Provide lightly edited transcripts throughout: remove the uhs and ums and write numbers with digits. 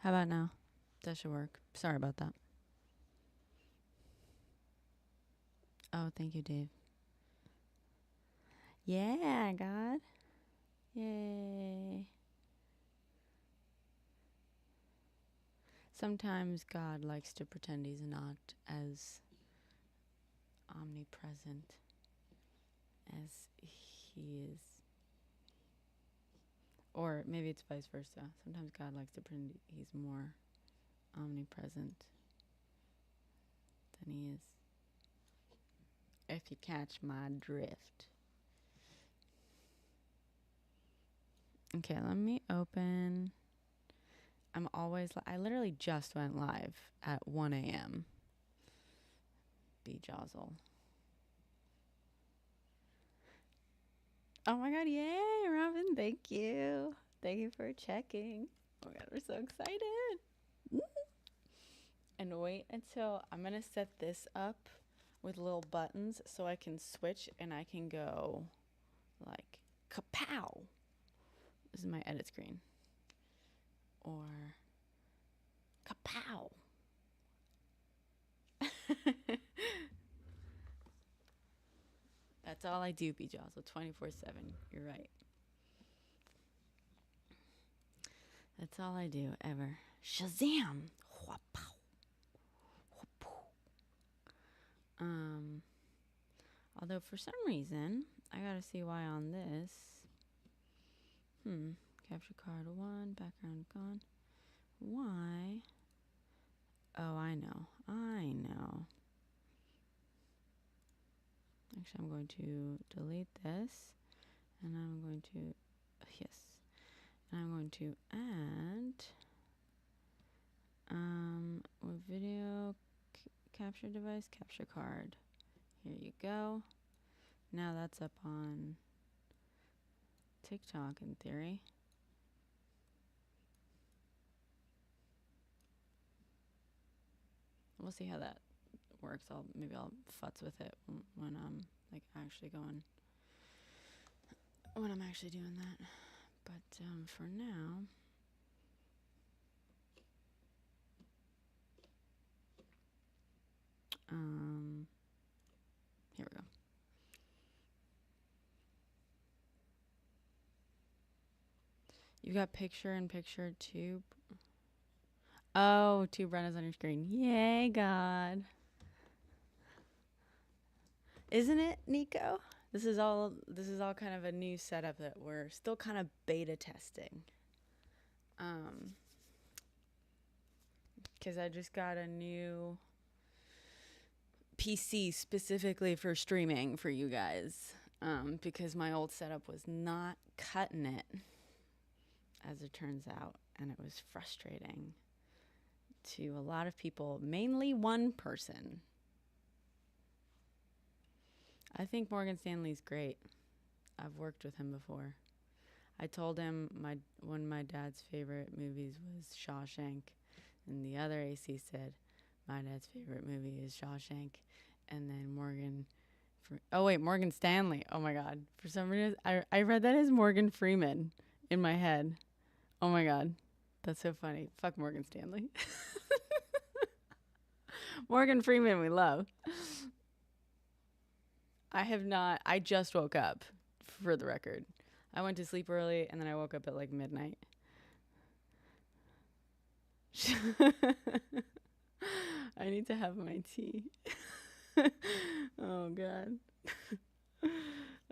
How about now? That should work. Sorry about that. Oh, thank you, Dave. Yeah, God. Yay. Sometimes God likes to pretend he's not as omnipresent as he is. Or maybe it's vice versa. Sometimes God likes to pretend he's more omnipresent than he is. If you catch my drift. Okay, let me open. I literally just went live at 1 a.m. Be Jozzle. Oh my god, yay, Robin, thank you. Thank you for checking. Oh my god, we're so excited. And wait until I'm going to set this up with little buttons so I can switch and I can go like kapow. This is my edit screen. Or kapow. That's all I do, B Jozzle, 24/7. You're right. That's all I do ever. Shazam! Although for some reason, I gotta see why on this. Capture card 1, background gone. Why? Oh, I know. Actually, I'm going to delete this. And I'm going to, yes. And I'm going to add with video capture device, capture card. Here you go. Now that's up on TikTok in theory. We'll see how that works. Maybe I'll futz with it when I'm like actually going, when I'm actually doing that. But for now, here we go. You got picture in picture too. Oh, 2 Brennas on your screen. Yay, God. Isn't it, Nico? This is all kind of a new setup that we're still kind of beta testing. Because I just got a new PC specifically for streaming for you guys. Because my old setup was not cutting it, as it turns out, and it was frustrating to a lot of people, mainly one person. I think Morgan Stanley's great. I've worked with him before. I told him one of my dad's favorite movies was Shawshank, and the other AC said my dad's favorite movie is Shawshank, and then Morgan Stanley. Oh my God. For some reason, I read that as Morgan Freeman in my head. Oh my God. That's so funny. Fuck Morgan Stanley. Morgan Freeman, we love. I just woke up, for the record. I went to sleep early and then I woke up at like midnight. I need to have my tea. Oh, God.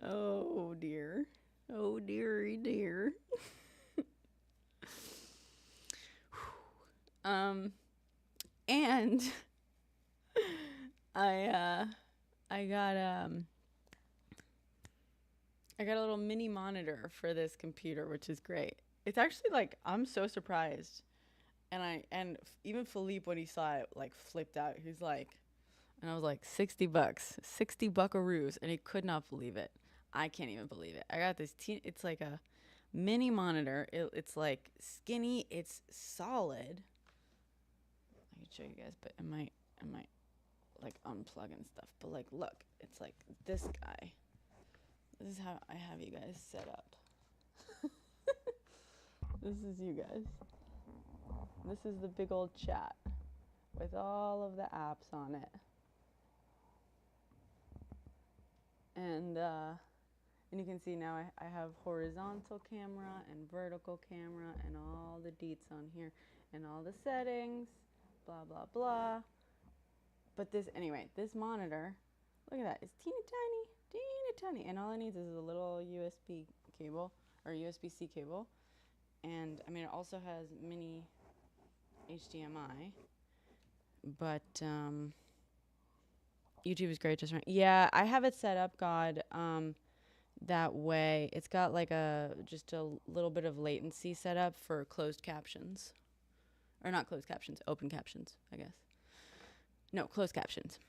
Oh, dear. Oh, dearie dear. And I got a little mini monitor for this computer, which is great. It's actually like, I'm so surprised. And even Philippe, when he saw it, like flipped out. He's like, and I was like, $60, 60 buckaroos, and he could not believe it. I can't even believe it. I got this it's like a mini monitor. It's like skinny. It's solid. I can show you guys, but I might like unplugging stuff. But like, look, it's like this guy. This is how I have you guys set up. This is you guys. This is the big old chat with all of the apps on it. And you can see now I have horizontal camera and vertical camera and all the deets on here and all the settings, blah, blah, blah. But this monitor, look at that, it's teeny tiny. And all it needs is a little USB cable or USB-C cable. And I mean, it also has mini HDMI, but YouTube is great just right. Yeah, I have it set up, God, that way. It's got like just a little bit of latency set up for closed captions. Or not closed captions, open captions, I guess. No, closed captions.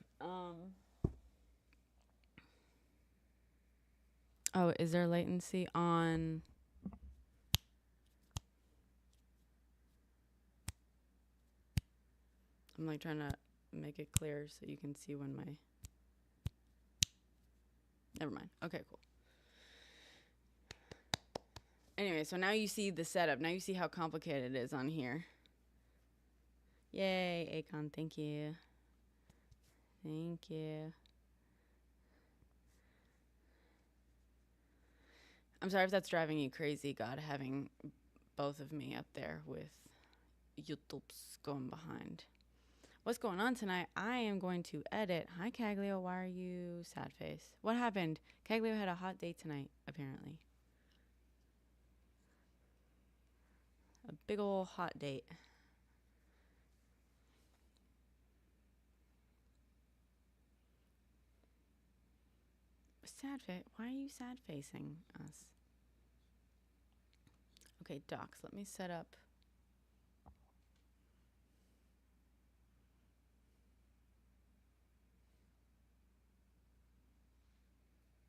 Oh, is there latency on... I'm like trying to make it clear so you can see when my... Never mind. Okay, cool. Anyway, so now you see the setup. Now you see how complicated it is on here. Yay, Akon, thank you. Thank you. I'm sorry if that's driving you crazy, God, having both of me up there with YouTube's going behind. What's going on tonight? I am going to edit. Hi, Caglio. Why are you sad face? What happened? Caglio had a hot date tonight, apparently. A big ol' hot date. Sad face? Why are you sad facing us? Okay, docs. Let me set up.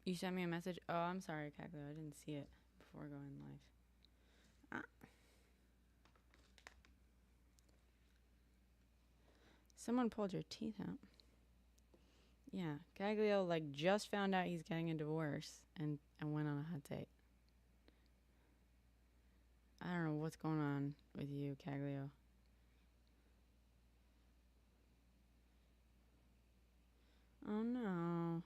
You sent me a message? Oh, I'm sorry, Caglio. I didn't see it before going live. Someone pulled your teeth out. Yeah, Caglio like just found out he's getting a divorce and went on a hot date. I don't know what's going on with you, Caglio. Oh no.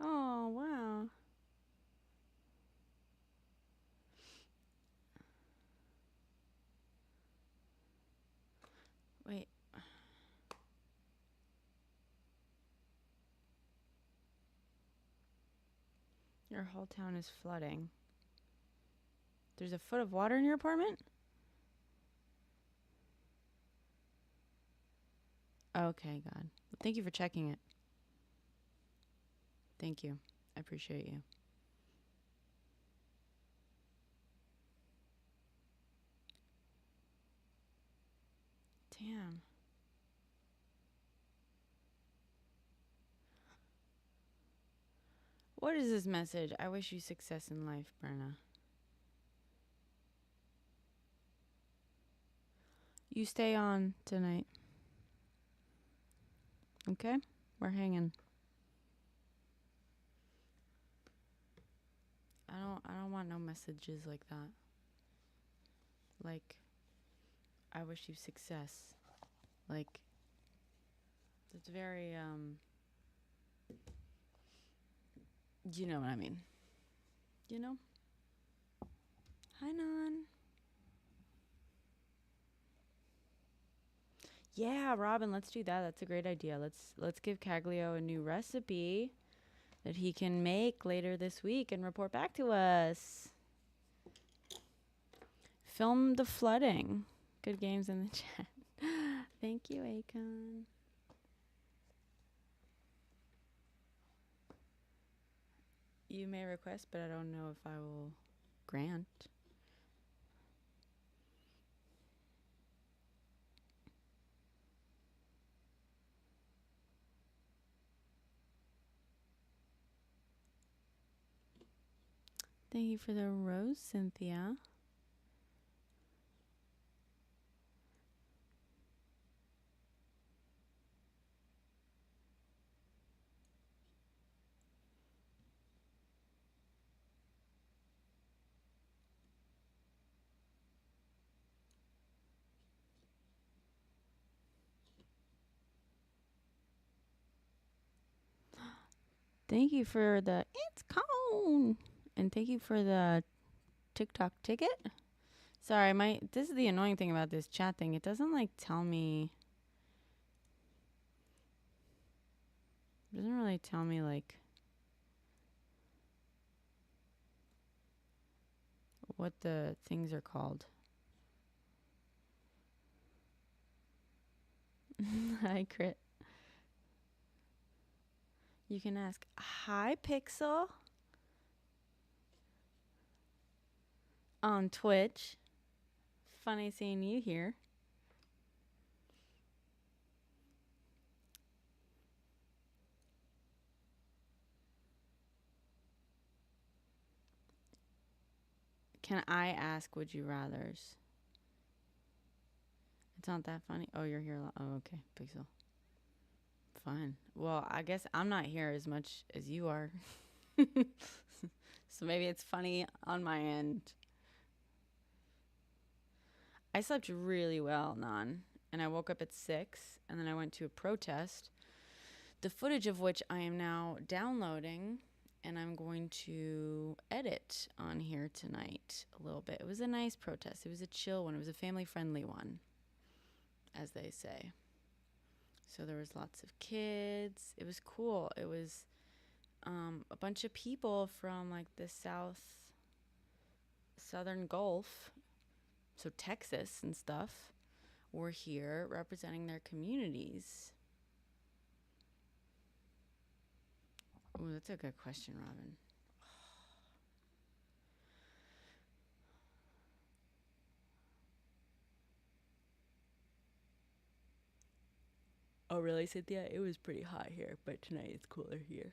Oh wow. Wait. Your whole town is flooding. There's a foot of water in your apartment? Okay, God. Well, thank you for checking it. Thank you. I appreciate you. Damn. What is this message? I wish you success in life, Brenna. You stay on tonight. Okay? We're hanging. I don't want no messages like that. Like, I wish you success. Like, it's very, you know what I mean. You know? Hi, Non. Yeah, Robin, let's do that. That's a great idea. Let's give Caglio a new recipe that he can make later this week and report back to us. Film the flooding. Good games in the chat. Thank you, Akon. You may request, but I don't know if I will grant. Thank you for the rose, Cynthia. Thank you for the it's cone. And thank you for the TikTok ticket. Sorry, this is the annoying thing about this chat thing. It doesn't like tell me. It doesn't really tell me like what the things are called. Hi, Crit. You can ask, hi, Pixel, on Twitch. Funny seeing you here. Can I ask would you rathers? It's not that funny. Oh, you're here. Oh, okay. Pixel. Fine. Well, I guess I'm not here as much as you are. So maybe it's funny on my end. I slept really well, Nan. And I woke up at 6, and then I went to a protest, the footage of which I am now downloading, and I'm going to edit on here tonight a little bit. It was a nice protest. It was a chill one. It was a family-friendly one, as they say. So there was lots of kids. It was cool. It was a bunch of people from like the southern Gulf, so Texas and stuff, were here representing their communities. Oh, that's a good question, Robin. Oh, really, Cynthia? It was pretty hot here, but tonight it's cooler here.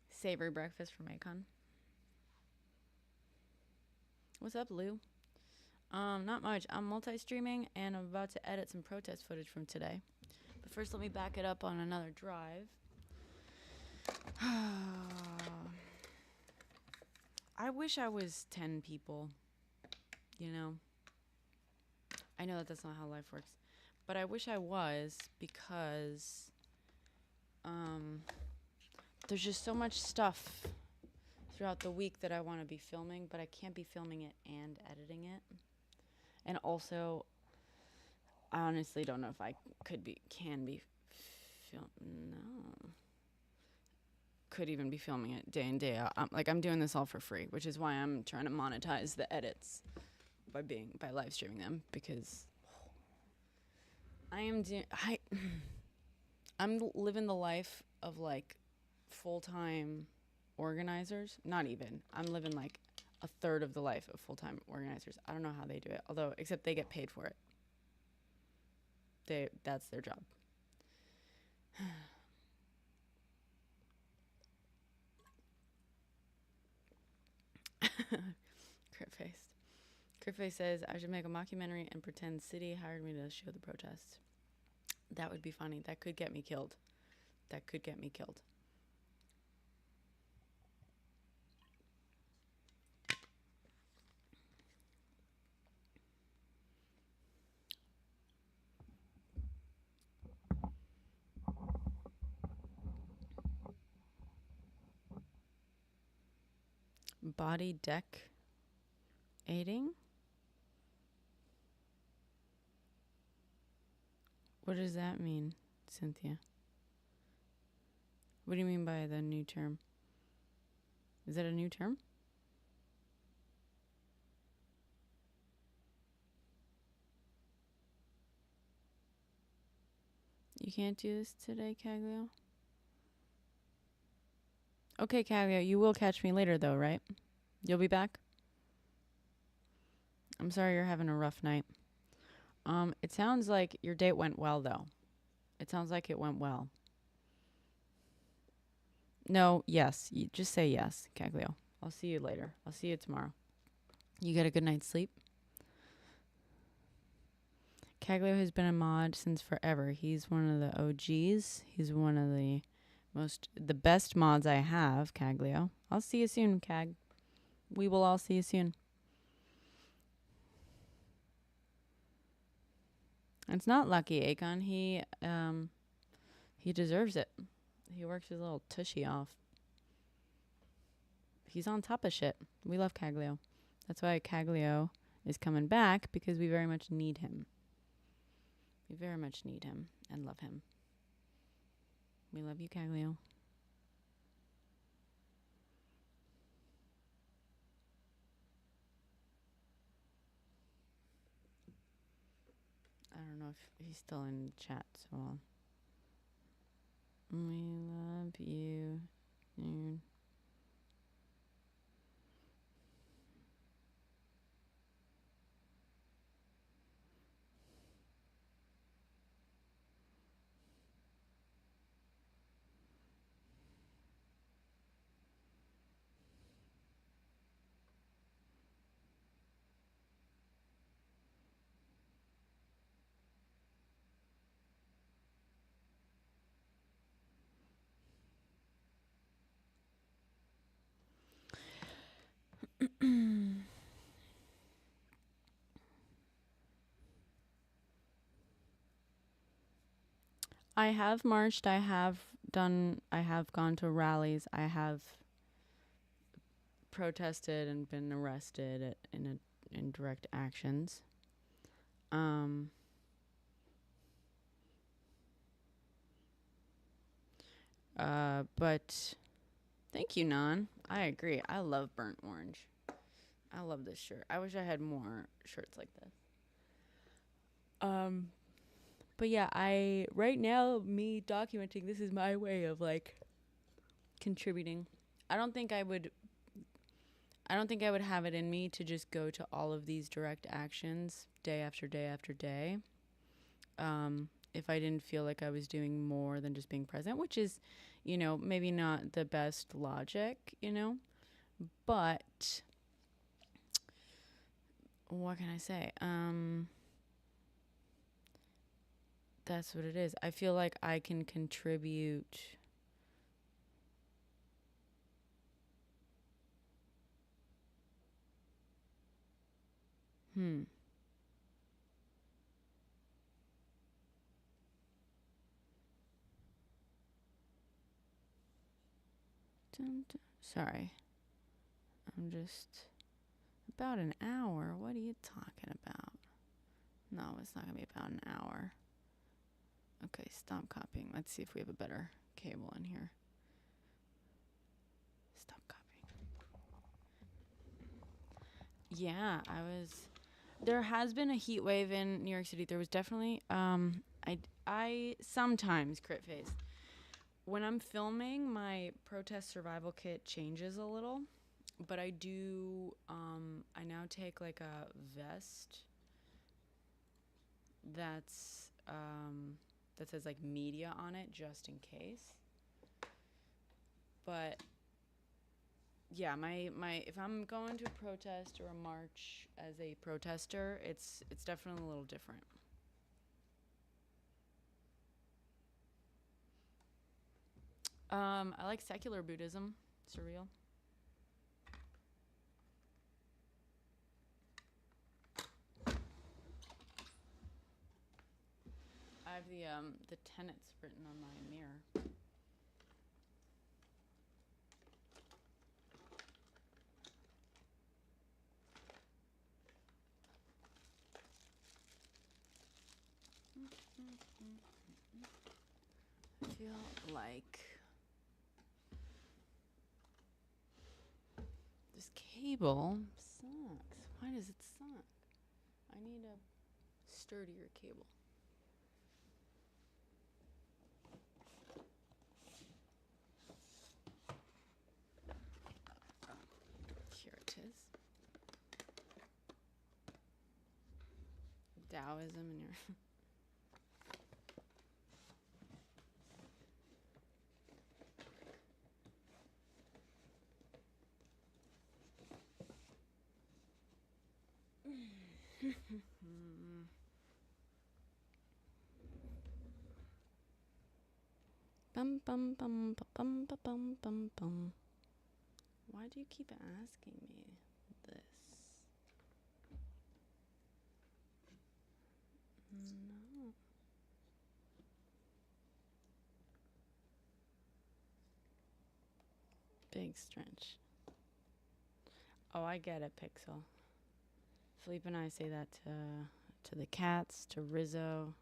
Savory breakfast from Akon. What's up, Lou? Not much. I'm multi-streaming, and I'm about to edit some protest footage from today. But first, let me back it up on another drive. I wish I was 10 people, you know? I know that that's not how life works. But I wish I was, because there's just so much stuff throughout the week that I want to be filming, but I can't be filming it and editing it. And also, I honestly don't know if I could be filming it day in, day out. I'm doing this all for free, which is why I'm trying to monetize the edits by live streaming them, because I'm living the life of like full-time organizers. Not even. I'm living like a third of the life of full-time organizers. I don't know how they do it, except they get paid for it. That's their job. Critface. Critface says, I should make a mockumentary and pretend City hired me to show the protests. That would be funny. That could get me killed. Body deck aiding? What does that mean, Cynthia? What do you mean by the new term? Is that a new term? You can't do this today, Caglio? Okay, Caglio, you will catch me later though, right? You'll be back? I'm sorry you're having a rough night. It sounds like your date went well though. It sounds like it went well. No, yes. You just say yes, Caglio. I'll see you later. I'll see you tomorrow. You get a good night's sleep? Caglio has been a mod since forever. He's one of the OGs. He's one of the best mods I have, Caglio. I'll see you soon, Cag. We will all see you soon. It's not lucky, Akon. He deserves it. He works his little tushy off. He's on top of shit. We love Caglio. That's why Caglio is coming back, because we very much need him. We very much need him and love him. We love you, Caglio. I don't know if he's still in chat, so we love you. I have marched. I have gone to rallies. I have protested and been arrested in direct actions. But thank you, Nan. I agree. I love burnt orange. I love this shirt. I wish I had more shirts like this. But yeah, right now, me documenting this is my way of like contributing. I don't think I would have it in me to just go to all of these direct actions day after day after day. If I didn't feel like I was doing more than just being present, which is, maybe not the best logic, but what can I say? That's what it is. I feel like I can contribute. Sorry. I'm just about an hour. What are you talking about? No, it's not going to be about an hour. Okay, stop copying. Let's see if we have a better cable in here. Stop copying. Yeah, there has been a heat wave in New York City. There was definitely, I sometimes, crit face, when I'm filming, my protest survival kit changes a little, but I now take like a vest that says like media on it, just in case. But yeah, my if I'm going to a protest or a march as a protester, it's definitely a little different. I like secular Buddhism, surreal. I have the tenets written on my mirror. I feel like this cable sucks. Why does it suck? I need a sturdier cable. Here it is. Taoism in your bum bum bum bum bum bum bum bum. Why do you keep asking me this? No. Thanks, Stretch. Oh, I get it, Pixel. Philippe and I say that to the cats, to Rizzo.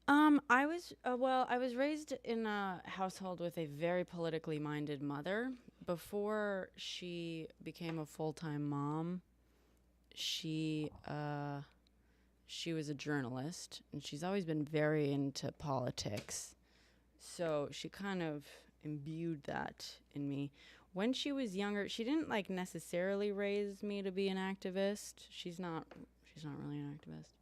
I was raised in a household with a very politically minded mother. Before she became a full-time mom, she she was a journalist, and she's always been very into politics. So she kind of imbued that in me. When she was younger, she didn't like necessarily raise me to be an activist. She's not really an activist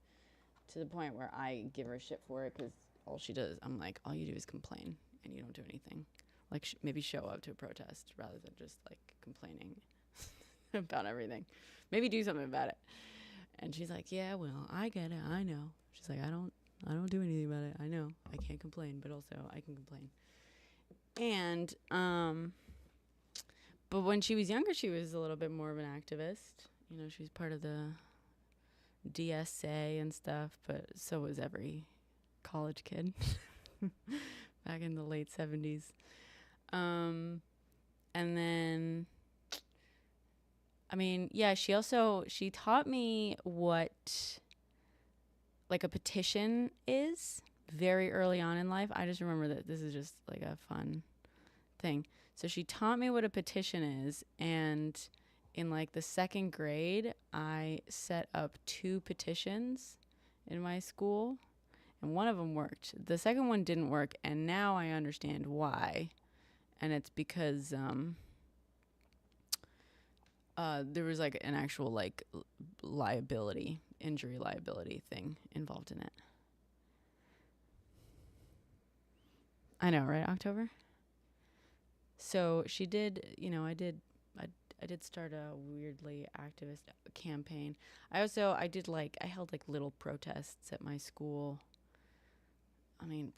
to the point where I give her shit for it, because all she does, I'm like, all you do is complain and you don't do anything. Like maybe show up to a protest rather than just like complaining about everything. Maybe do something about it. And she's like, yeah, well, I get it. I know. She's like, I don't do anything about it. I know. I can't complain, but also I can complain. And but when she was younger, she was a little bit more of an activist. You know, she was part of the DSA and stuff, but so was every college kid back in the late 70s. And then, I mean, yeah, she taught me what like a petition is very early on in life. I just remember that this is just like a fun thing. So she taught me what a petition is, and in like the second grade, I set up 2 petitions in my school, and one of them worked. The second one didn't work, and now I understand why. And it's because there was like an actual like injury liability thing involved in it. I know, right? October? So she did, you know, I did start a weirdly activist campaign. I held like little protests at my school. I mean,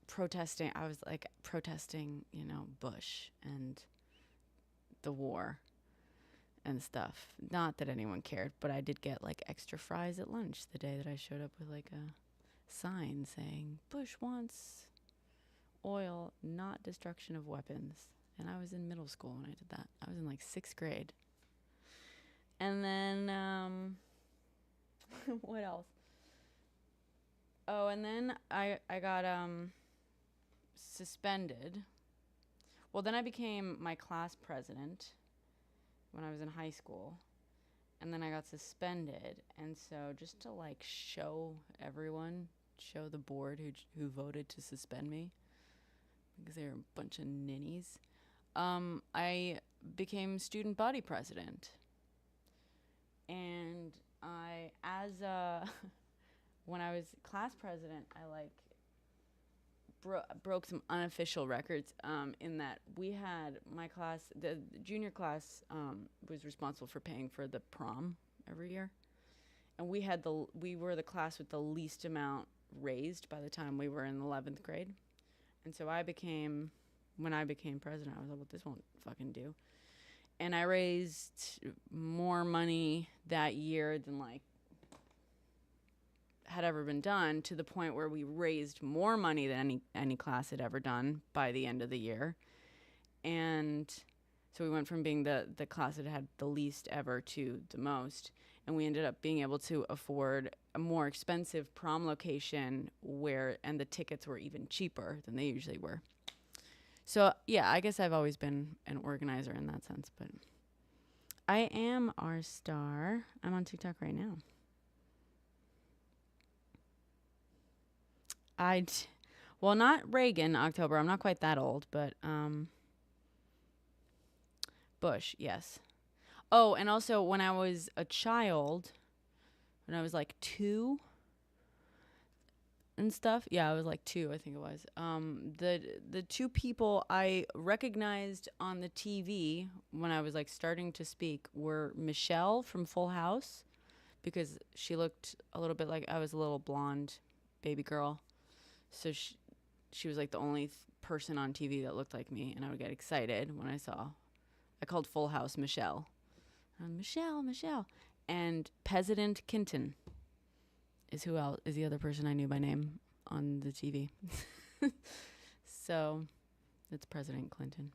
protesting. I was like protesting, you know, Bush and the war and stuff. Not that anyone cared, but I did get like extra fries at lunch the day that I showed up with like a sign saying Bush wants oil, not destruction of weapons. And I was in middle school when I did that. I was in like 6th grade. And then, what else? Oh, and then I got suspended. Well, then I became my class president when I was in high school. And then I got suspended. And so just to like show the board who voted to suspend me, because they were a bunch of ninnies, I became student body president. And when I was class president, I like broke some unofficial records, in that we had my class, the junior class, was responsible for paying for the prom every year. And we were the class with the least amount raised by the time we were in 11th grade. And so when I became president, I was like, well, this won't fucking do. And I raised more money that year than like had ever been done, to the point where we raised more money than any class had ever done by the end of the year. And so we went from being the class that had the least ever to the most. And we ended up being able to afford a more expensive prom location and the tickets were even cheaper than they usually were. So, yeah, I guess I've always been an organizer in that sense, but I am our star. I'm on TikTok right now. Well, not Reagan, October. I'm not quite that old, but Bush, yes. Oh, and also when I was a child, when I was like 2 and stuff. Yeah, I was like 2, I think it was. The 2 people I recognized on the TV when I was like starting to speak were Michelle from Full House, because she looked a little bit like I was a little blonde baby girl. So she was like the only person on TV that looked like me, and I would get excited when I called Full House Michelle. Michelle. And President Kinton is the other person I knew by name on the TV. So, It's President Clinton.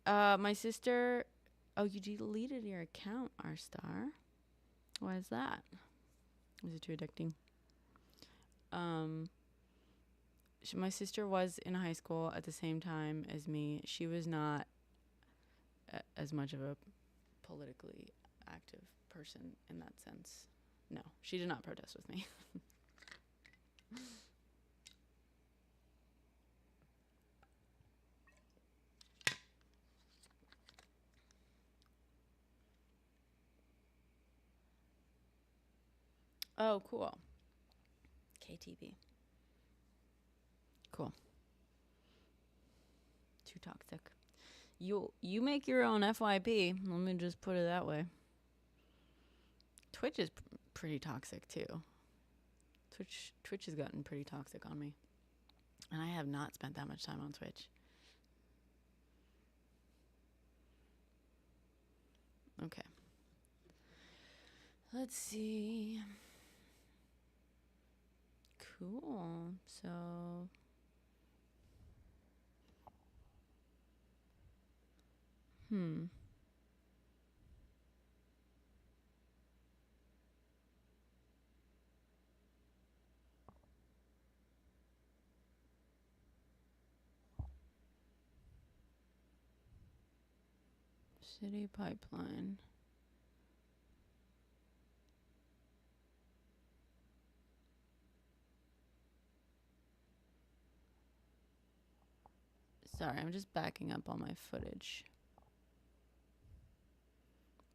My sister. Oh, you deleted your account, R-Star. Why is that? Is it too addicting? My sister was in high school at the same time as me. She was not as much of a politically active person in that sense. No, she did not protest with me. Oh, cool. KTV. Cool. Too toxic. You make your own FYP. Let me just put it that way. Twitch is pretty toxic too. Twitch has gotten pretty toxic on me. And I have not spent that much time on Twitch. Okay. Let's see. Cool. So City pipeline. Sorry, I'm just backing up all my footage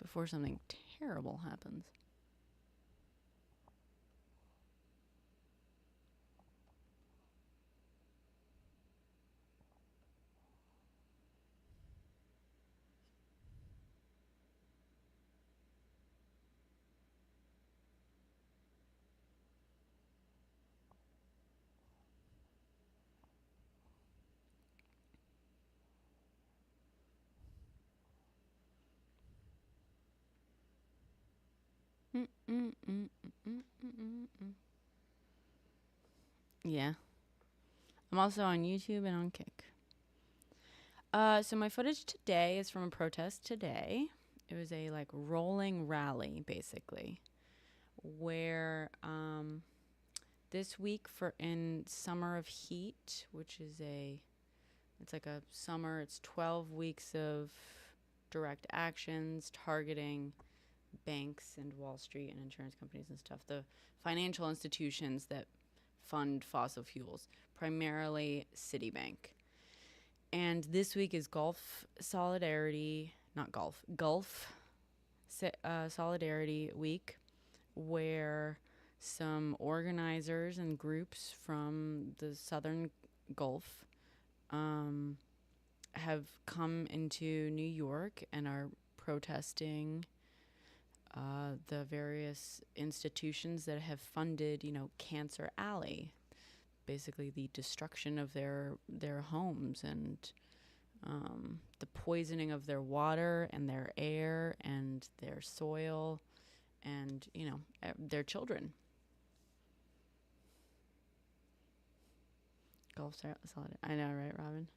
before something terrible happens. Yeah. I'm also on YouTube and on Kick. So my footage today is from a protest today. It was a like rolling rally basically, where this week for in Summer of Heat, which is it's like a summer, it's 12 weeks of direct actions targeting banks and Wall Street and insurance companies and stuff, the financial institutions that fund fossil fuels, primarily Citibank. And this week is Gulf Solidarity Week, where some organizers and groups from the Southern Gulf have come into New York and are protesting the various institutions that have funded, Cancer Alley, basically the destruction of their homes and the poisoning of their water and their air and their soil and, their children. Gulf Solid. I know, right, Robin?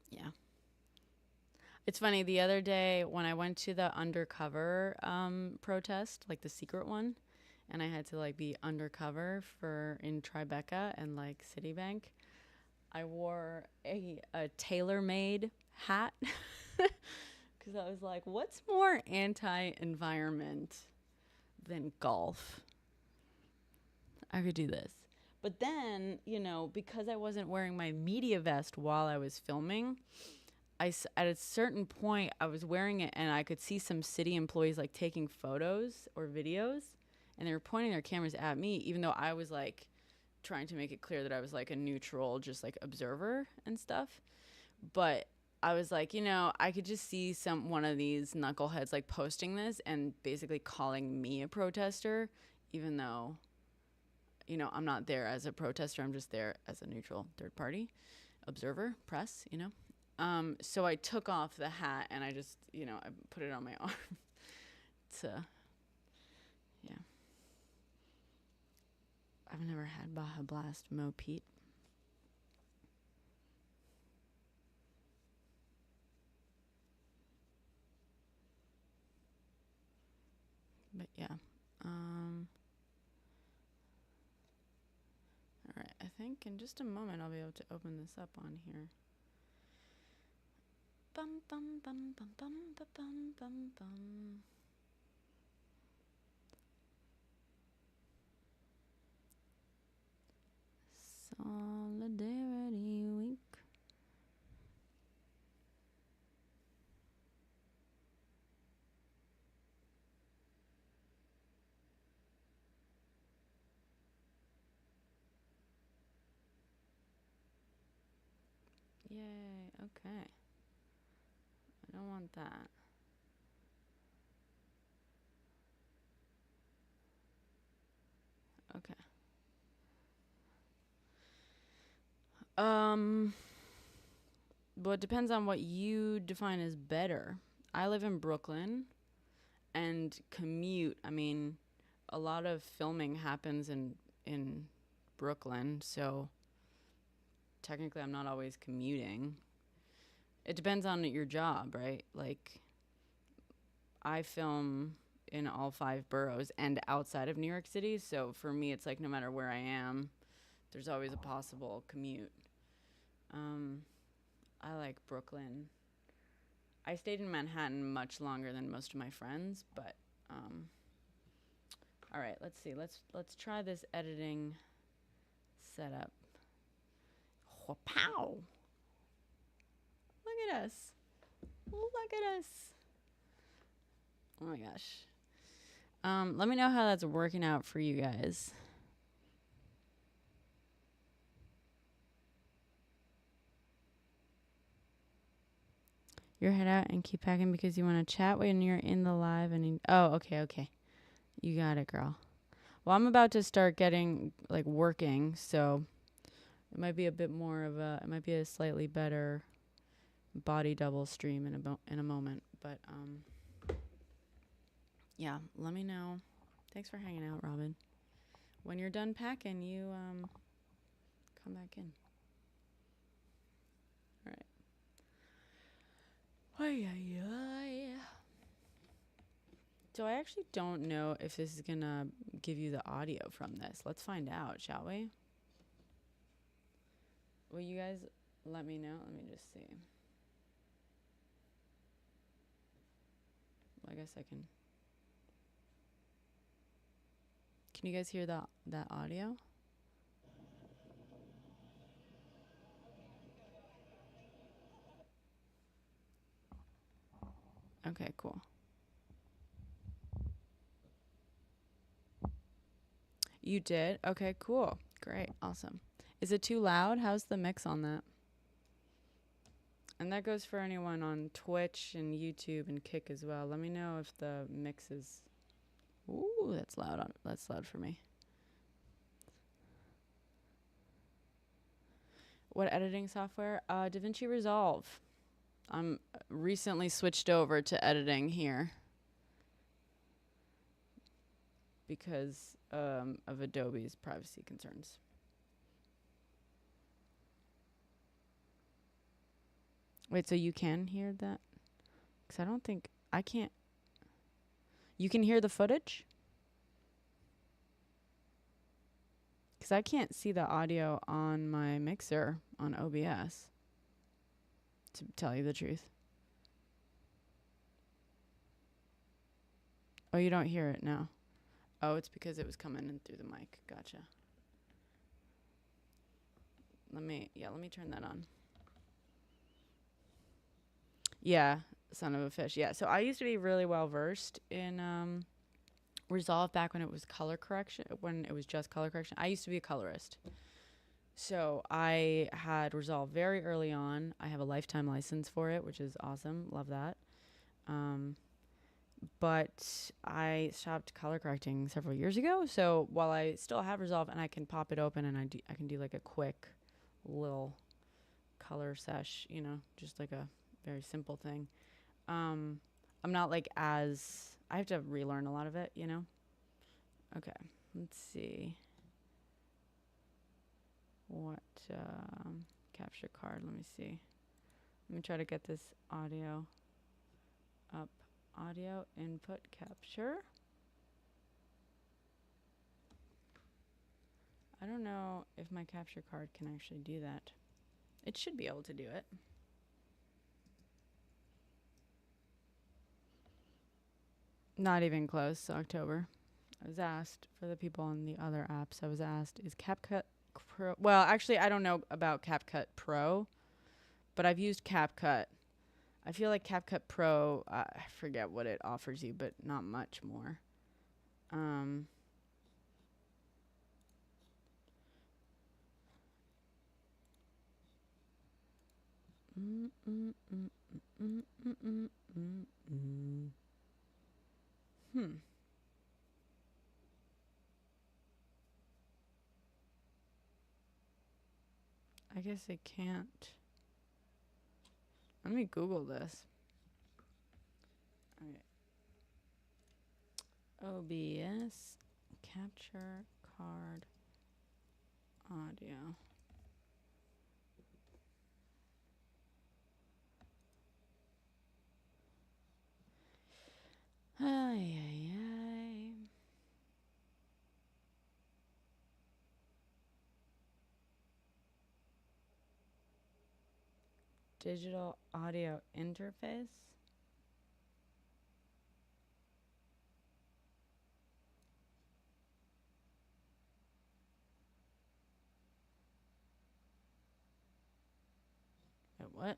Yeah. It's funny, the other day when I went to the undercover protest, like the secret one, and I had to like be undercover in Tribeca and like Citibank, I wore a tailor-made hat because I was like, what's more anti-environment than golf? I could do this. But then, because I wasn't wearing my media vest while I was filming, at a certain point, I was wearing it and I could see some city employees like taking photos or videos, and they were pointing their cameras at me, even though I was like trying to make it clear that I was like a neutral, just like observer and stuff. But I was like, I could just see one of these knuckleheads like posting this and basically calling me a protester, even though, I'm not there as a protester. I'm just there as a neutral third party observer, press, So I took off the hat and I just, I put it on my arm to, yeah. I've never had Baja Blast Mo Peat. But yeah. All right. I think in just a moment I'll be able to open this up on here. Bum bum bum bum bum bum bum bum bum. Solidarity Week. Yay. Okay. I don't want that. Okay. Well, it depends on what you define as better. I live in Brooklyn and commute. I mean, a lot of filming happens in Brooklyn, so technically I'm not always commuting. It depends on your job, right? Like I film in all 5 boroughs and outside of New York City, so for me it's like no matter where I am, there's always a possible commute. I like Brooklyn. I stayed in Manhattan much longer than most of my friends, but all right, let's see. Let's try this editing setup. Pow! Look at us. Look at us. Oh my gosh. Let me know how that's working out for you guys. Your head out and keep packing because you want to chat when you're in the live and okay. You got it, girl. Well, I'm about to start getting like working, so it might be a bit more of it might be a slightly better body double stream in a moment, but yeah, let me know. Thanks for hanging out, Robin. When you're done packing, you come back in. All right. So I actually don't know if this is gonna give you the audio from this. Let's find out, shall we? Will you guys let me know? Let me just see. Well, I guess I can. Can you guys hear that audio? Okay, cool. You did? Okay, cool. Great. Awesome. Is it too loud? How's the mix on that? And that goes for anyone on Twitch and YouTube and Kick as well. Let me know if the mix is... Ooh, that's loud. That's loud for me. What editing software? DaVinci Resolve. I'm recently switched over to editing here because of Adobe's privacy concerns. Wait, so you can hear that? Because I don't think... I can't... You can hear the footage? Because I can't see the audio on my mixer on OBS, to tell you the truth. Oh, you don't hear it now? Oh, it's because it was coming in through the mic. Gotcha. Let me turn that on. Yeah, son of a fish. Yeah, so I used to be really well versed in Resolve back when it was color correction, when it was just color correction. I used to be a colorist. So I had Resolve very early on. I have a lifetime license for it, which is awesome. Love that. But I stopped color correcting several years ago. So while I still have Resolve and I can pop it open and I can do like a quick little color sesh, you know, just like a very simple thing. I'm not like as... I have to relearn a lot of it, you know? Okay, let's see. capture card. Let me see. Let me try to get this audio up. Audio input capture. I don't know if my capture card can actually do that. It should be able to do it. Not even close, October. I was asked, for the people on the other apps, I was asked, is CapCut Pro... Well, actually, I don't know about CapCut Pro, but I've used CapCut. I feel like CapCut Pro, I forget what it offers you, but not much more. I guess I can't. Let me Google this. Okay. OBS capture card audio. Ay, ay, ay. Digital audio interface. Wait, what?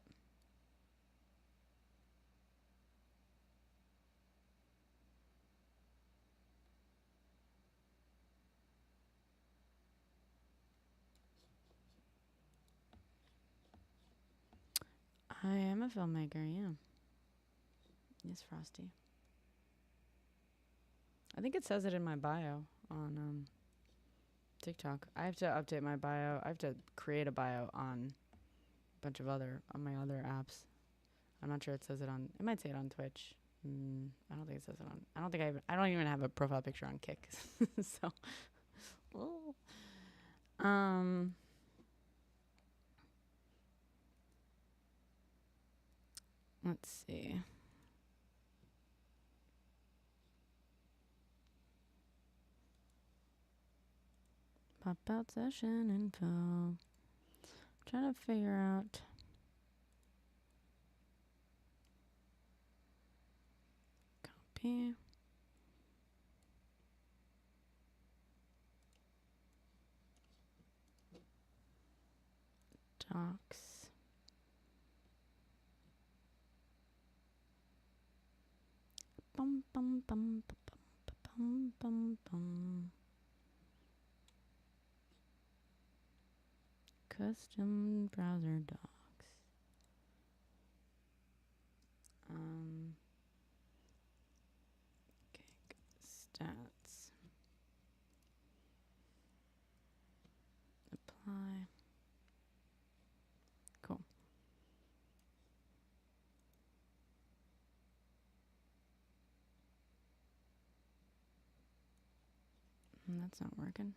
I am a filmmaker, yeah. Yes, Frosty. I think it says it in my bio on TikTok. I have to update my bio. I have to create a bio on a bunch of on my other apps. I'm not sure it says it on. It might say it on Twitch. I don't think it says it on. I don't even have a profile picture on Kick. So, let's see. Pop out session info. I'm trying to figure out. Copy. Docs. Bum bum bum bum bum bum. Custom browser docs. Stats. Apply. Cool. That's not working.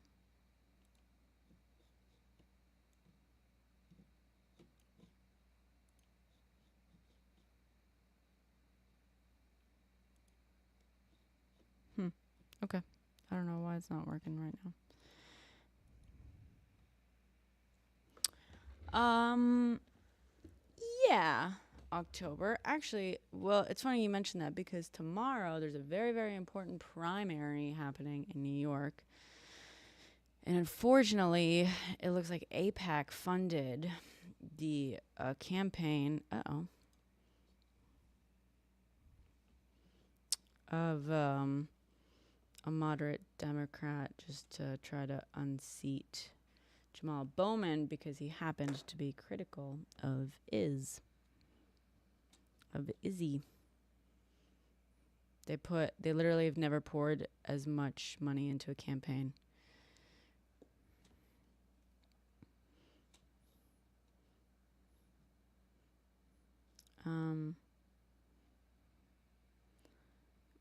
Okay. I don't know why it's not working right now. Yeah, October. Actually, well, it's funny you mentioned that because tomorrow there's a very, very important primary happening in New York. And unfortunately, it looks like AIPAC funded the campaign. Of a moderate Democrat just to try to unseat Jamal Bowman because he happened to be critical of Izzy. They literally have never poured as much money into a campaign.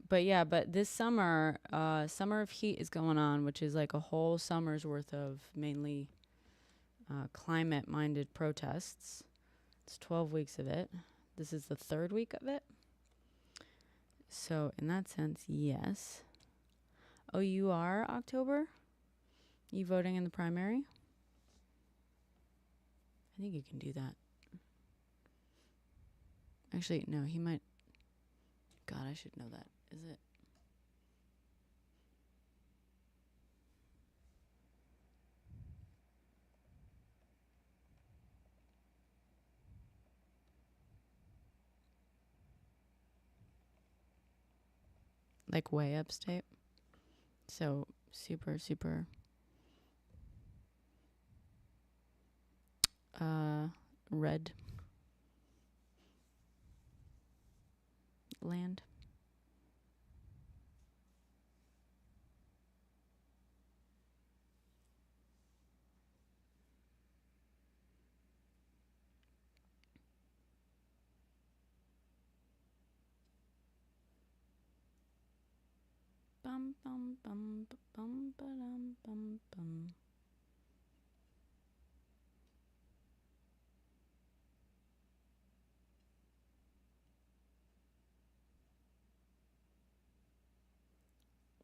But this summer, Summer of Heat is going on, which is like a whole summer's worth of mainly climate-minded protests. It's 12 weeks of it. This is the 3rd week of it. So in that sense, yes. Oh, you are October? You voting in the primary? I think you can do that. Actually, no, he might. God, I should know that. Is it? Like way upstate. So super, super red land. Bum bum bum bum bum bum bum.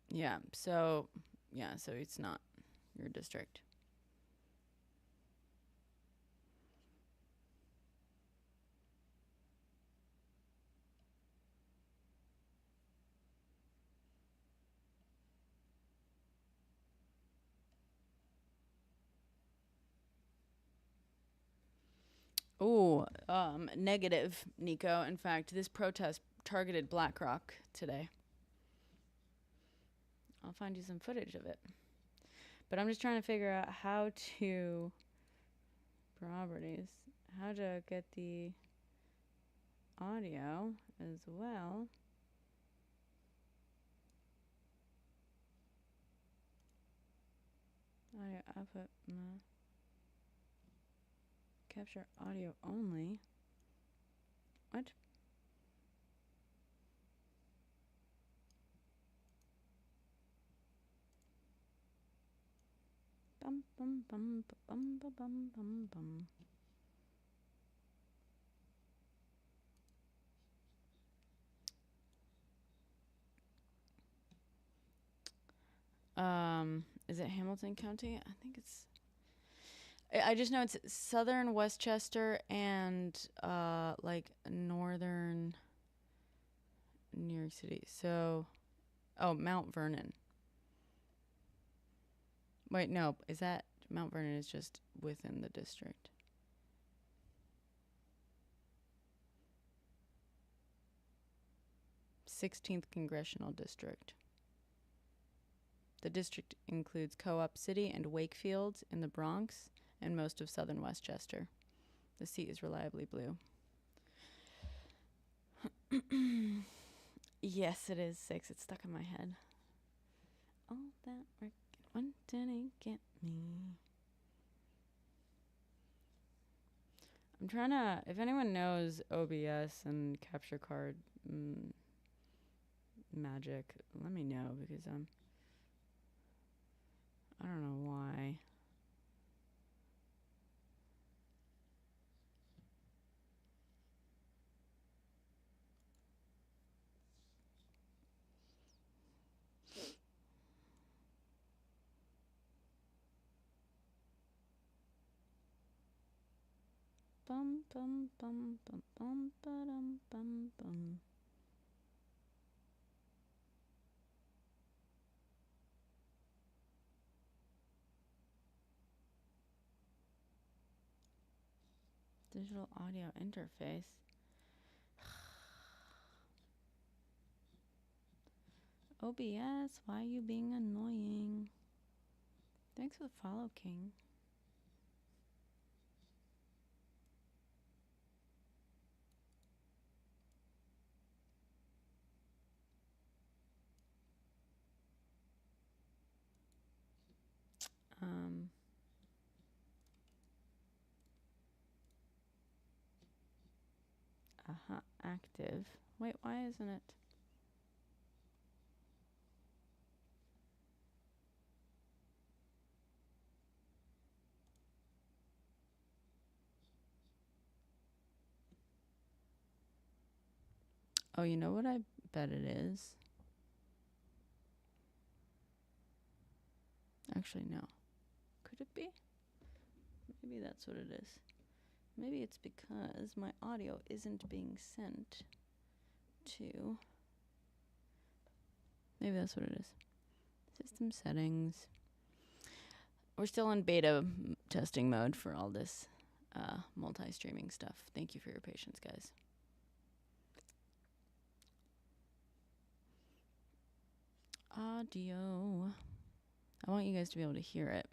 Yeah, so it's not your district. Ooh, negative, Nico. In fact, this protest targeted BlackRock today. I'll find you some footage of it. But I'm just trying to figure out how to get the audio as well. Audio output, capture audio only. What? Bum bum bum bum bum bum bum bum. Is it Hamilton County? I think it's. I just know it's southern Westchester and like northern New York City. So, Mount Vernon. Wait, no, is that Mount Vernon is just within the district? Sixteenth Congressional District. The district includes Co-op City and Wakefield in the Bronx and most of southern Westchester. The seat is reliably blue. Yes, it is 6. It's stuck in my head. All that work and one didn't get me. I'm trying to, if anyone knows OBS and capture card magic, let me know because I don't know why. Bum bum bum bum bum bum bum bum. Digital audio interface. OBS, why are you being annoying? Thanks for the follow, King. Active. Wait, why isn't it? Oh, you know what I bet it is? Actually, no. Could it be? Maybe that's what it is. Maybe it's because my audio isn't being sent to... Maybe that's what it is. System settings. We're still in beta testing mode for all this multi-streaming stuff. Thank you for your patience, guys. Audio. I want you guys to be able to hear it.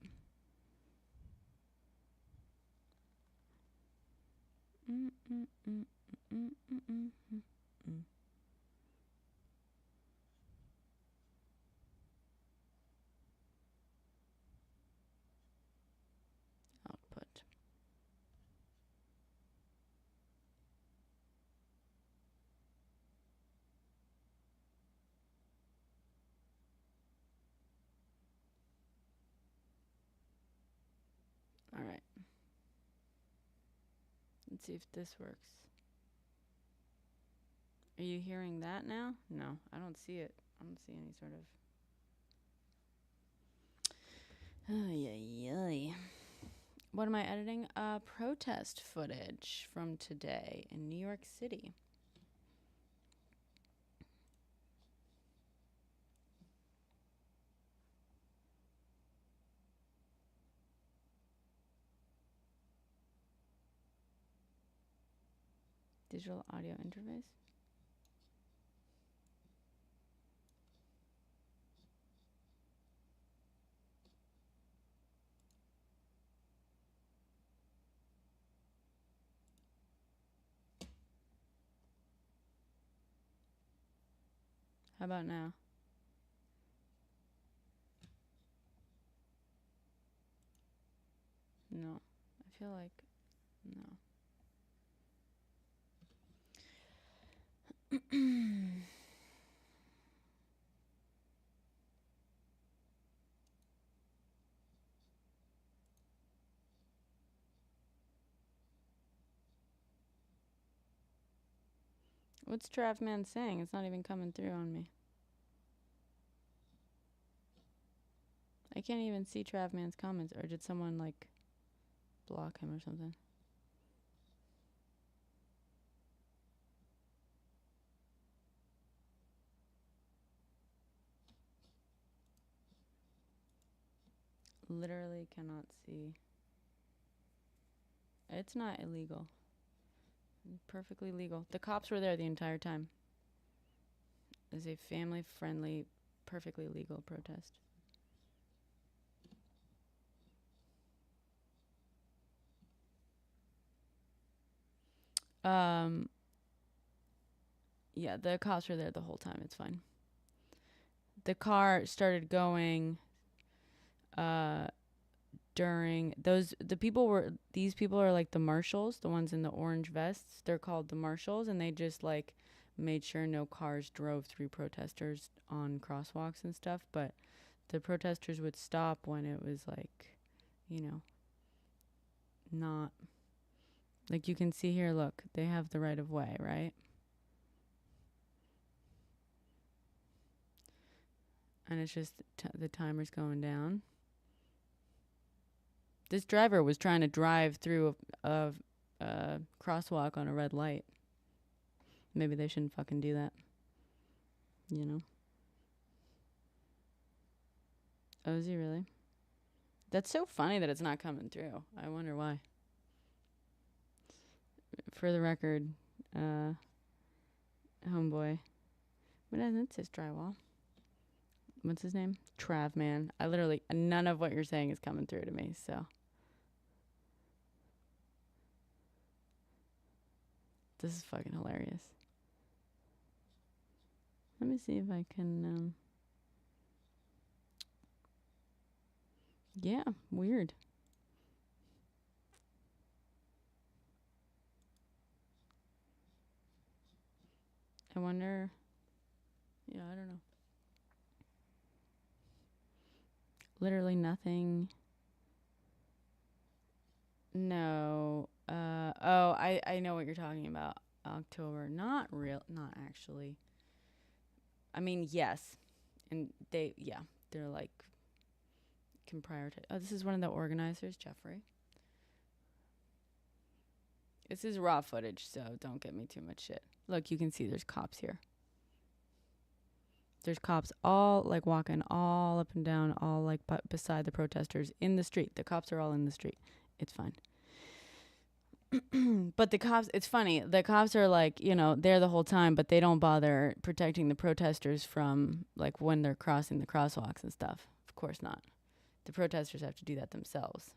Output. All right. Let's see if this works. Are you hearing that now? No, I don't see it. I don't see any sort of... Ay. What am I editing? Protest footage from today in New York City. Digital audio interface. How about now? No. I feel like no. What's Travman saying? It's not even coming through on me. I can't even see Travman's comments. Or did someone, like, block him or something? Literally cannot see. It's not illegal. Perfectly legal. The cops were there the entire time. It's a family-friendly, perfectly legal protest. Yeah, the cops were there the whole time. It's fine. The car started going during these people are like the marshals, the ones in the orange vests. They're called the marshals, and they just like made sure no cars drove through protesters on crosswalks and stuff. But the protesters would stop when it was like, not like you can see here. Look, they have the right of way, right? And it's just the timer's going down. This driver was trying to drive through a crosswalk on a red light. Maybe they shouldn't fucking do that. Oh, is he really? That's so funny that it's not coming through. I wonder why. For the record, homeboy. But it says drywall. What's his name? Travman. None of what you're saying is coming through to me, so. This is fucking hilarious. Let me see if I can, yeah, weird. I wonder, yeah, I don't know. Literally nothing. No. I know what you're talking about. October. Not actually. I mean, yes. And they're like, can prioritize. Oh, this is one of the organizers, Jeffrey. This is raw footage, so don't get me too much shit. Look, you can see there's cops here. There's cops all like walking all up and down, all like beside the protesters in the street. The cops are all in the street. It's fine. But the cops, it's funny. The cops are like, there the whole time, but they don't bother protecting the protesters from like when they're crossing the crosswalks and stuff. Of course not. The protesters have to do that themselves.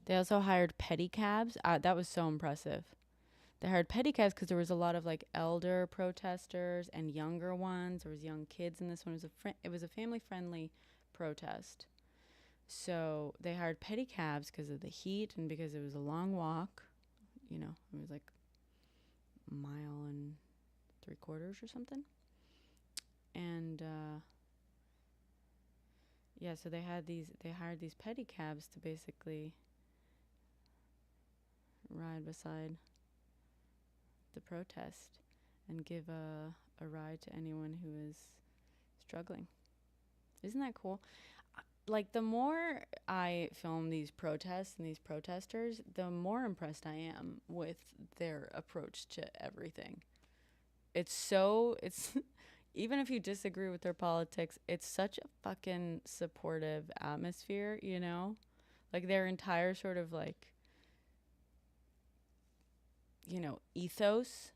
They also hired pedicabs. That was so impressive. They hired pedicabs because there was a lot of like elder protesters and younger ones. There was young kids in this one. It was a family friendly protest. So they hired pedicabs because of the heat and because it was a long walk. It was like a mile and 3/4 or something. And so they hired these pedicabs to basically ride beside the protest and give a ride to anyone who is struggling. Isn't that cool? Like, the more I film these protests and these protesters, the more impressed I am with their approach to everything. It's even if you disagree with their politics, it's such a fucking supportive atmosphere, Like, their entire sort of like, ethos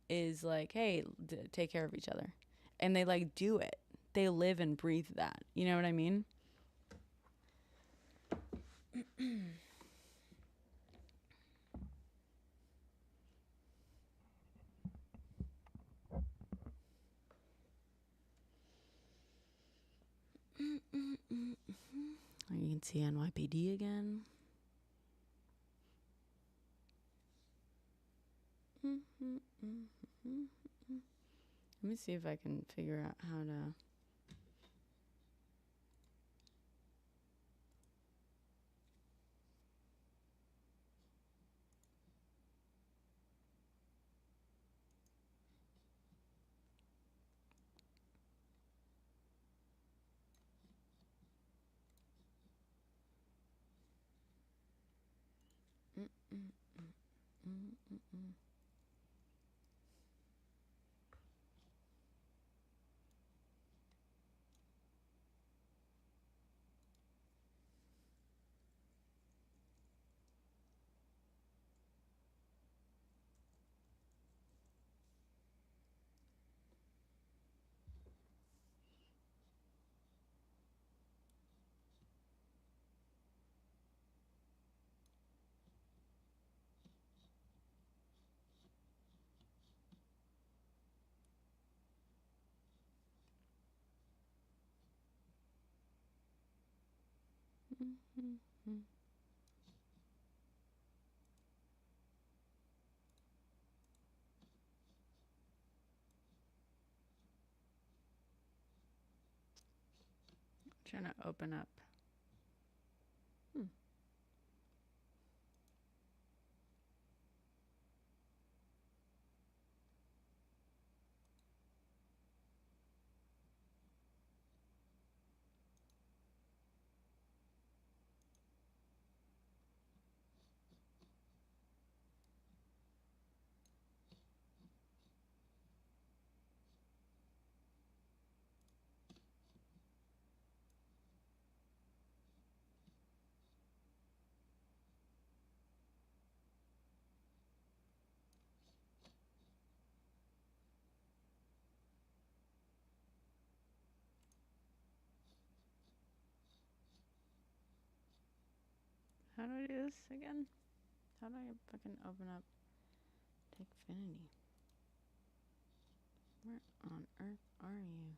is like, hey, take care of each other. And they like do it. They live and breathe that. You know what I mean? You can see NYPD again. Let me see if I can figure out how to. Trying to open up. How do I do this again? How do I fucking open up Takefinity? Where on earth are you?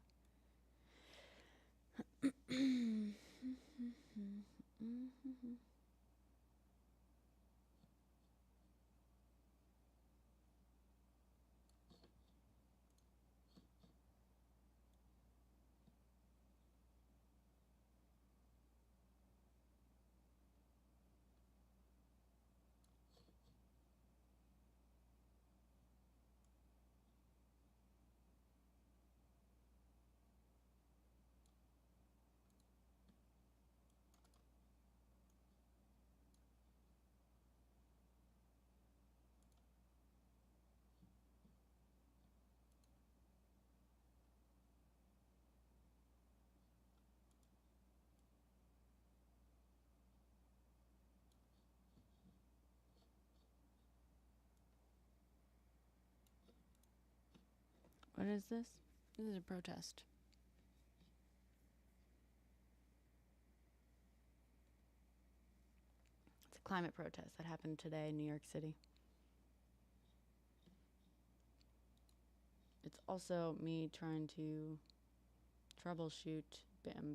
What is this? This is a protest. It's a climate protest that happened today in New York City. It's also me trying to troubleshoot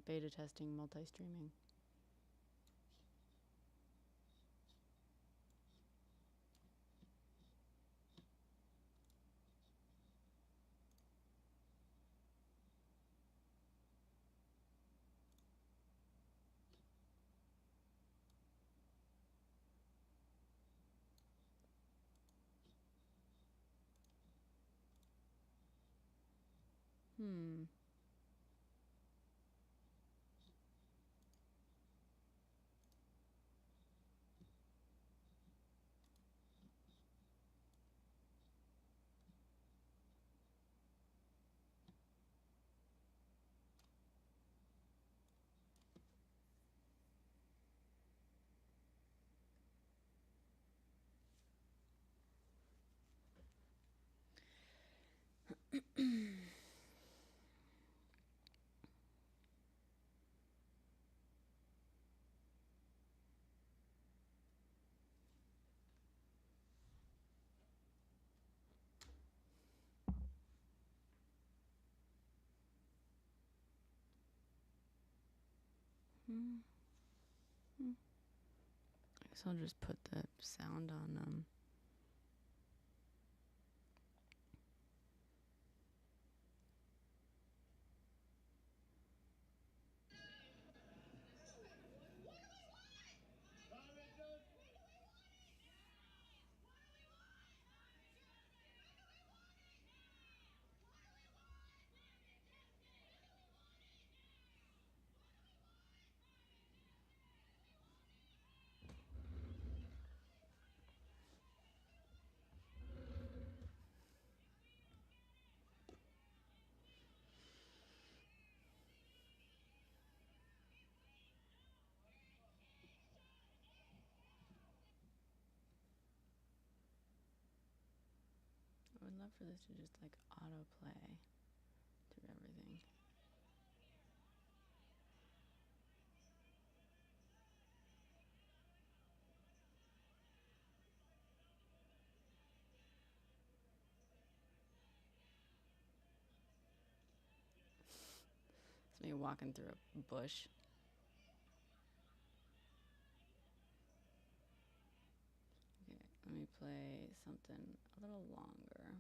beta testing multi-streaming. Hmm. I guess I'll just put the sound on I would love for this to just like autoplay through everything. It's me walking through a bush. Okay, let me play something a little longer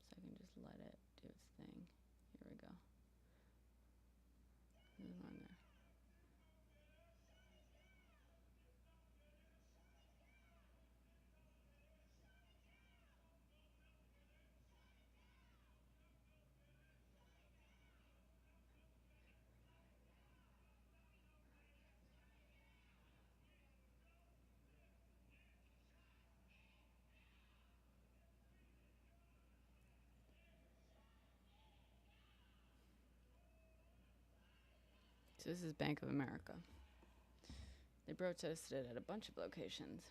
so I can just let it do its thing. Here we go. This is longer. So this is Bank of America. They protested at a bunch of locations.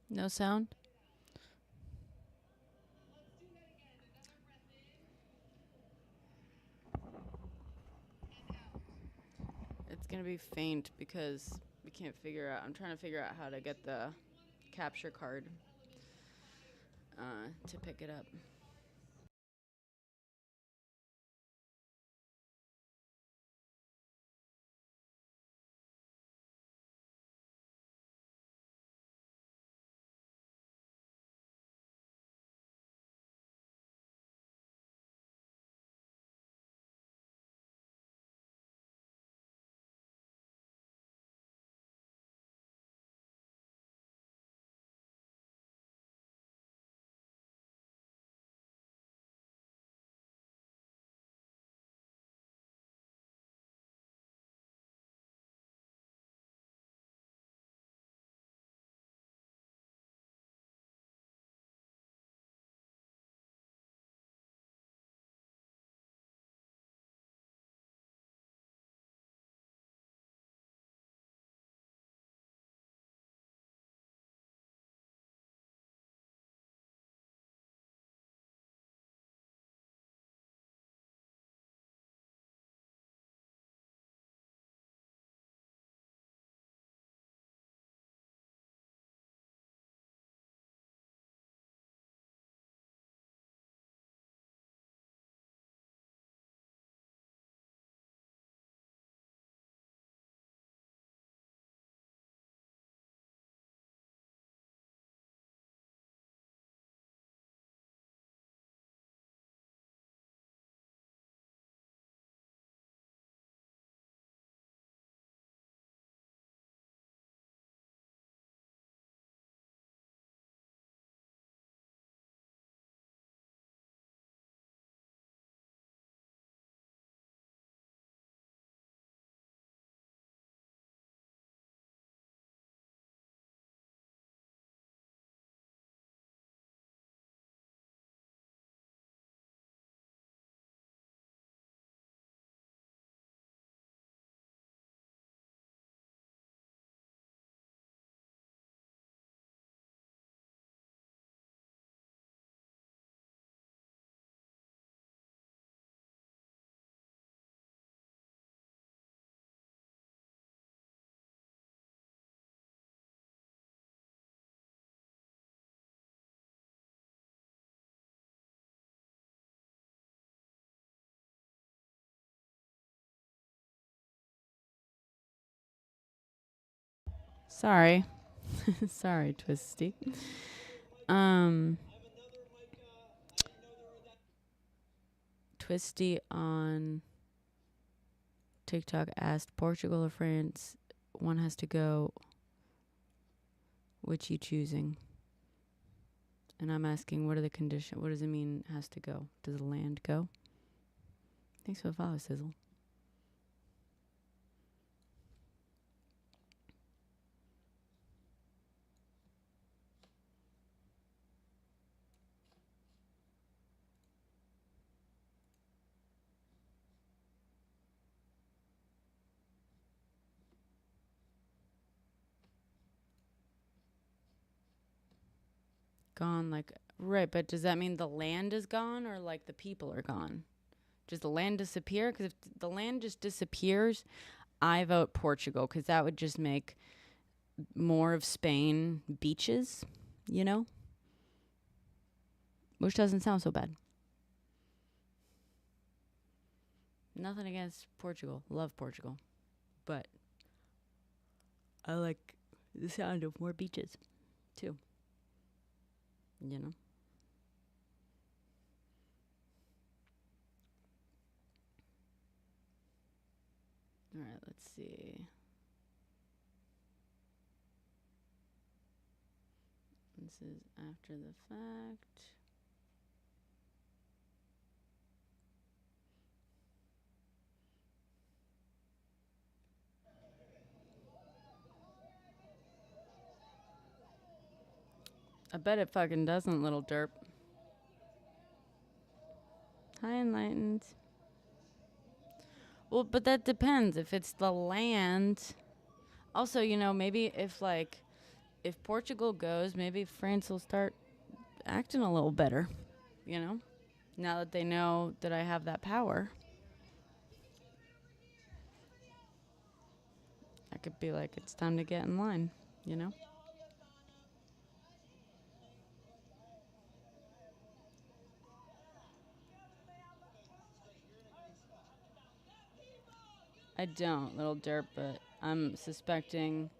No sound? It's gonna be faint because we can't figure out. I'm trying to figure out how to get the capture card to pick it up. Sorry. Sorry, Twisty. Um, Twisty on TikTok asked Portugal or France. One has to go. Which you choosing? And I'm asking, what are the conditions? What does it mean has to go? Does the land go? Thanks for the follow, Sizzle. Gone, like, right, but does that mean the land is gone or like the people are gone? Does the land disappear? Because if the land just disappears, I vote Portugal because that would just make more of Spain beaches, you know? Which doesn't sound so bad. Nothing against Portugal. Love Portugal. But I like the sound of more beaches, too. You know? All right, let's see. This is after the fact. I bet it fucking doesn't, little derp. Hi, Enlightened. Well, but that depends. If it's the land. Also, you know, maybe if Portugal goes, maybe France will start acting a little better, you know? Now that they know that I have that power. I could be like, it's time to get in line, you know? I don't, little derp, but I'm suspecting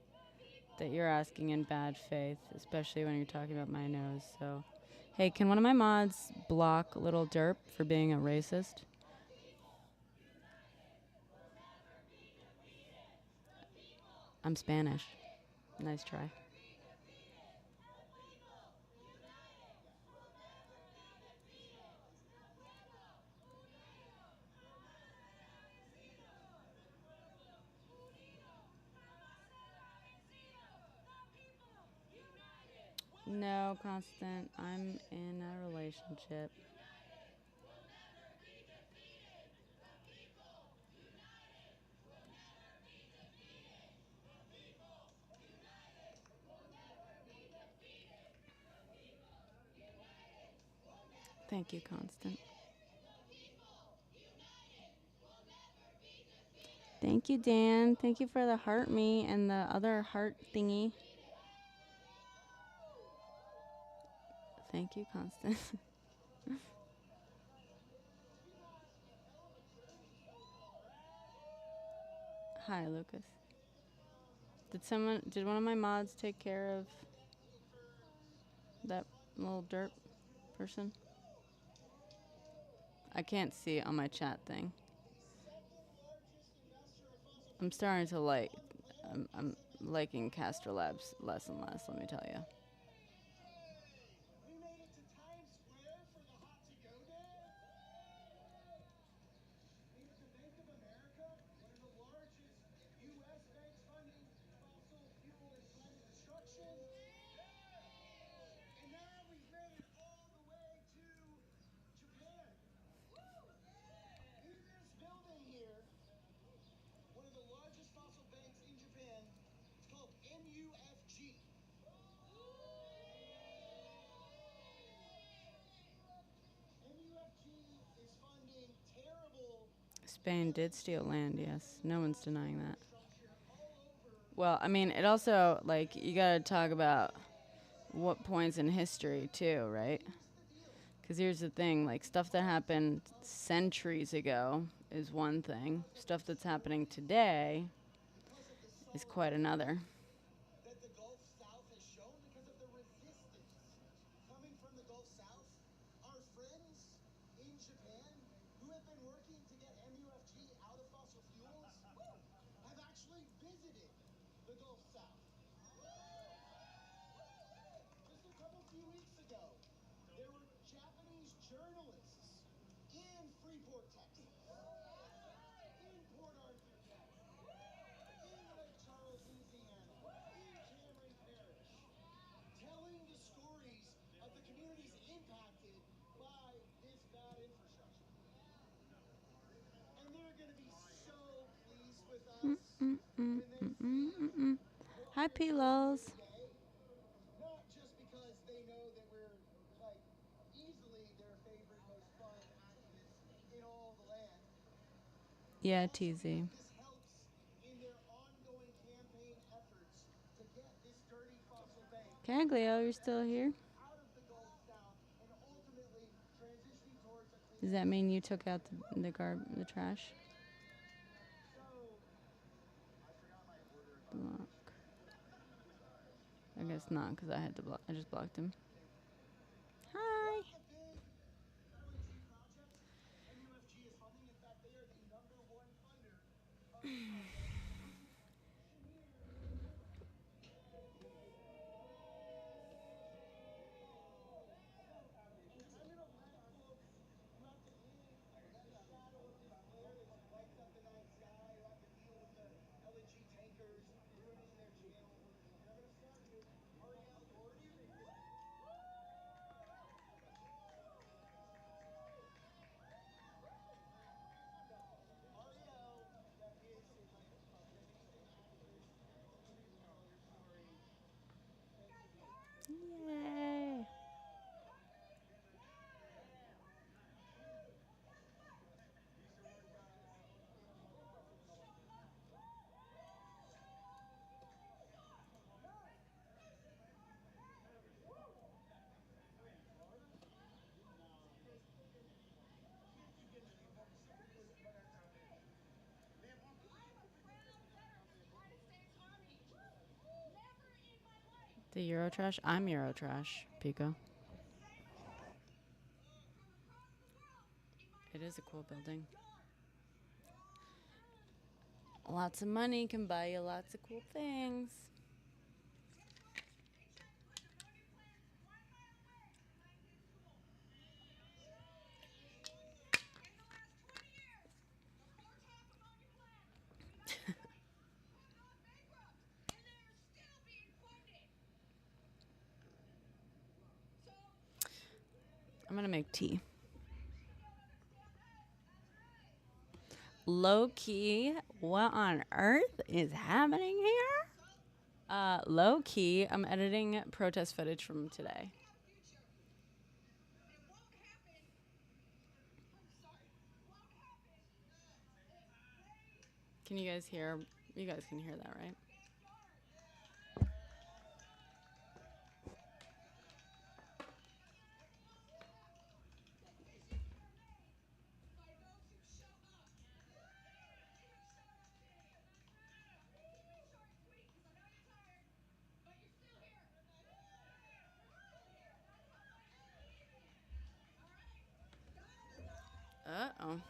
that you're asking in bad faith, especially when you're talking about my nose. So, hey, can one of my mods block little derp for being a racist? I'm Spanish. Nice try. No, Constant. I'm in a relationship. Thank you, Constant. Thank you, Dan. Thank you for the heart me and the other heart thingy. Thank you, Constant. Hi, Lucas. Did one of my mods take care of that little dirt person? I can't see it on my chat thing. I'm starting to like, I'm liking Castro Labs less and less, let me tell you. Spain did steal land, yes. No one's denying that. Well, I mean, it also, like, you gotta talk about what points in history, too, right? Because here's the thing, like, stuff that happened centuries ago is one thing. Stuff that's happening today is quite another. Hi, Pilos. Yeah, TZ. Caglio, you're still here? Does that mean you took out the trash? Block. I guess not, because I had to block. I just blocked him. Hi. Yay. The Eurotrash? I'm Eurotrash, Pico. It is a cool building. Lots of money can buy you lots of cool things. I'm gonna make tea. Low key, what on earth is happening here? Low key, I'm editing protest footage from today. Can you guys hear? You guys can hear that, right? Uh-oh.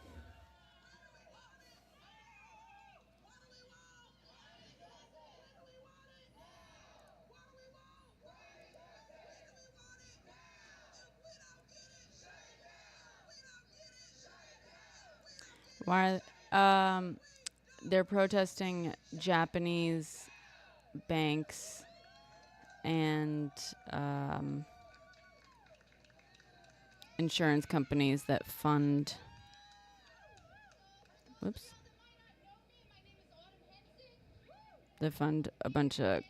Why? They're protesting Japanese banks and insurance companies that fund. Whoops. They fund a bunch of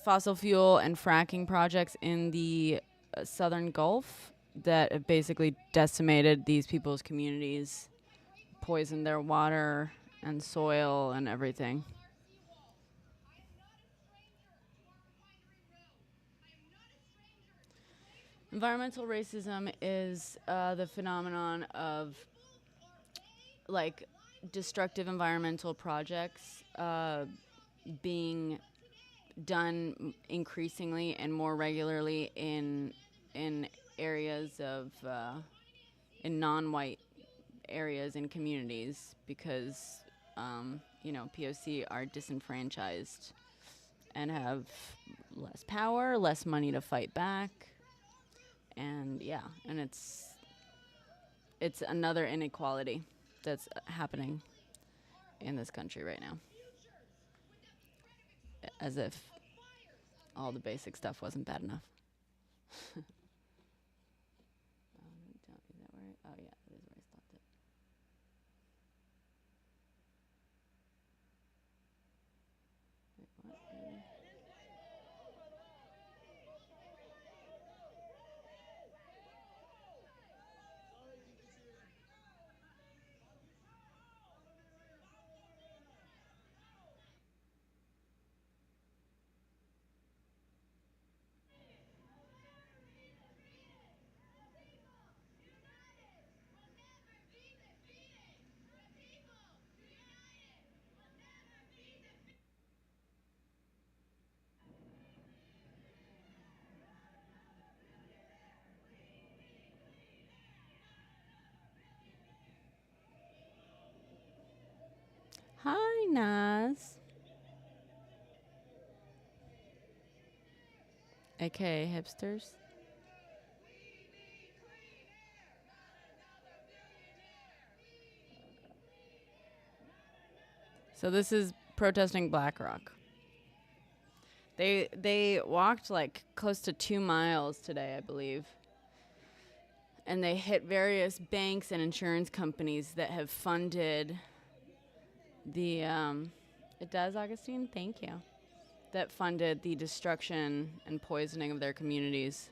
fossil fuel and fracking projects in the southern Gulf that have basically decimated these people's communities, poisoned their water and soil and everything. Environmental racism is the phenomenon of like destructive environmental projects being done increasingly and more regularly in areas of in non-white areas and communities because POC are disenfranchised and have less power, less money to fight back, and it's another inequality that's happening in this country right now, as if all the basic stuff wasn't bad enough. Is that where? Oh yeah, that is where I stopped it. Wait, what? Really? nice. AKA hipsters. So this is protesting BlackRock. They walked like close to 2 miles today, I believe. And they hit various banks and insurance companies that have funded the it does, Augustine? Thank you. That funded the destruction and poisoning of their communities.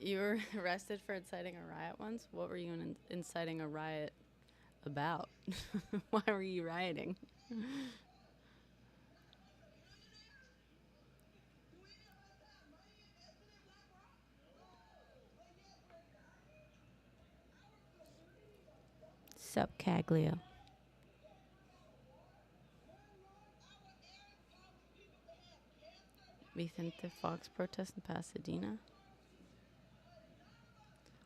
You were arrested for inciting a riot once? What were you inciting a riot about? Why were you rioting? Sup, Caglio? Vicente Fox protest in Pasadena?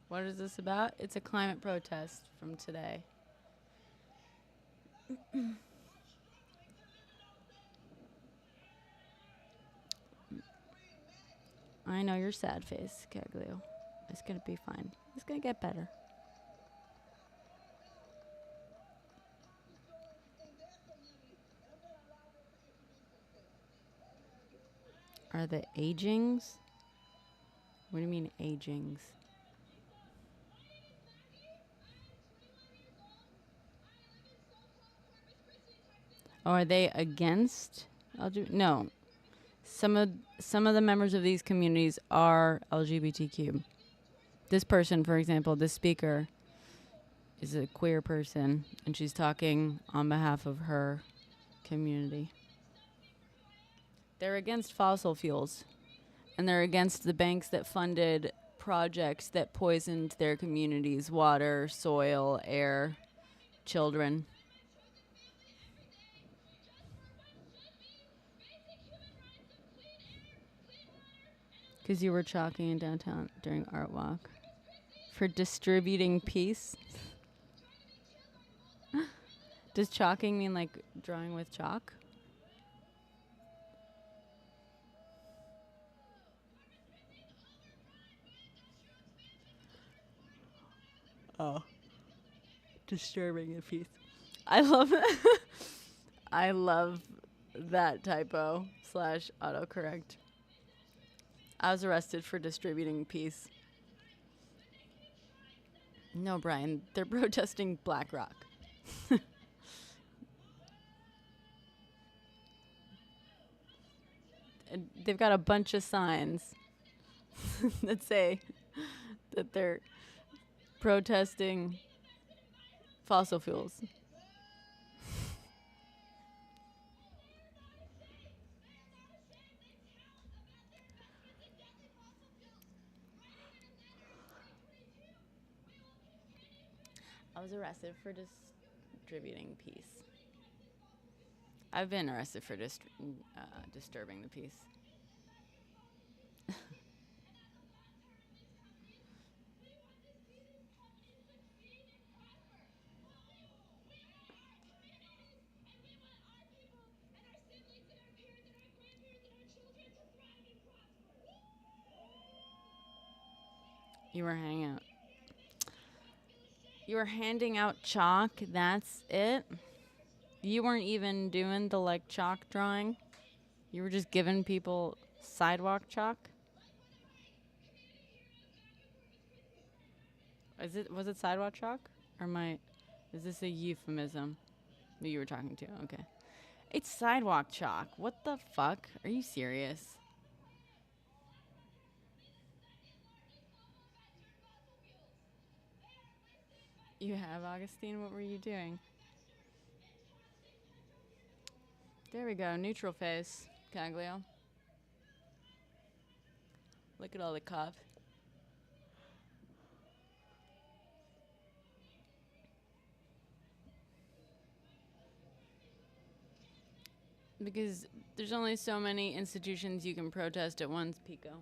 What is this about? It's a climate protest from today. I know your sad face, Caglio. It's gonna be fine. It's gonna get better. Are the agings? What do you mean agings? Oh, are they against LGBT? No. Some of the members of these communities are LGBTQ. This person, for example, this speaker, is a queer person, and she's talking on behalf of her community. They're against fossil fuels, and they're against the banks that funded projects that poisoned their communities' water, soil, air, children. Because you were chalking in downtown during Art Walk. For distributing peace. Does chalking mean like drawing with chalk? Oh. Disturbing the peace. I love I love that typo / autocorrect. I was arrested for distributing peace. No, Brian, they're protesting BlackRock. And they've got a bunch of signs that say that they're protesting fossil fuels. I was arrested for distributing peace. I've been arrested for disturbing the peace. You were hanging out. You were handing out chalk. That's it. You weren't even doing the like chalk drawing. You were just giving people sidewalk chalk. Was it sidewalk chalk? Or is this a euphemism that you were talking to? Okay. It's sidewalk chalk. What the fuck? Are you serious? You have, Augustine? What were you doing? There we go. Neutral face, Caglio. Look at all the cup. Because there's only so many institutions you can protest at once, Pico.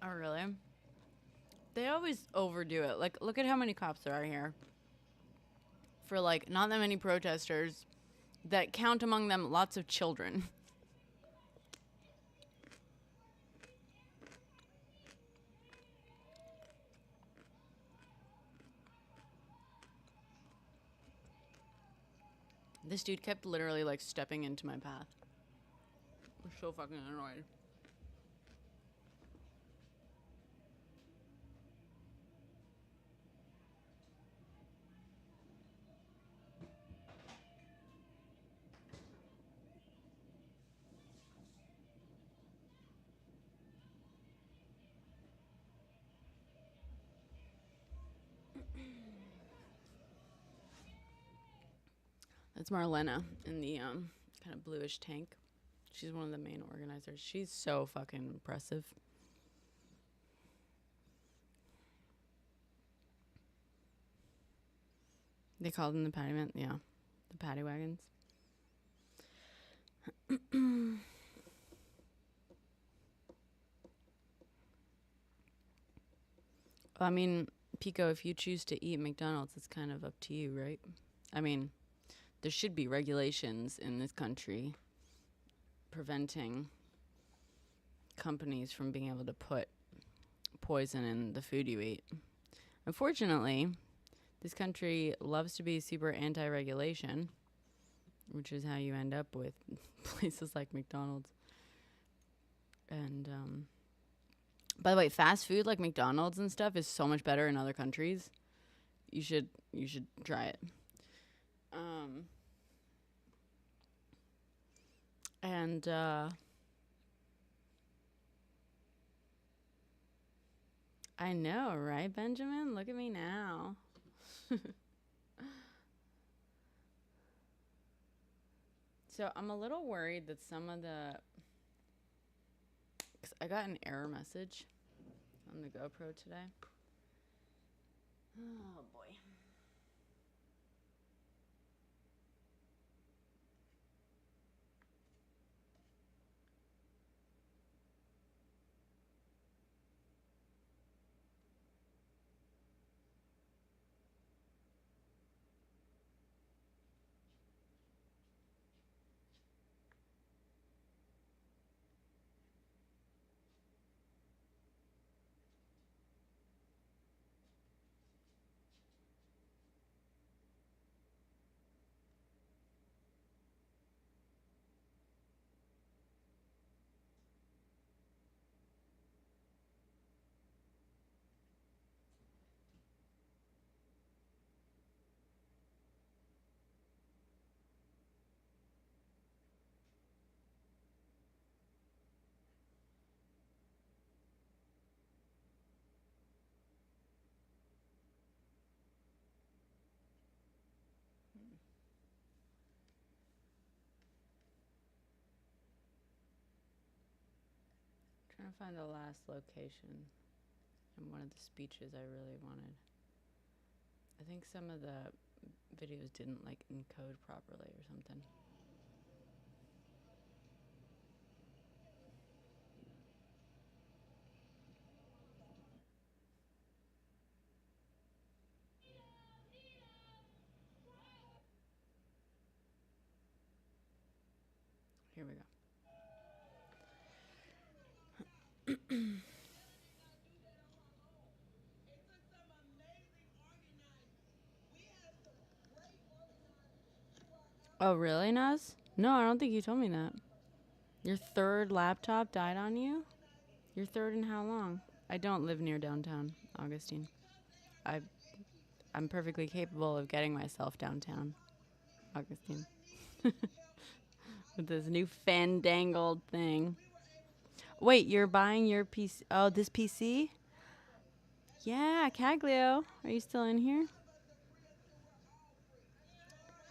Oh, really? They always overdo it. Like, look at how many cops there are here. For, like, not that many protesters that count among them lots of children. This dude kept literally, like, stepping into my path. I was so fucking annoyed. That's Marlena in the kind of bluish tank. She's one of the main organizers. She's so fucking impressive. They called them the paddy man. Yeah, the paddy wagons. I mean, Pico, if you choose to eat McDonald's, it's kind of up to you, right? I mean, there should be regulations in this country preventing companies from being able to put poison in the food you eat. Unfortunately, this country loves to be super anti-regulation, which is how you end up with places like McDonald's. And by the way, fast food like McDonald's and stuff is so much better in other countries. You should try it. And I know, right, Benjamin? Look at me now. So I'm a little worried that some of the... Cause I got an error message on the GoPro today. Oh, boy. Trying to find the last location and one of the speeches I really wanted. I think some of the videos didn't like encode properly or something. Here we go. Oh, really, Naz? No, I don't think you told me that. Your third laptop died on you? Your third in how long? I don't live near downtown, Augustine. I'm perfectly capable of getting myself downtown, Augustine. With this new fandangled thing. Wait, you're buying your PC? Oh, this PC? Yeah, Caglio. Are you still in here?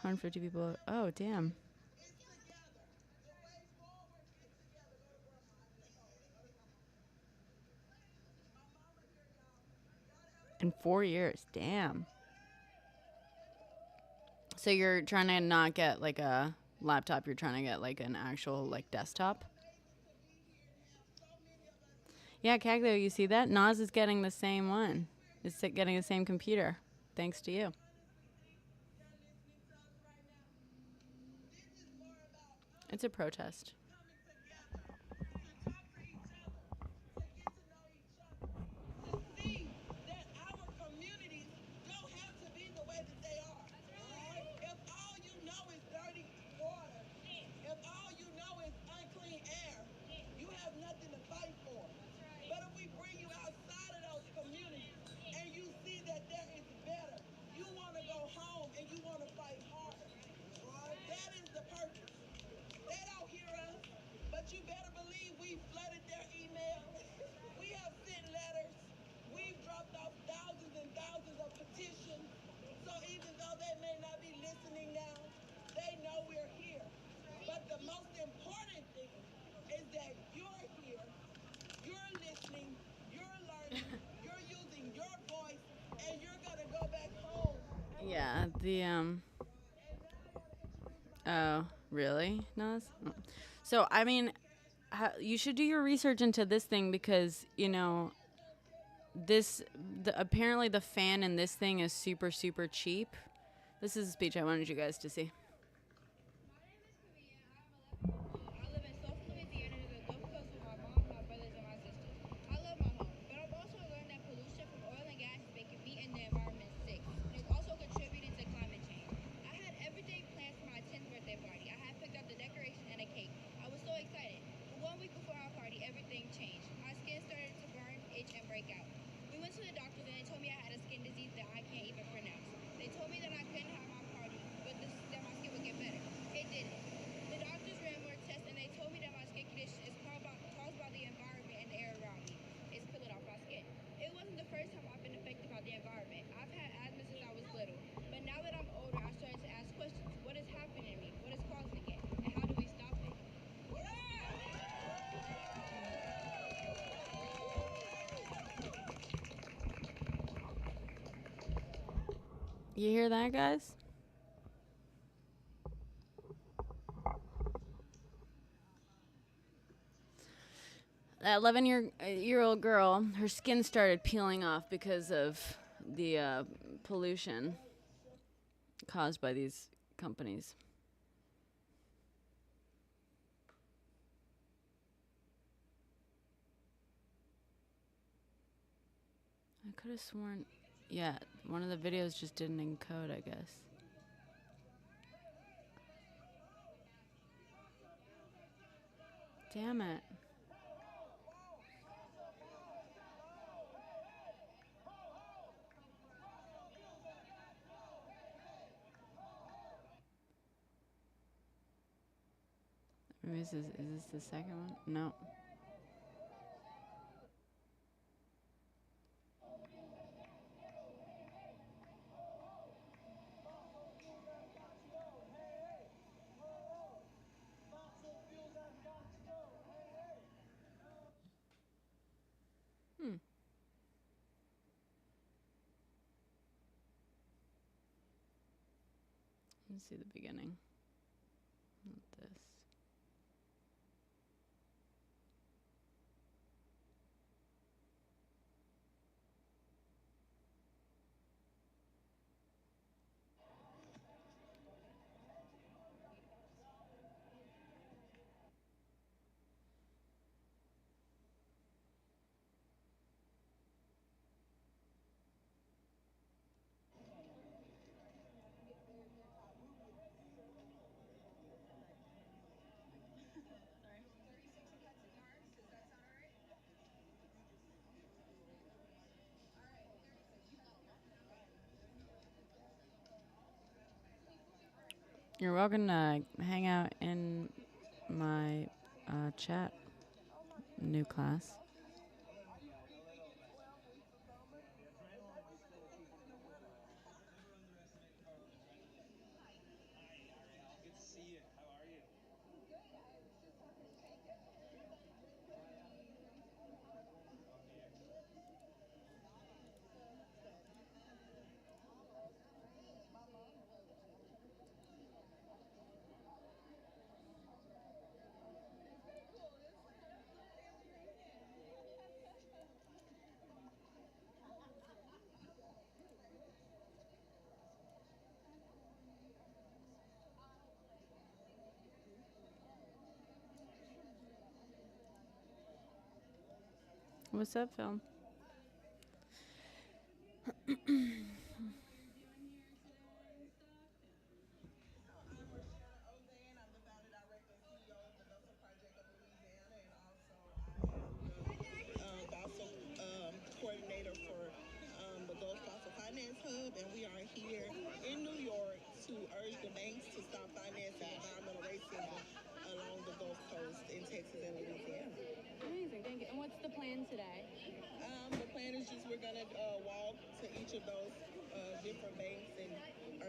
150 people. Oh, damn. In 4 years. Damn. So you're trying to not get like a laptop, you're trying to get like an actual like desktop? Yeah, Caglio, you see that? Nas is getting the same one. Is getting the same computer. Thanks to you. It's a protest. Yeah, oh, really, Nas? So, I mean, you should do your research into this thing because, you know, apparently the fan in this thing is super, super cheap. This is a speech I wanted you guys to see. You hear that, guys? That 11-year-old girl, her skin started peeling off because of the pollution caused by these companies. I could have sworn, yeah, one of the videos just didn't encode, I guess. Damn it. Maybe is this the second one? No. Let's see the beginning. Not this. You're welcome to hang out in my chat, new class. What's up, Phil? Also coordinator for the Gulf Fossil Finance Hub, and we are here in New York to urge the banks to stop financing environmental racism along the Gulf Coast in Texas and Louisiana. Amazing, thank you. And what's the plan today? The plan is just we're going to walk to each of those different banks and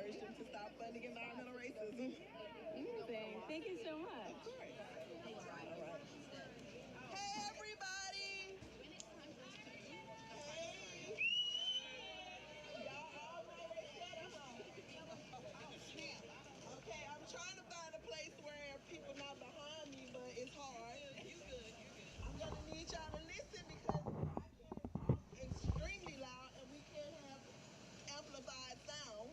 urge them to stop funding environmental racism. Amazing, thank you so much. Of course. All right. Hey, everybody. Okay, I'm trying to find a place where people not behind me, but it's hard. You good, you good. I'm gonna need y'all to listen because I can't talk extremely loud and we can't have amplified sound.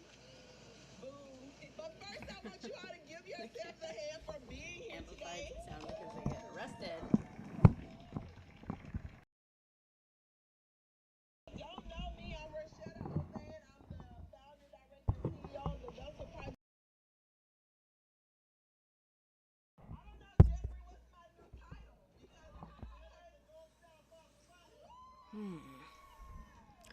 Boom. But first I want you all to give yourselves a hand for being here Amplified today. sound because they get arrested. Y'all know me, I'm Rashida Oman. I'm the founder, director, and CEO of the Delta Project. I don't know, Jeffrey, what's my new title? Because I heard it goes down for a while.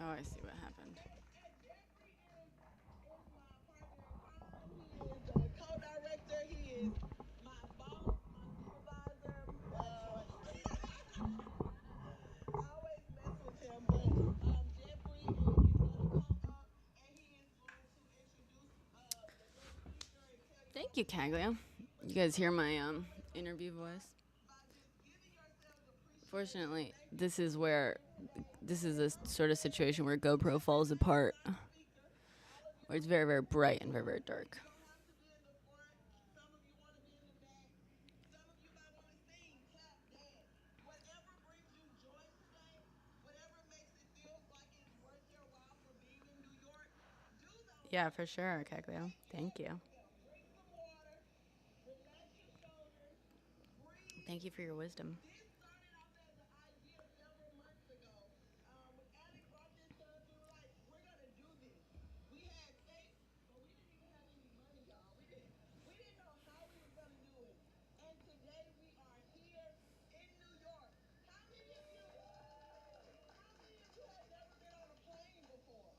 Oh, I see what happened. And Jeffrey is my partner in crime. He is the co-director. He is my boss, my supervisor. I always mess with him, but Jeffrey is going to come up and he is going to introduce the great speaker and tell you Thank all you, about Caglia. You guys hear my interview voice? by just giving yourselves appreciation. Fortunately, this is a sort of situation where GoPro falls apart, where it's very, very bright and very, very dark. You don't have to be in the front. Some of you want to be in the back. Some of you might want to sing, clap, dance. Whatever brings you joy today, whatever makes it feel like it's worth your while for being in New York, do those Yeah, for things. sure, Caglia. Thank you. Drink some water, relax your shoulders, breathe. Thank you for your wisdom. This started off as an idea several months ago. When Alec brought this to us, we were like, we're gonna do this. We had faith, but we didn't even have any money, y'all. We didn't know how we was gonna do it. And today we are here in New York. How many of you? How many of you had never been on a plane before?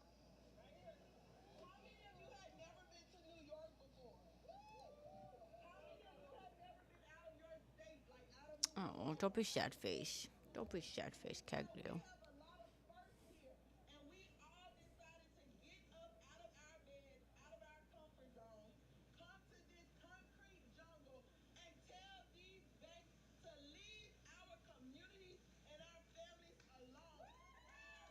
How many of you had never been to New York before? How many of you had never been out of your state, like out of New Oh, York? don't be sad face. Don't be sad face, We Caglia. have a lot of firsts here, and we all decided to get up out of our beds, out of our comfort zones, come to this concrete jungle, and tell these banks to leave our communities and our families alone. And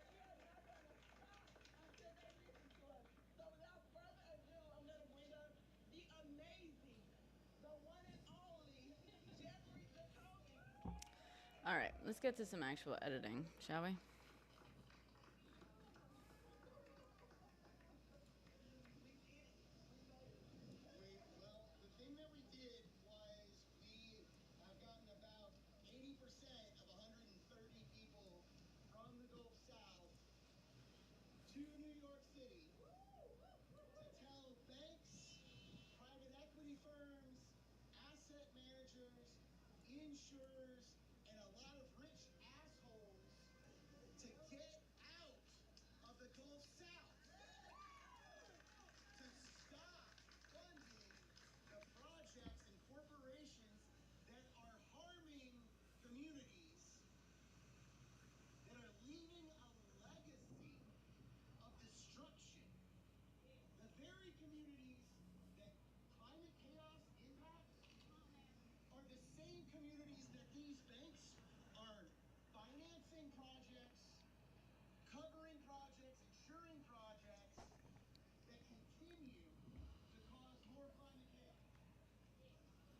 we are not going to stop until they listen to us. So without further ado, All right, let's get to some actual editing, shall we? Well, the thing that we did was we have gotten about 80% of 130 people from the Gulf South to New York City to tell banks, private equity firms, asset managers, insurers, and a lot of rich assholes to get out of the Gulf South, to stop funding the projects and corporations that are harming communities, that are leaving a legacy of destruction. The very communities that climate chaos impacts are the same communities that these banks are financing projects, covering projects, insuring projects that continue to cause more climate chaos.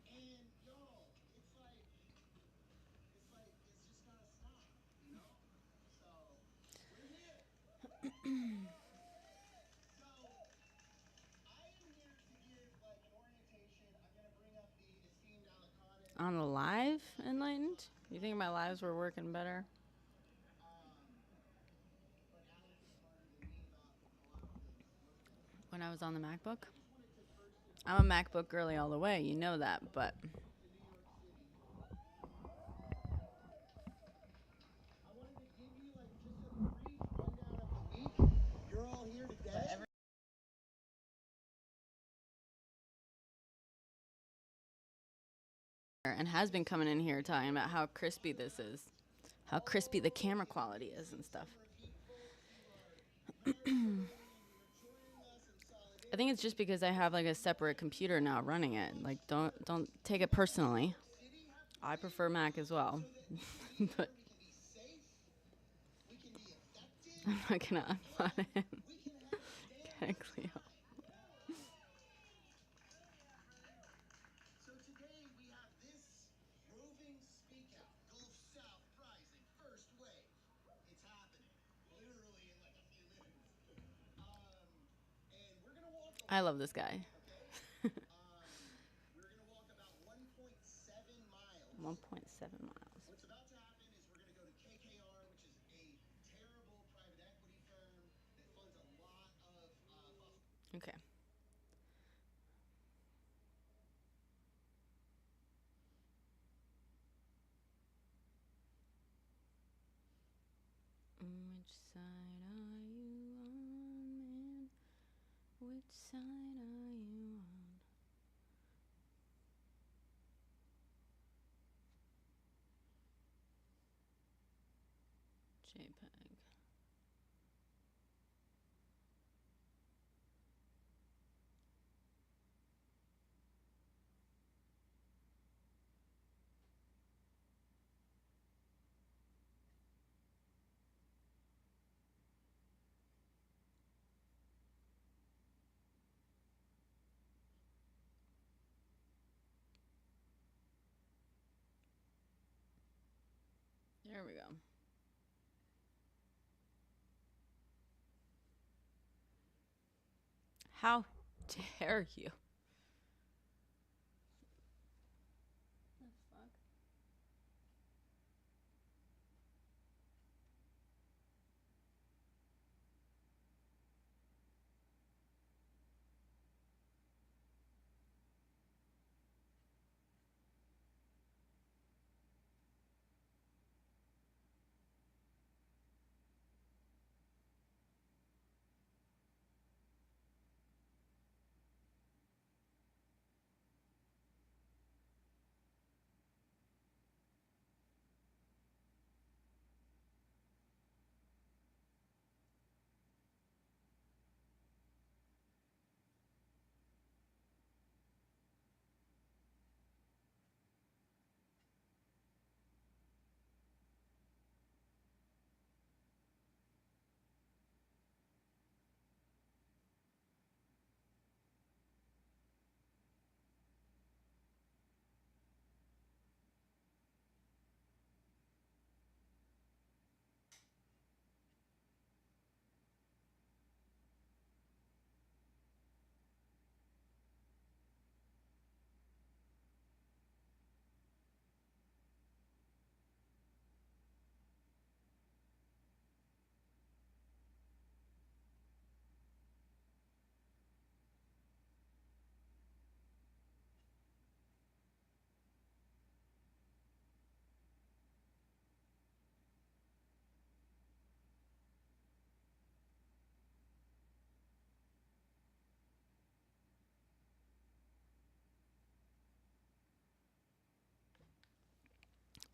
And y'all, it's just gotta stop, you know? So we're here. So I am here to give like an orientation. I'm gonna bring up the esteemed Alec Conant. On the live Enlightened? You think my lives were working better? But Alec is smarter than me about a lot of things, most things. When I was on the MacBook? I just wanted to first introduce I'm a MacBook girly all the way, you know that, but to New York City. I wanted to give you like just a brief rundown of the week. You're all here today. and has been coming in here talking about how crispy this is, how crispy the camera quality is and stuff. I think it's just because I have like a separate computer now running it. Like don't take it personally. I prefer Mac as well. But I'm not gonna unplot it. Get Cleo. So today we have this roving speak out, Gulf South Rising, first wave. It's happening, literally in like a few minutes. And we're gonna walk. I love this guy. We're gonna walk about 1.7 miles. 1.7 miles. What's about to happen is we're gonna go to KKR, which is a terrible private equity firm that funds a lot of fossil. Okay. Which side are you on, man? Which side are you on? JPEG. There we go. How dare you? The fuck?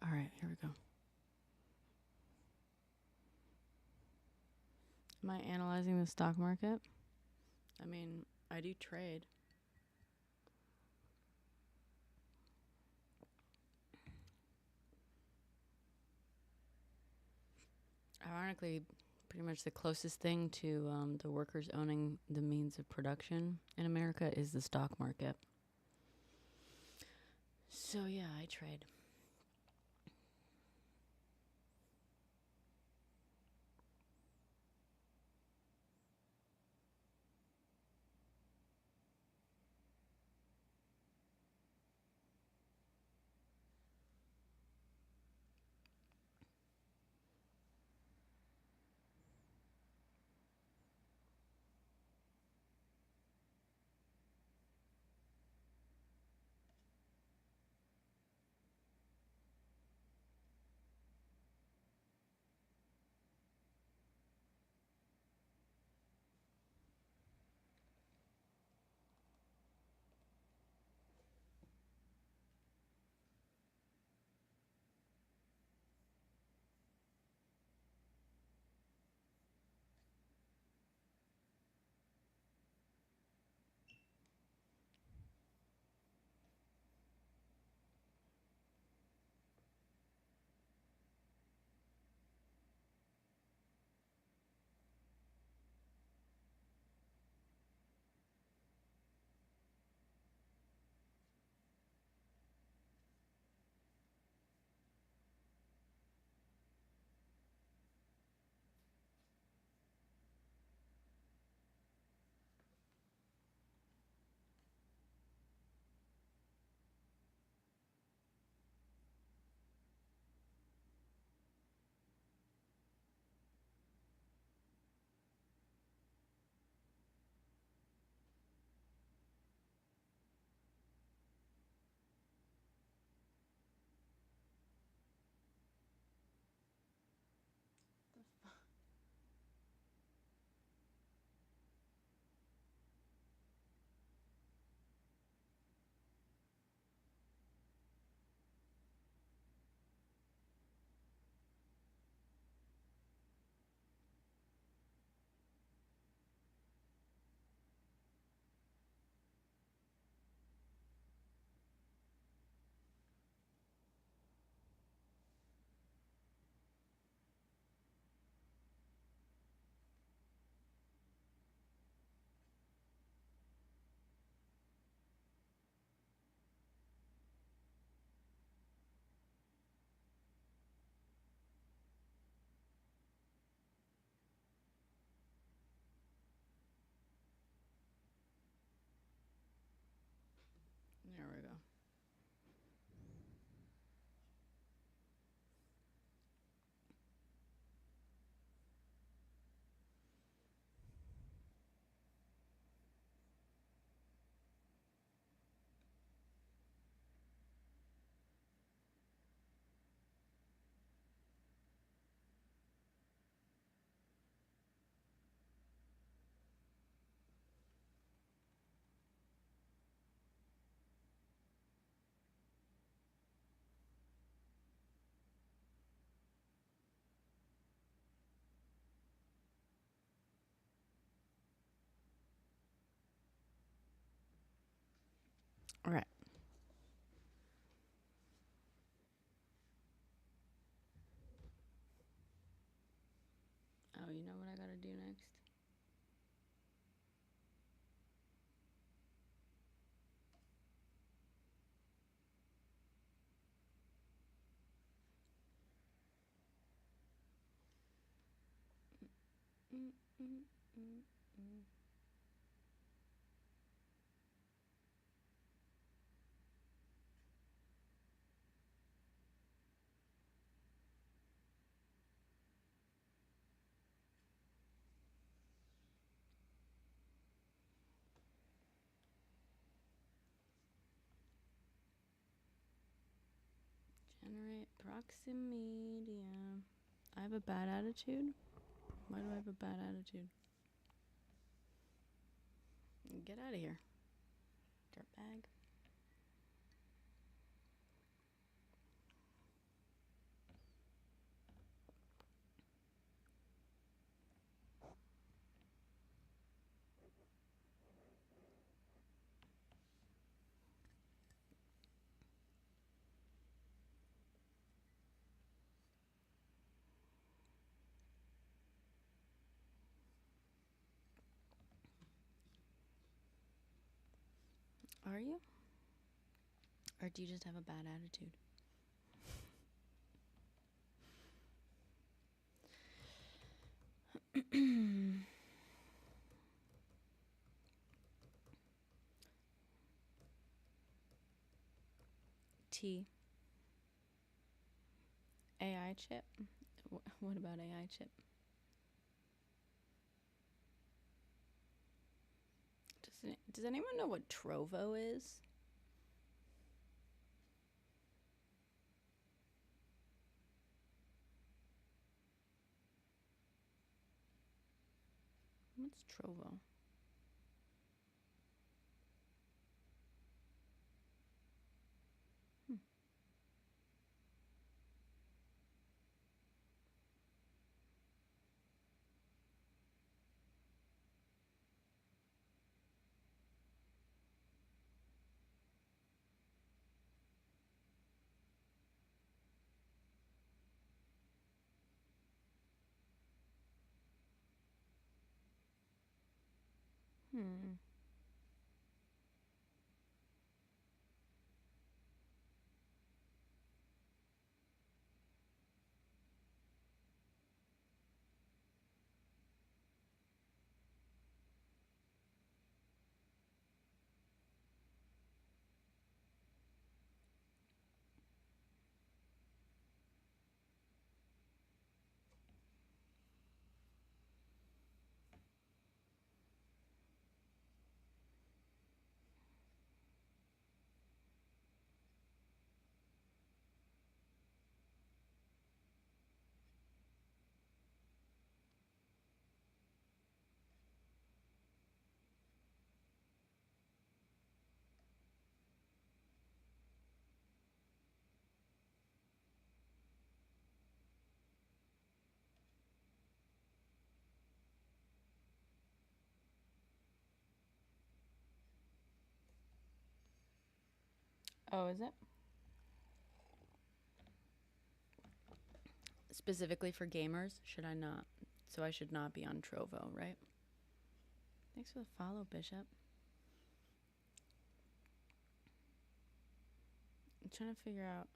All right, here we go. Am I analyzing the stock market? I mean, I do trade. Ironically, pretty much the closest thing to the workers owning the means of production in America is the stock market. So yeah, I trade. There we go. All right. Oh, you know what I gotta do next? Mm, mm, mm, mm. Generate proximity. I have a bad attitude? Why do I have a bad attitude? Get out of here, dirtbag. Are you? Or do you just have a bad attitude? T. AI chip? What about AI chip? Does anyone know what Trovo is? What's Trovo? Hmm. Hmm. Oh, is it? Specifically for gamers, should I not? So I should not be on Trovo, right? Thanks for the follow, Bishop. I'm trying to figure out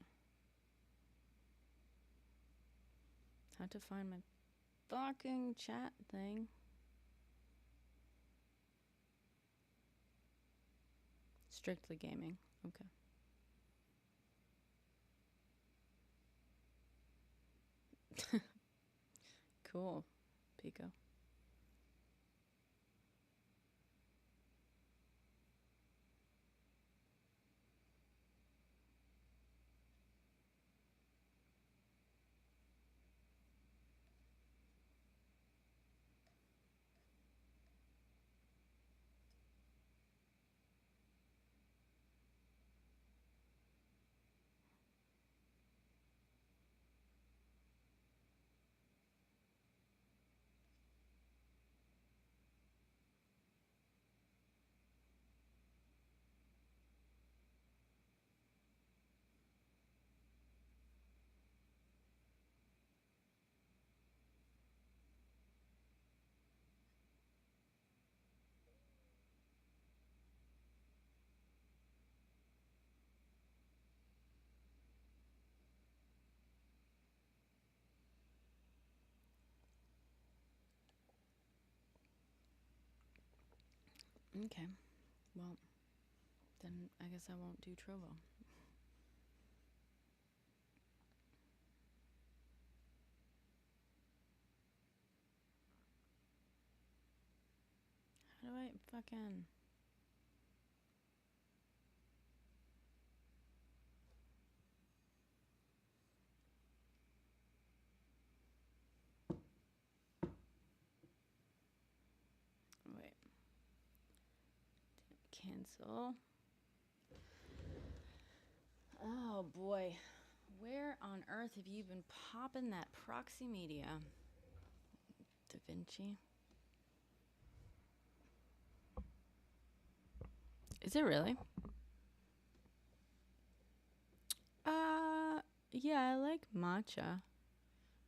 how to find my fucking chat thing. Strictly gaming. Okay. Cool, Pico. Okay. Well, then I guess I won't do Trovo. How do I fucking... Wait. Cancel. Oh boy. Where on earth have you been popping that proxy media? Da Vinci. Is it really? Yeah, I like matcha.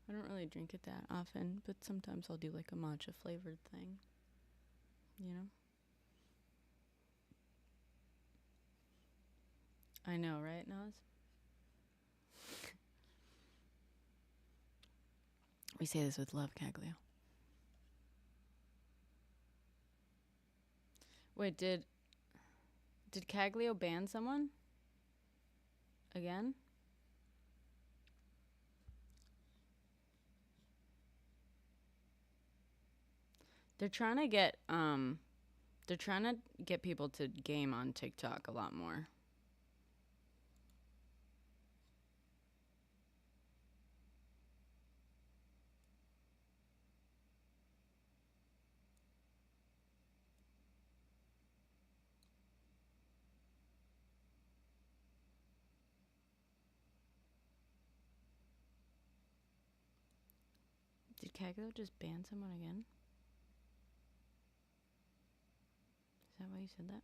I don't really drink it that often, but sometimes I'll do like a matcha flavored thing. You know? I know, right, Nas? We say this with love, Caglio. Wait, did Caglio ban someone? Again? They're trying to get people to game on TikTok a lot more. Did Caglio just ban someone again? Is that why you said that?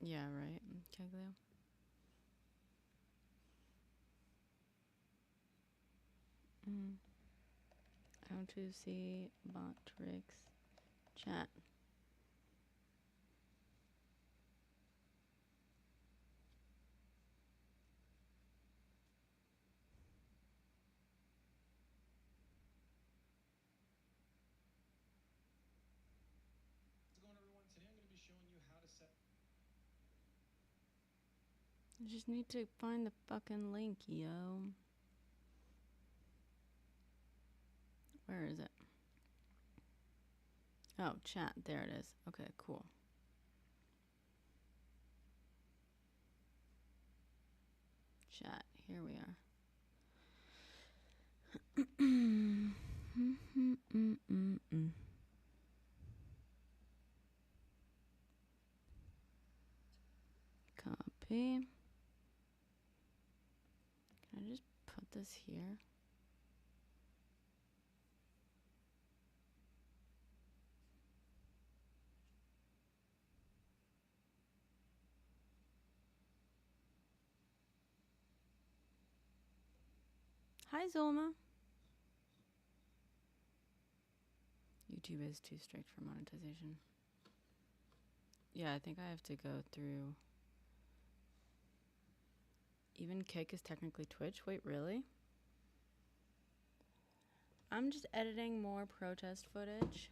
Yeah, right, Caglio. How to see bot tricks chat. How's it going, everyone? Today I'm going to be showing you how to set. I just need to find the fucking link, yo. Where is it? Oh, chat. There it is. Okay, cool. Chat. Here we are. Copy. Can I just put this here? Hi, Zulma. YouTube is too strict for monetization. Yeah, I think I have to go through. Even Kick is technically Twitch. Wait, really? I'm just editing more protest footage.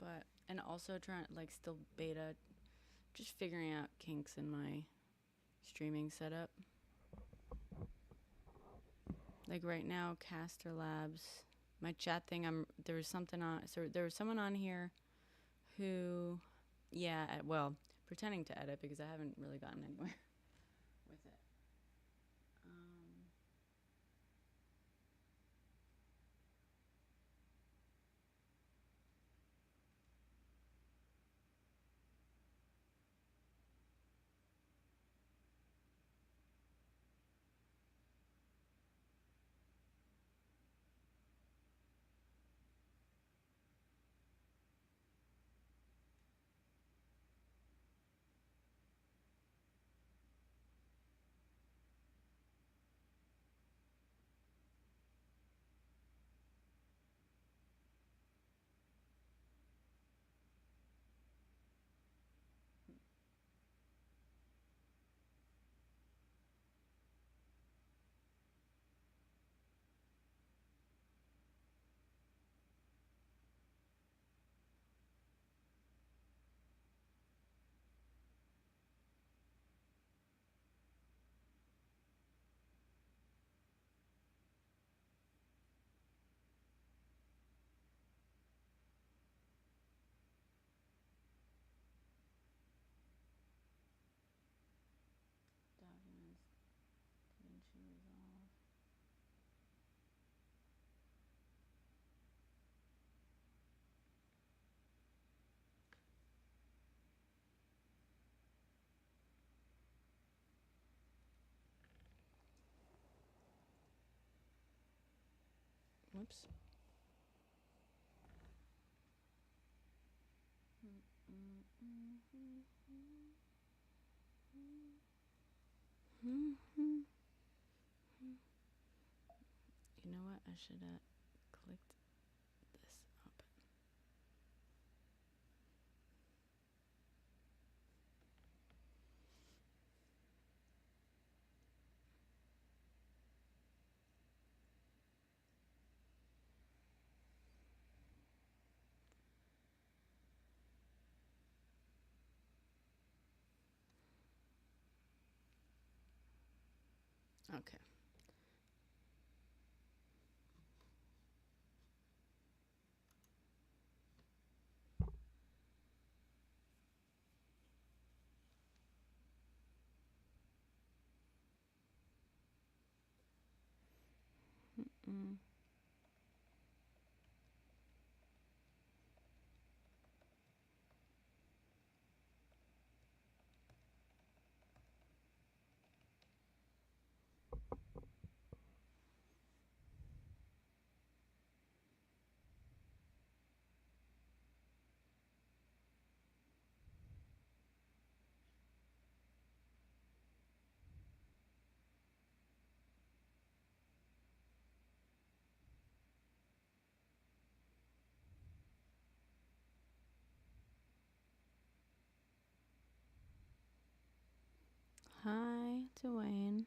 But, and also trying, like, still beta, just figuring out kinks in my streaming setup. Like right now, Caster Labs, my chat thing, there was something on, so there was someone on here who, yeah, well, pretending to edit because I haven't really gotten anywhere with it. Documents, DaVinci Resolve. Whoops. You know what? I should have clicked this up. Okay. Mm. Hi, Dwayne.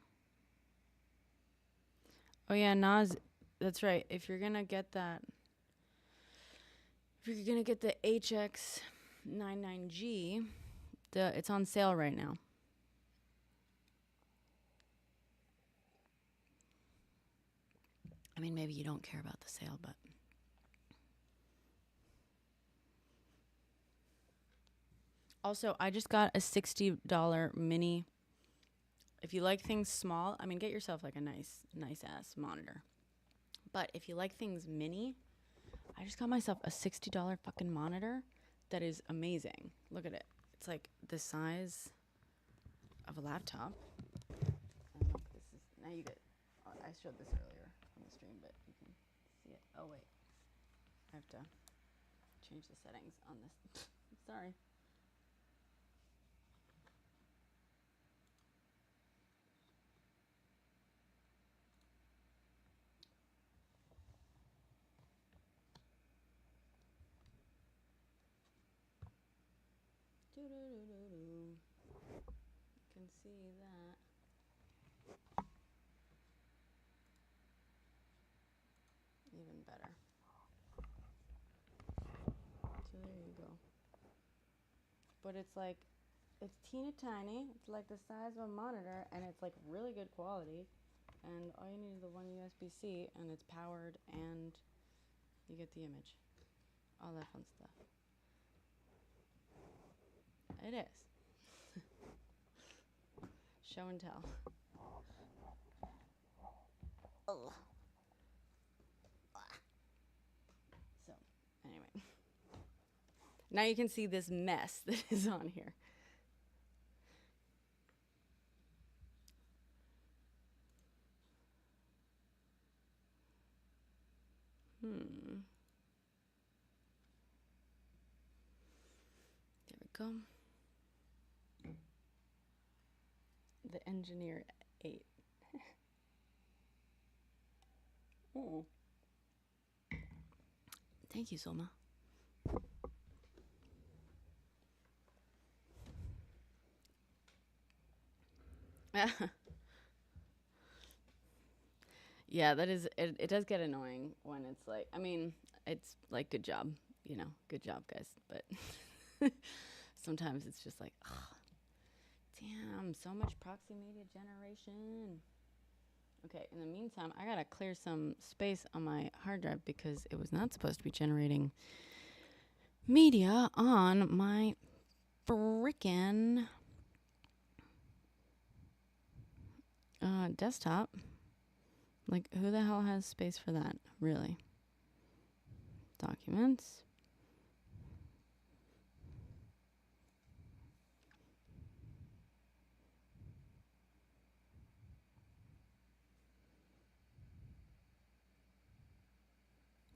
Oh yeah, Nas. That's right. If you're gonna get that, if you're gonna get the HX99G, it's on sale right now. I mean, maybe you don't care about the sale, but also I just got a $60 mini. If you like things small, I mean, get yourself like a nice ass monitor. But if you like things mini, I just got myself a $60 fucking monitor that is amazing. Look at it. It's like the size of a laptop. I don't know if this is, now you get, I showed this earlier on the stream, but you can see it. Oh wait, I have to change the settings on this. Sorry. You can see that. Even better. So there you go. But it's like, it's teeny tiny. It's like the size of a monitor, and it's like really good quality. And all you need is the one USB-C, and it's powered, and you get the image. All that fun stuff. It is. Show and tell. Oh. So, anyway. Now you can see this mess that is on here. There we go. The Engineer 8. Oh. Thank you, Soma. Yeah, that is, it does get annoying when it's like, I mean, it's like, good job, good job, guys. But sometimes it's just like, oh, damn, so much proxy media generation. Okay, in the meantime, I gotta clear some space on my hard drive because it was not supposed to be generating media on my frickin' desktop. Like, who the hell has space for that, really? Documents.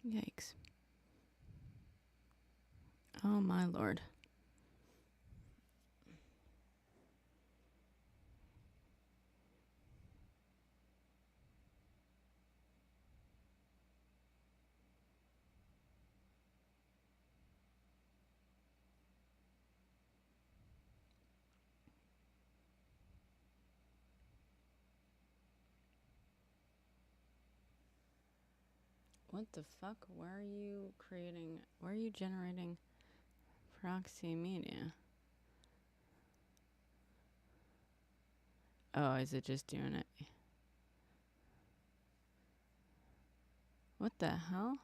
Yikes. Oh, my lord. What the fuck? Where are you creating? Where are you generating proxy media? Oh, is it just doing it? What the hell?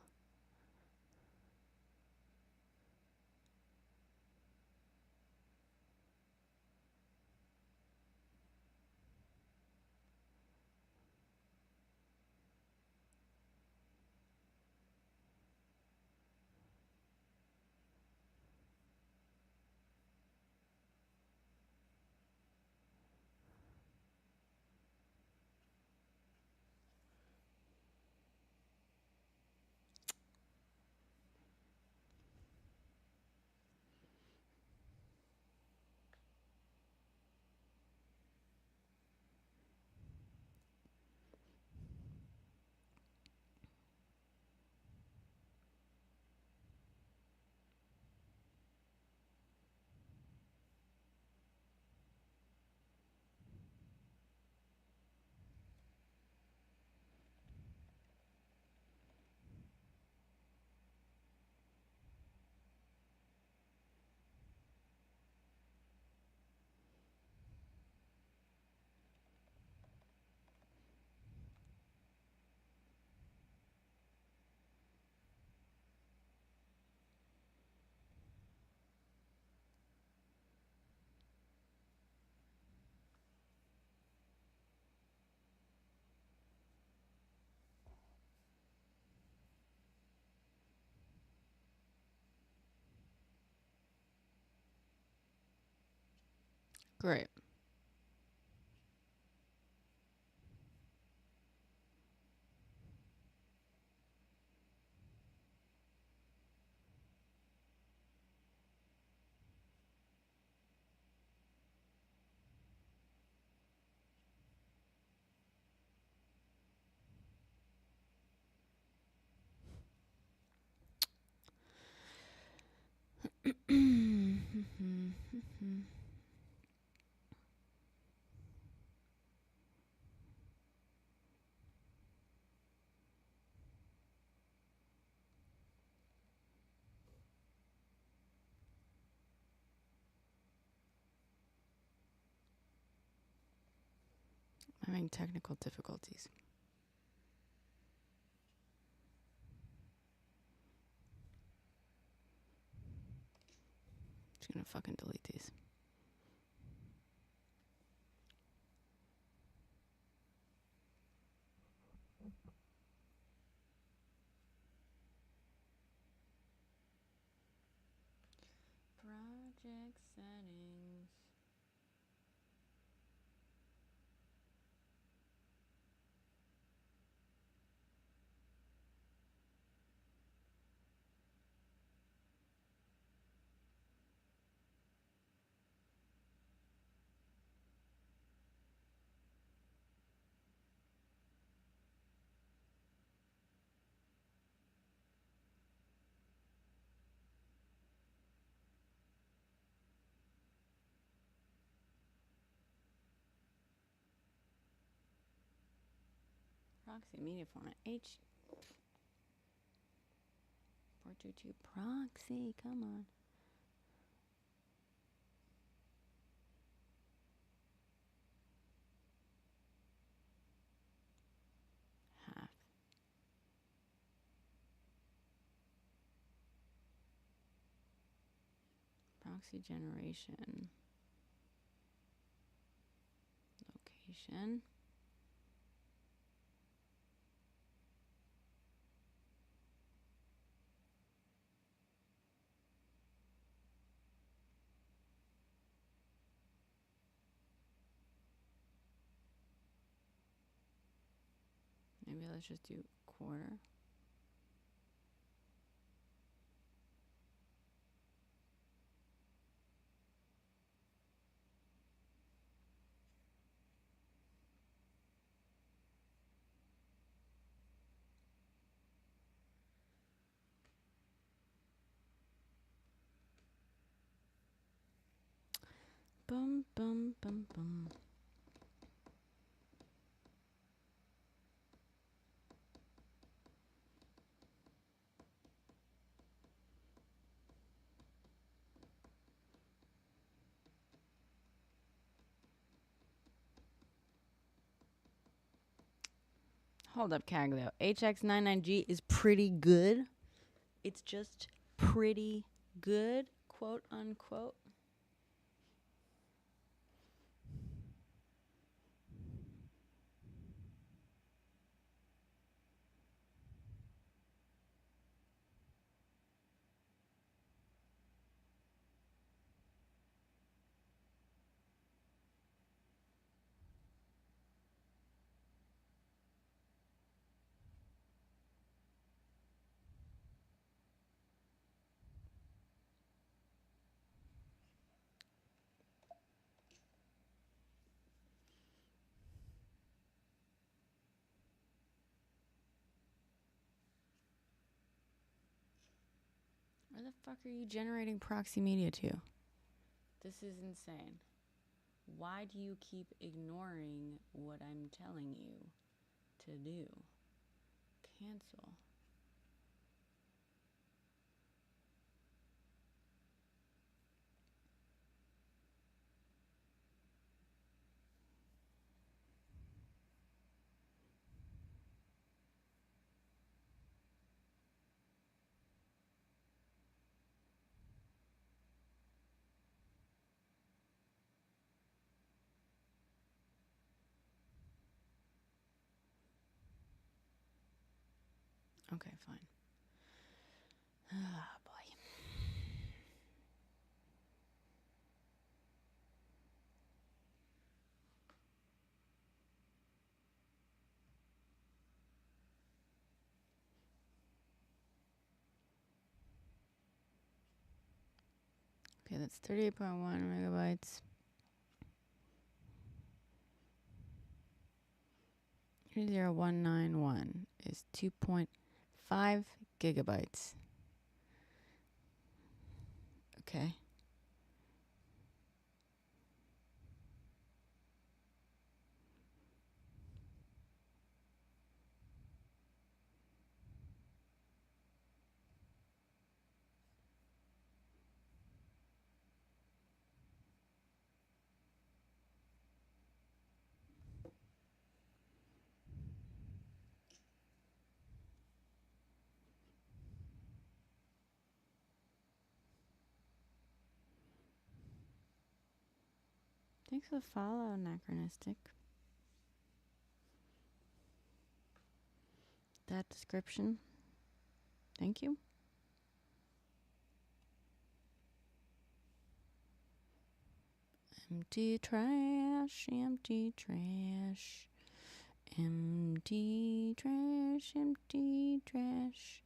Great. Having technical difficulties. Just gonna fucking delete these. Project settings. Proxy media format H 422 proxy. Come on. Half. Proxy generation. Location. Maybe let's just do quarter. Bum, bum, bum, bum. Hold up, Caglio. HX99G is pretty good. It's just pretty good, quote unquote. Where the fuck are you generating proxy media to? This is insane. Why do you keep ignoring what I'm telling you to do? Cancel. Okay, fine. Ah, boy. Okay, that's 38.1 megabytes. 30191 is 2.5 gigabytes. Okay. Thanks for the follow, Anachronistic. That description. Thank you. Empty trash, empty trash. Empty trash, empty trash.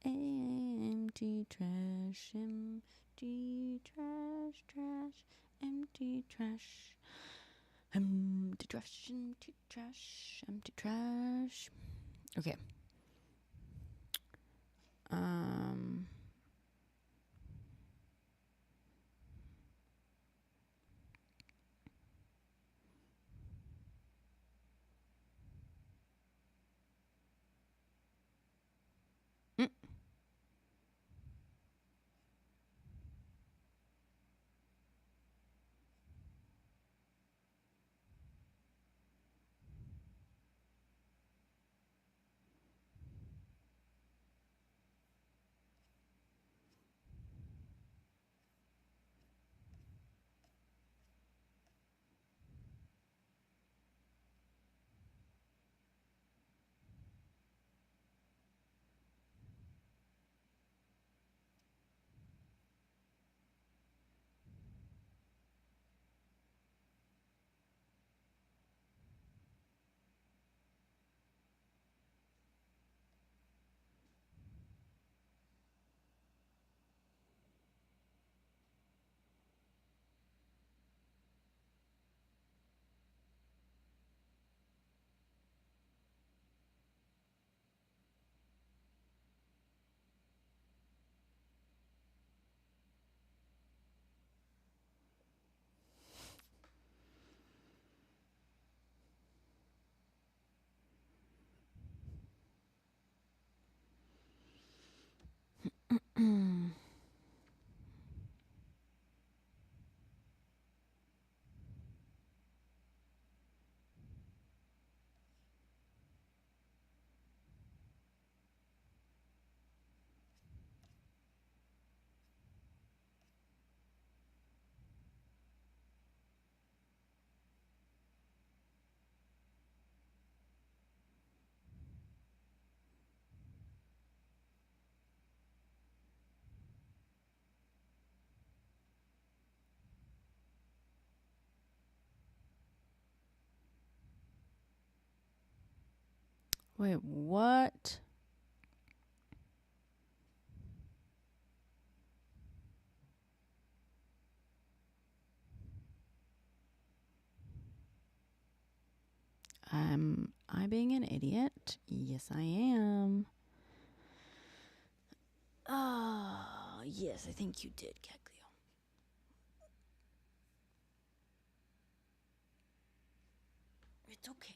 Empty trash, empty trash, trash, empty trash. Empty trash, empty trash, empty trash. Okay. Wait, what? Am I being an idiot? Yes, I am. Ah, yes, I think you did, Caglio. It's okay.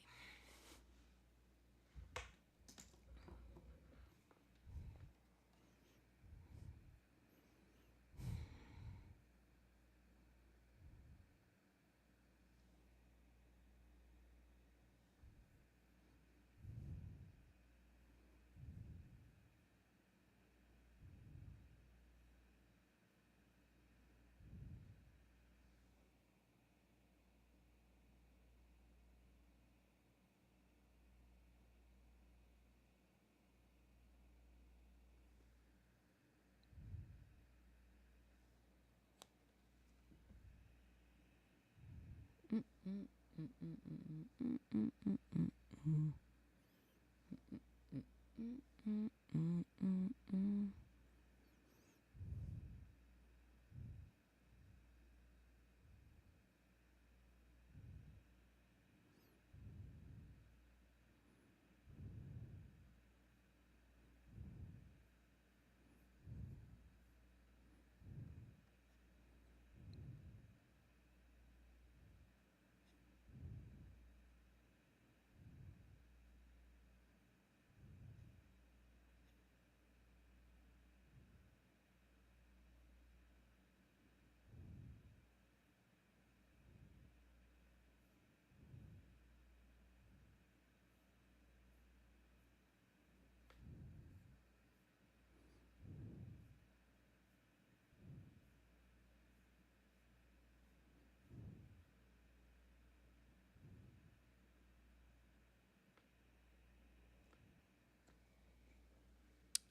Mm, mm, mm, mm, mm, mm, mm, mm, mm, mm. Mm, mm, mm, mm.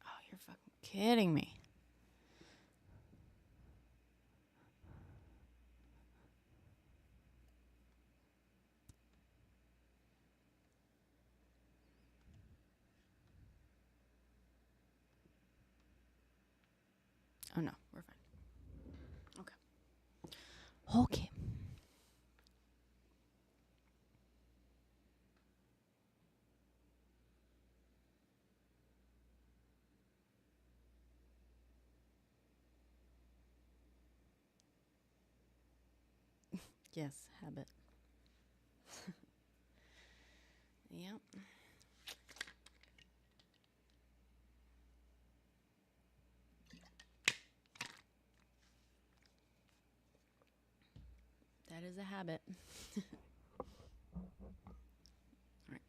Oh, you're fucking kidding me. Oh no, we're fine. Okay. Okay. Yes, habit. Yep. That is a habit. All right.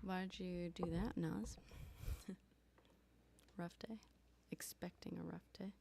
Why did you do that, Naz? Rough day? Expecting a rough day?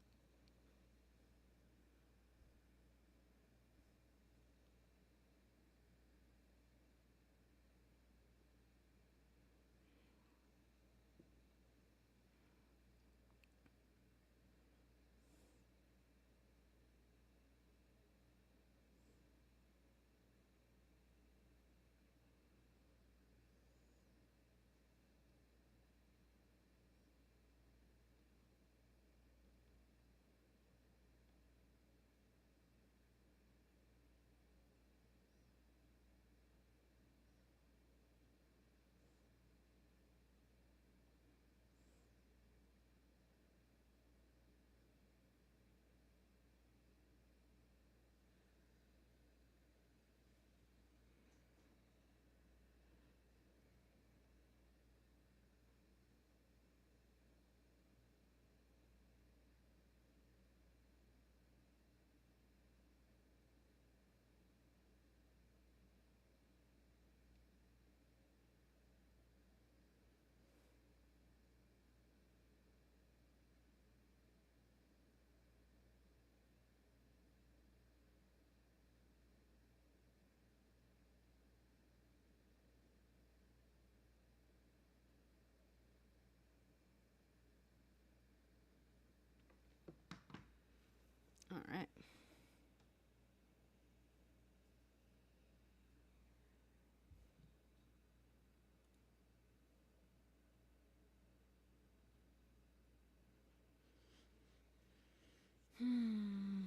Hmm.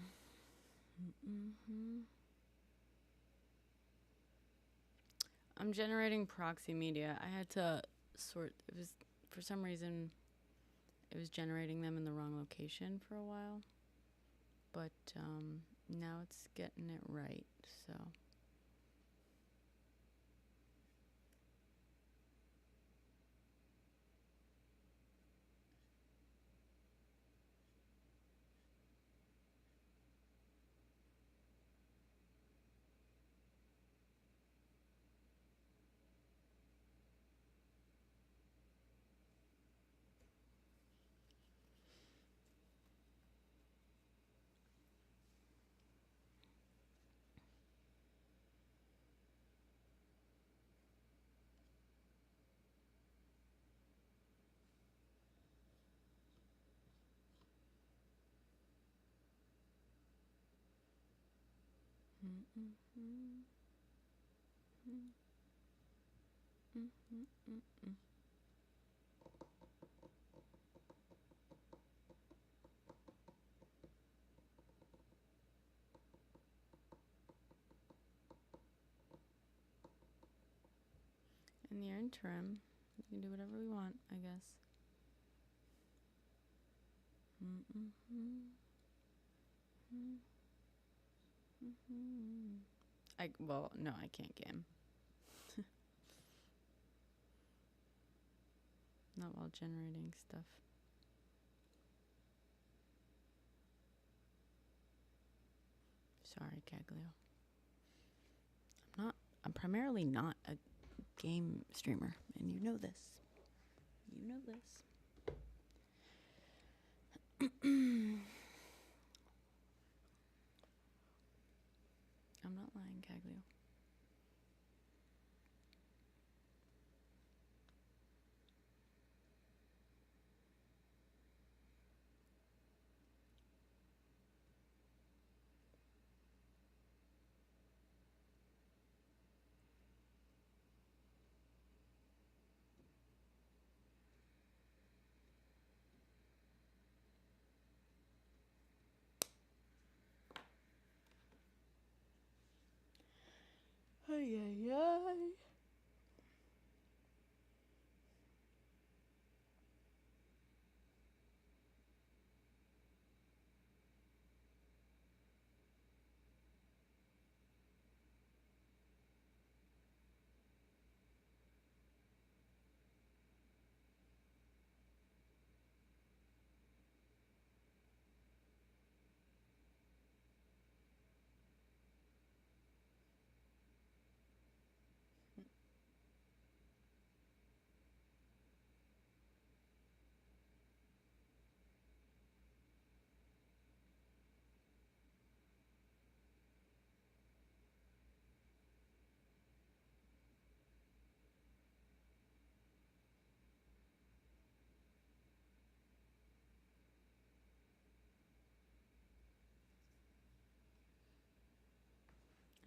Mm-hmm. I'm generating proxy media. I had to sort. It was for some reason it was generating them in the wrong location for a while, but now it's getting it right. So. Mm-mm-mm. Mm-mm-mm-mm. In the interim, we can do whatever we want, I guess. Well, no, I can't game. Not while generating stuff. Sorry, Caglio. I'm primarily not a game streamer, and you know this. You know this. I'm not lying, Caglio. Ay, ay, ay.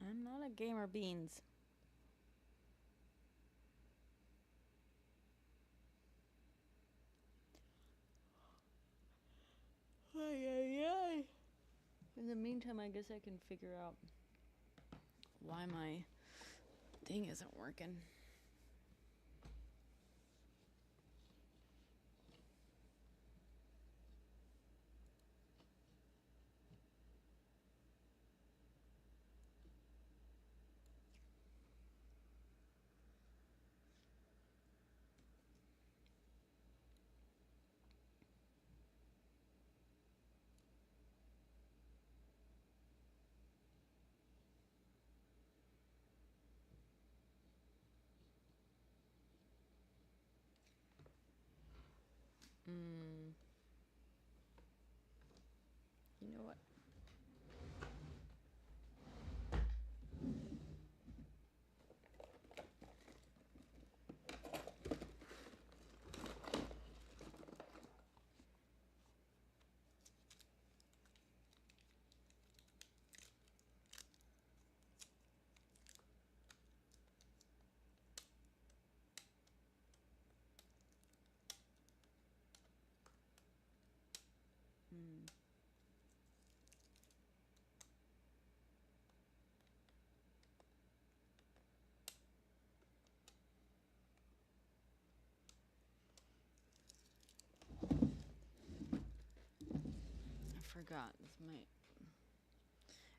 I'm not a gamer beans. Ay, ay, ay. In the meantime, I guess I can figure out why my thing isn't working. You know what? God, this might.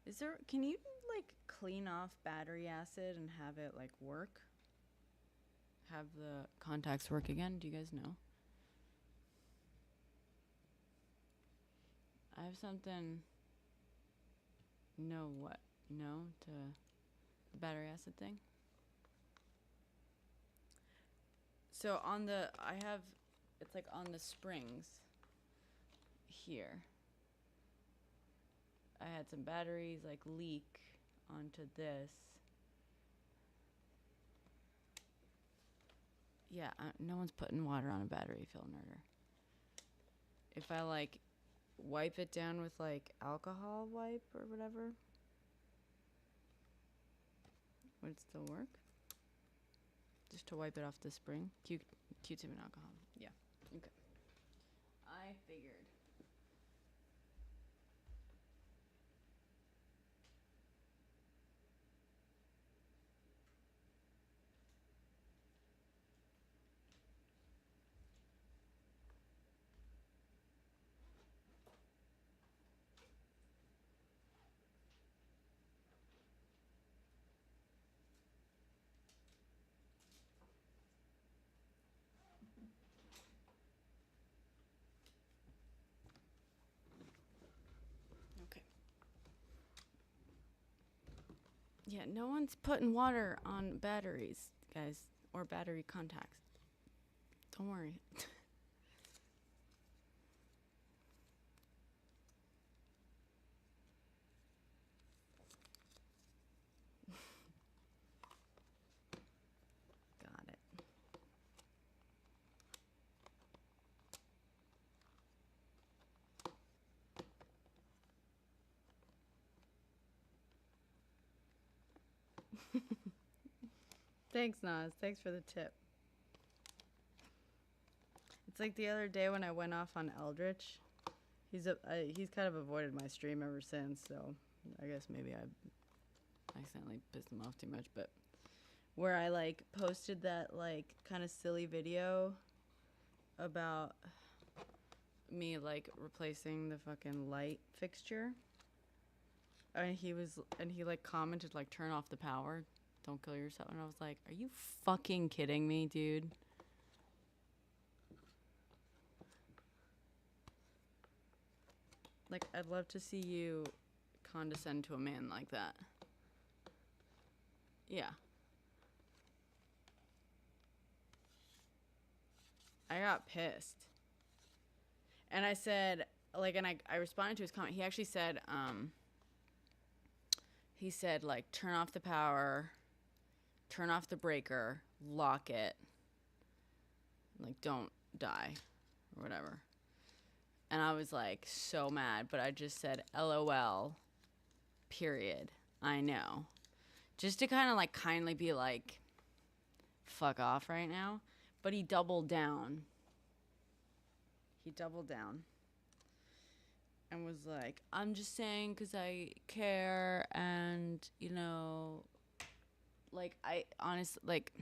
Is there? Can you like clean off battery acid and have it like work? Have the contacts work again? Do you guys know? I have something. No, what? No to the battery acid thing. So on the, I have, it's like on the springs here. I had some batteries like leak onto this. Yeah, no one's putting water on a battery, Phil Nerder. If I like wipe it down with like alcohol wipe or whatever, would it still work? Just to wipe it off the spring? Q-tip and alcohol. Yeah. Okay. I figured. Okay. Yeah, no one's putting water on batteries, guys, or battery contacts. Don't worry. Got it. Thanks, Nas. Thanks for the tip. It's like the other day when I went off on Eldritch. He's kind of avoided my stream ever since, so I guess maybe I accidentally pissed him off too much. But where I like posted that like kind of silly video about me like replacing the fucking light fixture, and he like commented like, turn off the power, don't kill yourself. And I was like, are you fucking kidding me, dude? Like, I'd love to see you condescend to a man like that. Yeah. I got pissed. And I said, like, and I responded to his comment. He actually said, like, turn off the power, turn off the breaker, lock it, like, don't die, or whatever. And I was, like, so mad, but I just said, LOL, period. I know. Just to kind of, like, kindly be like, fuck off right now. But he doubled down. He doubled down. And was like, I'm just saying because I care, and, you know, like, I honestly, like,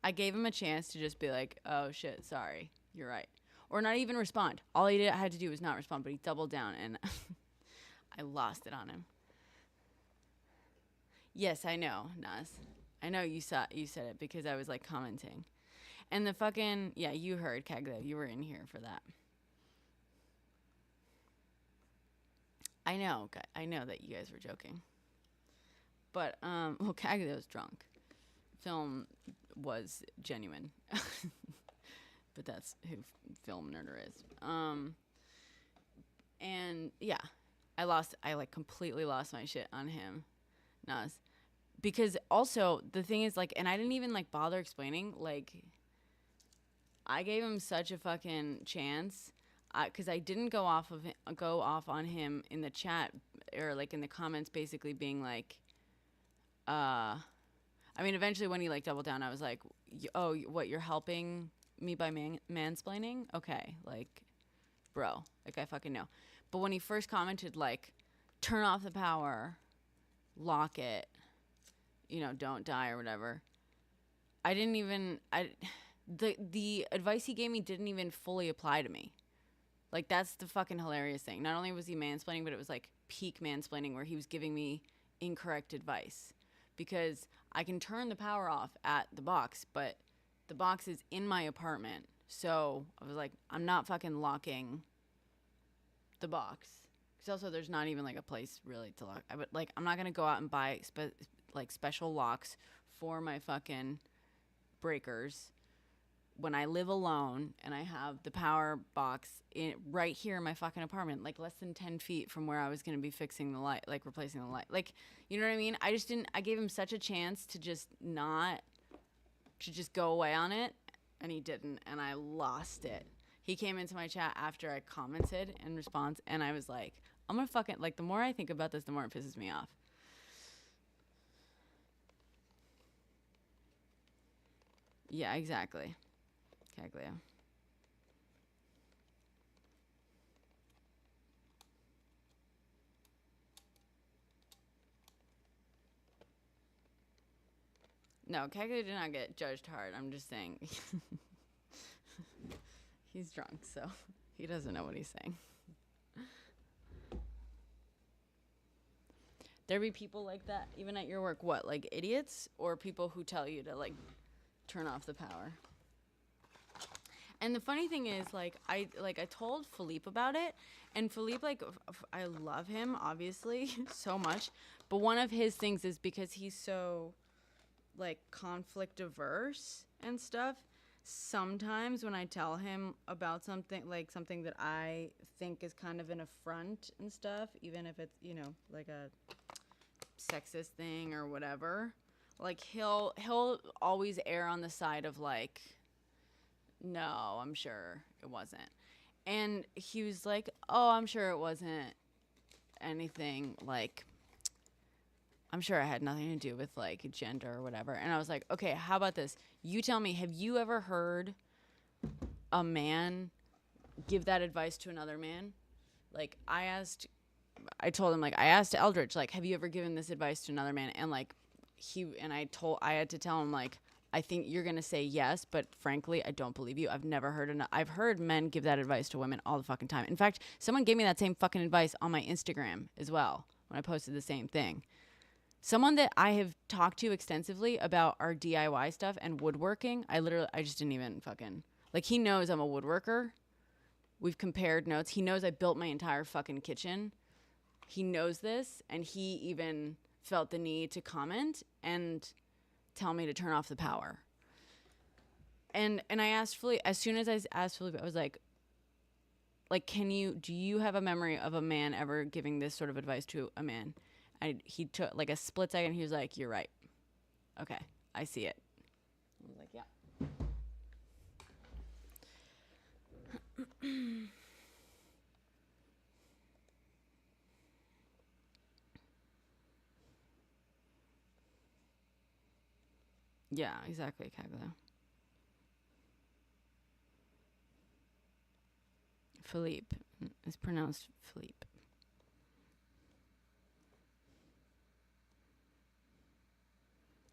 I gave him a chance to just be like, oh, shit, sorry, you're right. Or not even respond. All he had to do was not respond, but he doubled down, and I lost it on him. Yes, I know, Nas. I know you said it because I was, like, commenting. And the fucking, yeah, you heard, Kaglo. You were in here for that. I know that you guys were joking. But, well, Kaglo was drunk. Film was genuine. But that's who Film Nerder is. And, yeah, I, like, completely lost my shit on him, Nas. Because also, the thing is, like, and I didn't even, like, bother explaining, like, I gave him such a fucking chance, because I didn't go off on him in the chat, or, like, in the comments, basically being, like, I mean, eventually when he, like, doubled down, I was like, oh, what, you're helping me by mansplaining? Okay, like, bro, like, I fucking know. But when he first commented, like, turn off the power, lock it, you know, don't die or whatever, I didn't even, the advice he gave me didn't even fully apply to me. Like, that's the fucking hilarious thing. Not only was he mansplaining, but it was like peak mansplaining where he was giving me incorrect advice. Because I can turn the power off at the box, but the box is in my apartment. So I was like, I'm not fucking locking the box. Because also there's not even like a place really to lock. I'm not going to go out and buy special locks for my fucking breakers when I live alone and I have the power box right here in my fucking apartment, like less than 10 feet from where I was going to be fixing the light, like replacing the light. Like, you know what I mean? I gave him such a chance to just go away on it, and he didn't, and I lost it. He came into my chat after I commented in response, and I was like, I'm going to fucking, like, the more I think about this, the more it pisses me off. Yeah, exactly. Caglio. No, Caglio did not get judged hard. I'm just saying. He's drunk, so he doesn't know what he's saying. There be people like that, even at your work. What, like idiots? Or people who tell you to, like, turn off the power? And the funny thing is, I told Philippe about it, and Philippe, like, I love him, obviously, so much, but one of his things is because he's so, like, conflict averse and stuff, sometimes when I tell him about something, like, something that I think is kind of an affront and stuff, even if it's, you know, like a sexist thing or whatever, like, he'll always err on the side of, like, no, I'm sure it wasn't. And he was like, oh, I'm sure it wasn't anything, like, I'm sure it had nothing to do with, like, gender or whatever. And I was like, okay, how about this? You tell me, have you ever heard a man give that advice to another man? Like, I asked Eldridge, like, have you ever given this advice to another man? And, like, I had to tell him, like, I think you're going to say yes, but frankly, I don't believe you. I've heard men give that advice to women all the fucking time. In fact, someone gave me that same fucking advice on my Instagram as well when I posted the same thing. Someone that I have talked to extensively about our DIY stuff and woodworking, I just didn't even fucking, like, he knows I'm a woodworker. We've compared notes. He knows I built my entire fucking kitchen. He knows this, and he even felt the need to comment and tell me to turn off the power. And I asked Philippe, as soon as I asked Philippe, I was like, do you have a memory of a man ever giving this sort of advice to a man? He took like a split second. He was like, you're right. Okay, I see it. I was like, yeah. Yeah, exactly, Caglio. Philippe. It's pronounced Philippe.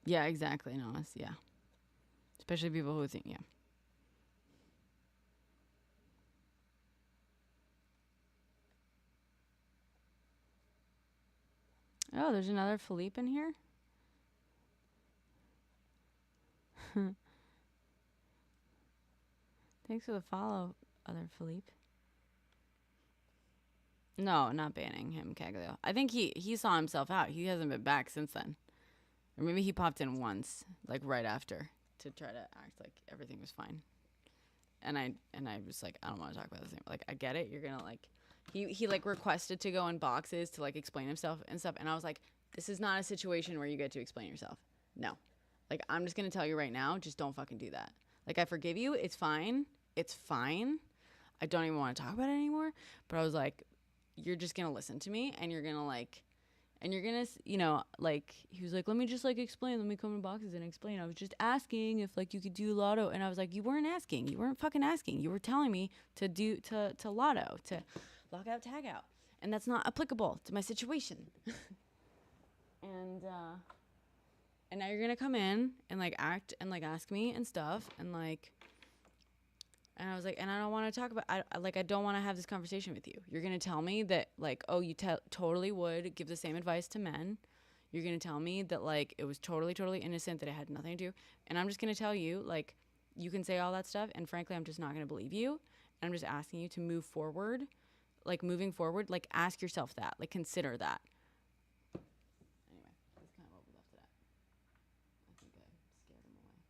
Yeah, exactly. No, yeah. Especially people who think, yeah. Oh, there's another Philippe in here? Thanks for the follow, other Philippe. No, not banning him, Caglio. I think he saw himself out. He hasn't been back since then. Or maybe he popped in once, like right after, to try to act like everything was fine. And I was like, I don't want to talk about this anymore. Like, I get it. You're gonna like, he like requested to go in boxes to like explain himself and stuff. And I was like, this is not a situation where you get to explain yourself. No, like, I'm just gonna tell you right now, just don't fucking do that. Like, I forgive you. It's fine. It's fine. I don't even want to talk about it anymore. But I was like, you're just gonna listen to me, and you're gonna like. And you're going to, you know, like, he was like, let me just, like, explain. Let me come in boxes and explain. I was just asking if, like, you could do lotto. And I was like, you weren't asking. You weren't fucking asking. You were telling me to do, to lotto, to lock out, tag out. And that's not applicable to my situation. And now you're going to come in and, like, act and, like, ask me and stuff. And, like, And I was like, and I don't want to talk about, I don't want to have this conversation with you. You're going to tell me that, like, oh, you totally would give the same advice to men. You're going to tell me that, like, it was totally, totally innocent, that it had nothing to do. And I'm just going to tell you, like, you can say all that stuff. And frankly, I'm just not going to believe you. And I'm just asking you to move forward. Like, moving forward, like, ask yourself that. Like, consider that. Anyway, that's kind of what we left it at. I think I scared him away.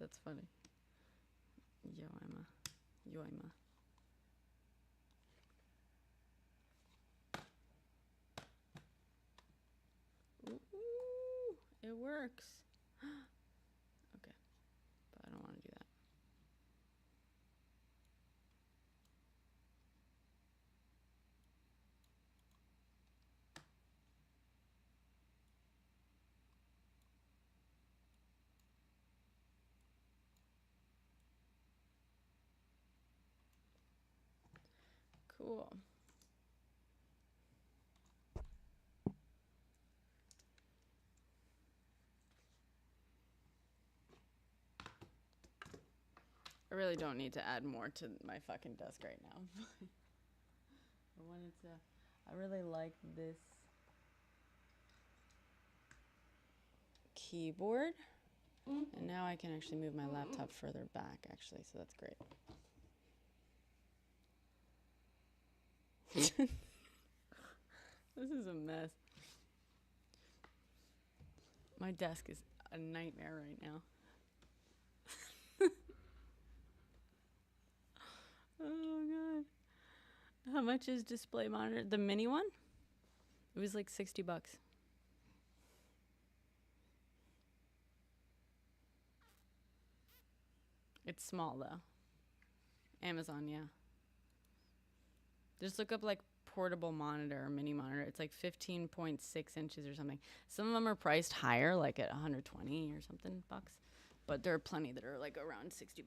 That's funny. Yo, Emma. Yo, Emma. Ooh, it works. Okay, but I don't want to do that. Cool. I really don't need to add more to my fucking desk right now. I wanted to, I really like this keyboard. And now I can actually move my laptop further back, actually, so that's great. This is a mess. My desk is a nightmare right now. Oh god. How much is display monitor? The mini one? It was like $60. It's small though. Amazon, yeah. Just look up like portable monitor or mini monitor. It's like 15.6 inches or something. Some of them are priced higher, like at 120 or something bucks. But there are plenty that are like around $60.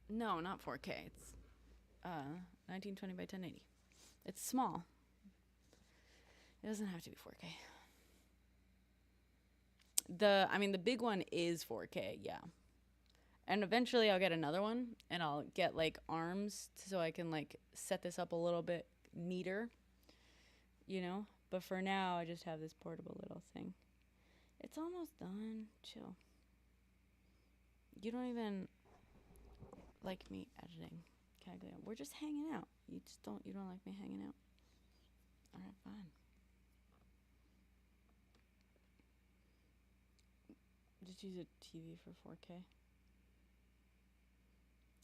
No, not 4K. It's 1920 by 1080. It's small. It doesn't have to be 4K. The big one is 4K, yeah. And eventually I'll get another one and I'll get like arms so I can like set this up a little bit neater, you know? But for now, I just have this portable little thing. It's almost done. Chill. You don't even like me editing. We're just hanging out. You don't like me hanging out. All right, fine. Just use a TV for 4K.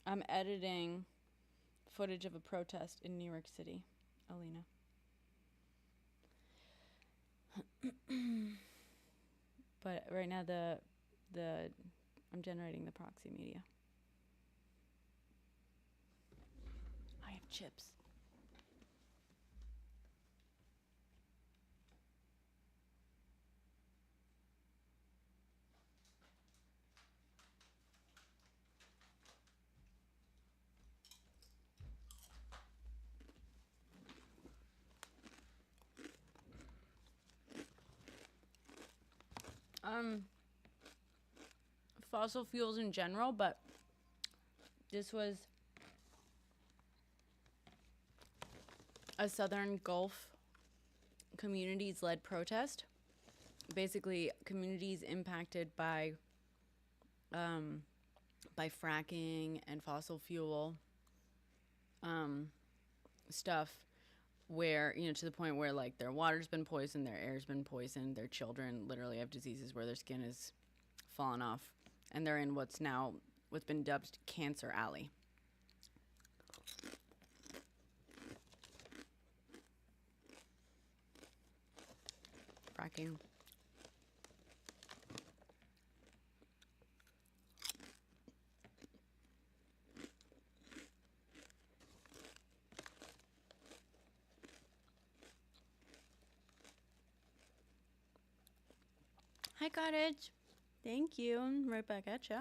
I'm editing footage of a protest in New York City, Alina. But right now I'm generating the proxy media. I have chips. Fossil fuels in general, but this was a Southern Gulf communities-led protest. Basically, communities impacted by fracking and fossil fuel stuff, where, you know, to the point where like their water's been poisoned, their air's been poisoned, their children literally have diseases where their skin is fallen off, and they're in what's been dubbed Cancer Alley. Fracking. Hi, Cottage. Thank you. Right back at ya.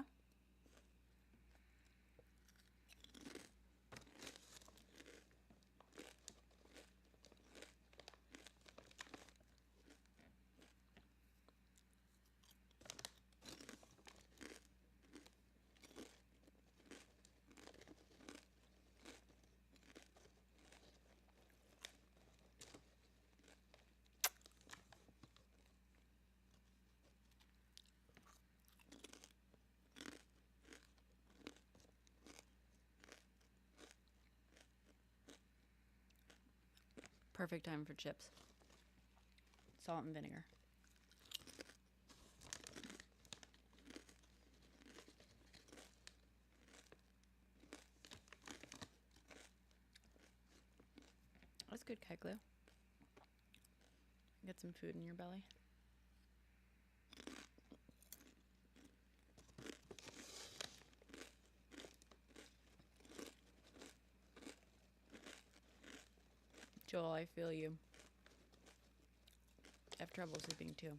Perfect time for chips. Salt and vinegar. That's good, cat glue. Get some food in your belly. Joel, I feel you. I have trouble sleeping too.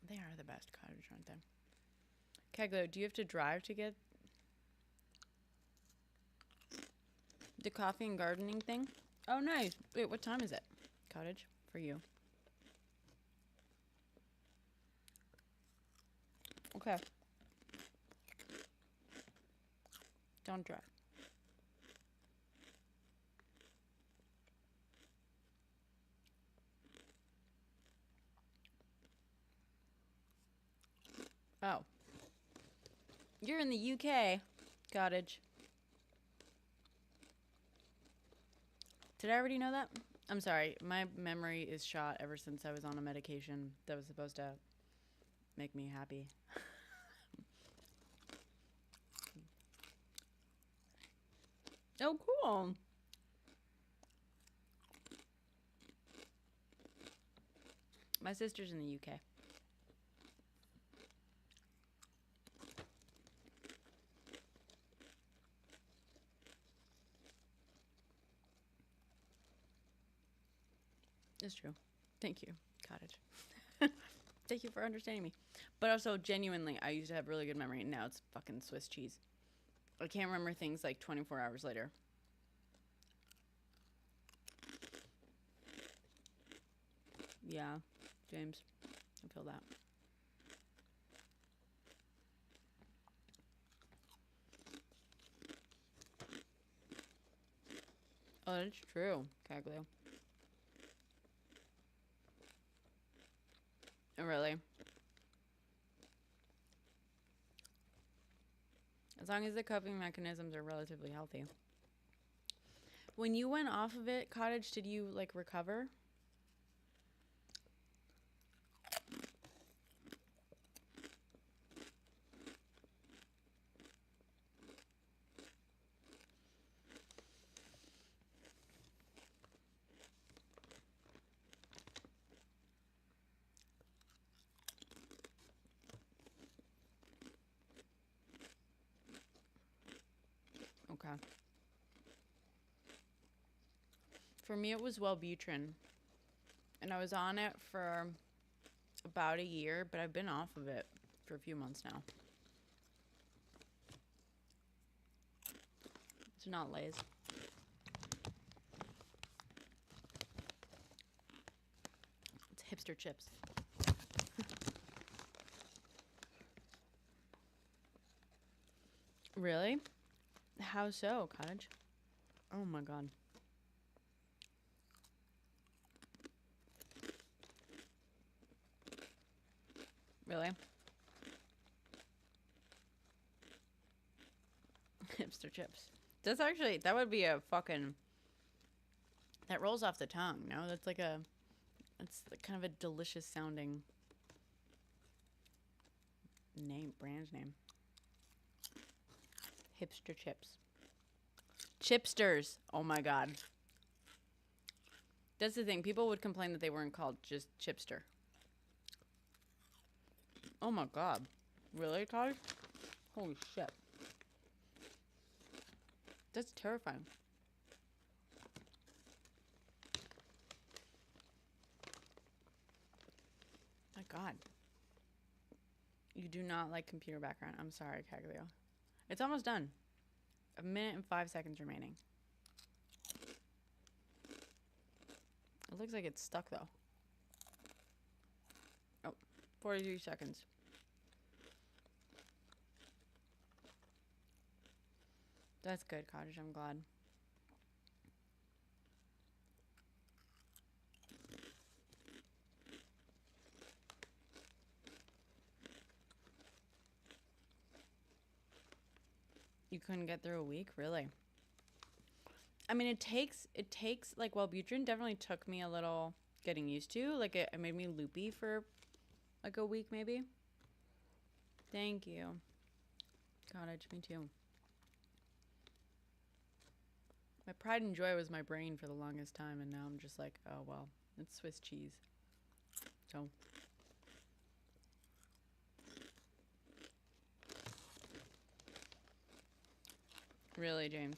They are the best cottage, aren't they? Keglo, do you have to drive to get the coffee and gardening thing? Oh, nice. Wait, what time is it? Cottage for you. Okay. Don't drive. Oh. You're in the UK, cottage. Did I already know that? I'm sorry. My memory is shot ever since I was on a medication that was supposed to make me happy. Oh, cool. My sister's in the UK. It's true. Thank you, cottage. Thank you for understanding me. But also, genuinely, I used to have really good memory, and now it's fucking Swiss cheese. I can't remember things like 24 hours later. Yeah, James, I feel that. Oh, that's true, Caglio. Oh, really? As long as the coping mechanisms are relatively healthy. When you went off of it, cottage, did you, like, recover? Okay. For me, it was Wellbutrin. And I was on it for about a year, but I've been off of it for a few months now. It's not Lay's. It's hipster chips. Really? How so, cottage? Oh my god. Really? Hipster chips. That's actually, that would be a fucking, that rolls off the tongue, no? That's like a, it's kind of a delicious sounding name, brand name. Hipster chips. Chipsters. Oh my god. That's the thing. People would complain that they weren't called just chipster. Oh my god. Really, cottage? Holy shit. That's terrifying. My god. You do not like computer background. I'm sorry, Caglio. It's almost done. 1 minute and 5 seconds remaining. It looks like it's stuck though. Oh, 43 seconds. That's good, cottage. I'm glad. You couldn't get through a week? Really? I mean, it takes like Wellbutrin definitely took me a little getting used to. Like it made me loopy for like a week maybe. Thank you. Cottage, me too. My pride and joy was my brain for the longest time, and now I'm just like, oh well, it's Swiss cheese. So. Really, James?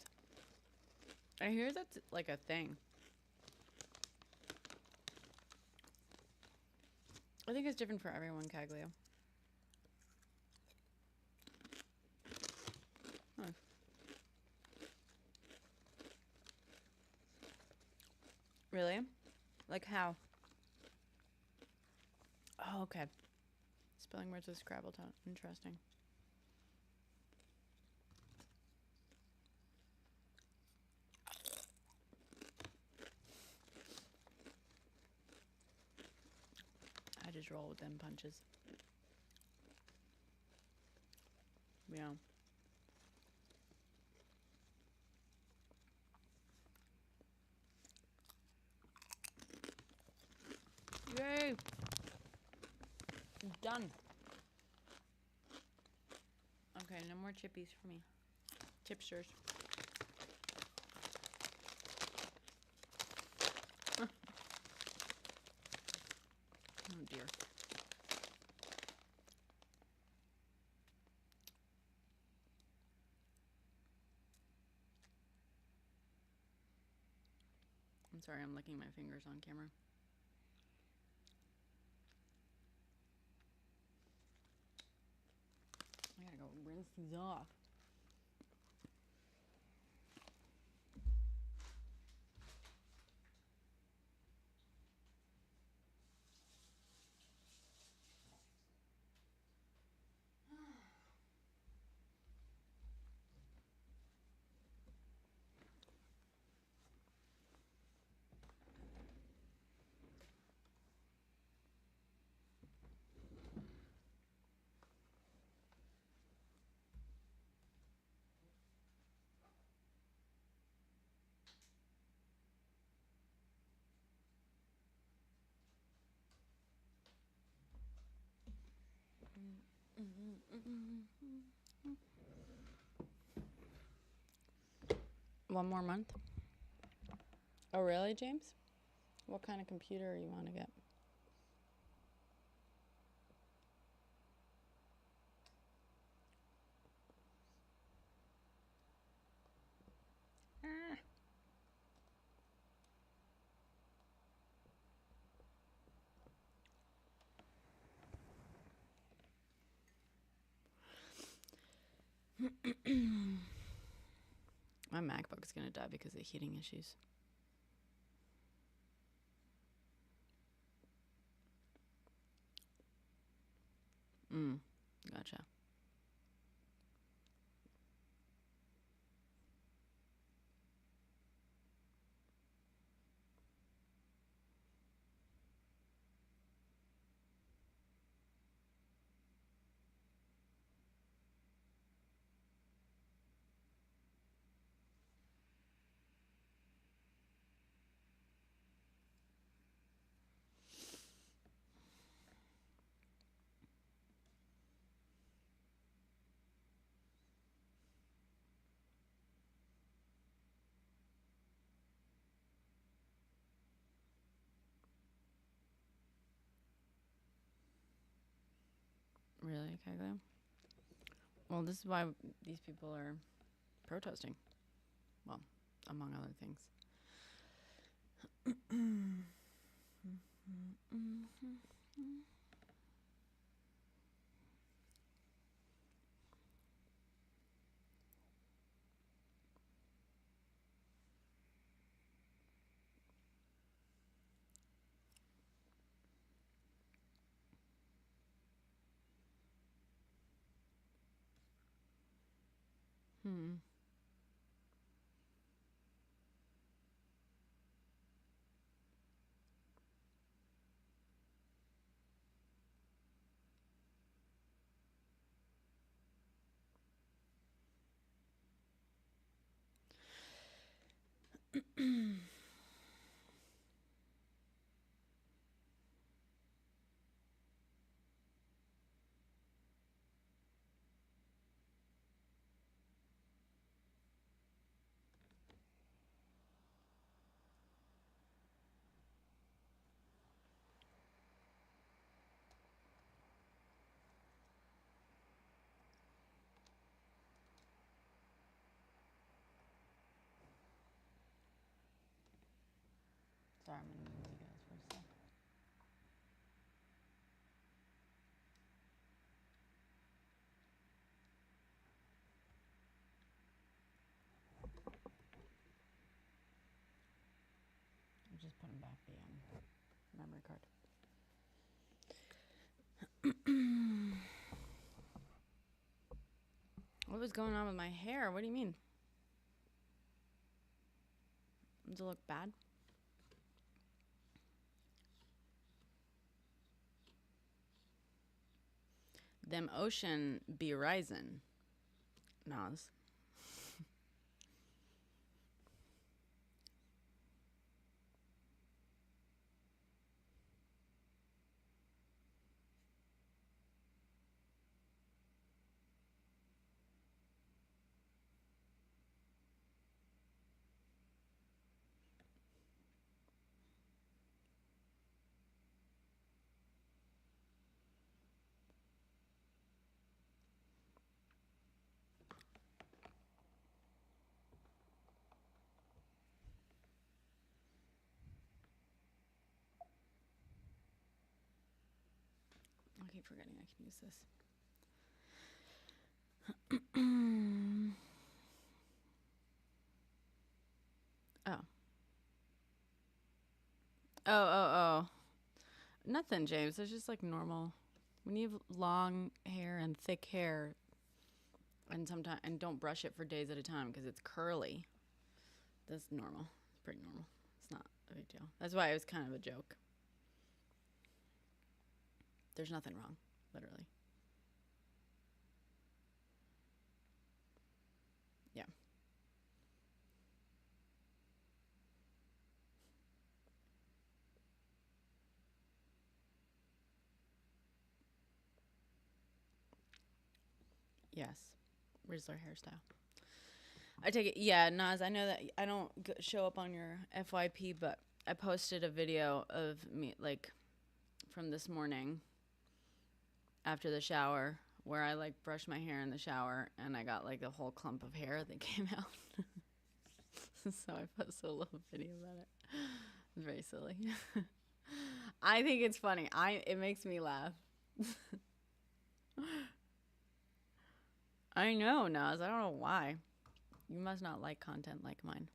I hear that's like a thing. I think it's different for everyone, Caglio. Nice. Really? Like how? Oh, okay. Spelling words with Scrabble tone. Interesting. I just roll with them punches. Yeah. Yay! Done. Okay, no more chippies for me. Tipsters. Oh dear. I'm sorry, I'm licking my fingers on camera. I gotta go rinse these off. One more month? Oh, really, James? What kind of computer you want to get? My MacBook's gonna die because of heating issues. Gotcha. Really, Kago? Well, this is why these people are protesting. Well, among other things. Sorry, I'm gonna move you guys for a sec. I'm just putting back the memory card. What was going on with my hair? What do you mean? Does it look bad? Them ocean be rising. Nas. I keep forgetting I can use this. Oh. Oh. Nothing, James. It's just like normal. When you have long hair and thick hair, and don't brush it for days at a time because it's curly, that's normal. It's pretty normal. It's not a big deal. That's why it was kind of a joke. There's nothing wrong, literally. Yeah. Yes. Rizzler hairstyle. I take it. Yeah, Nas, I know that I don't show up on your FYP, but I posted a video of me, like, from this morning after the shower where I, like, brushed my hair in the shower and I got, like, a whole clump of hair that came out. So I posted a little video about it. It's very silly. I think it's funny. It makes me laugh. I know, Nas. I don't know why. You must not like content like mine.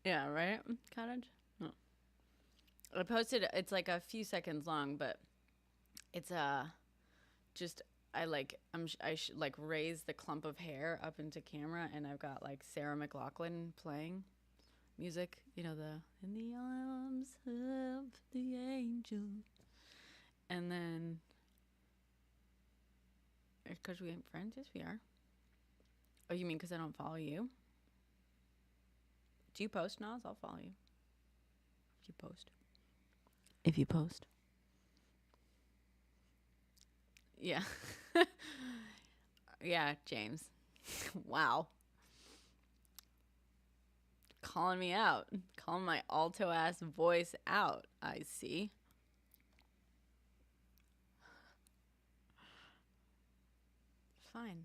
Yeah, right? Cottage? No. I posted, it's like a few seconds long, but it's just I like raise the clump of hair up into camera, and I've got like Sarah McLachlan playing music, you know, the in the arms of the angel, and then because we ain't friends, yes we are. Oh, you mean because I don't follow you? Do you post, Nas? I'll follow you if you post. If you post. Yeah. Yeah, James. Wow. Calling me out. Calling my alto ass voice out. I see. Fine.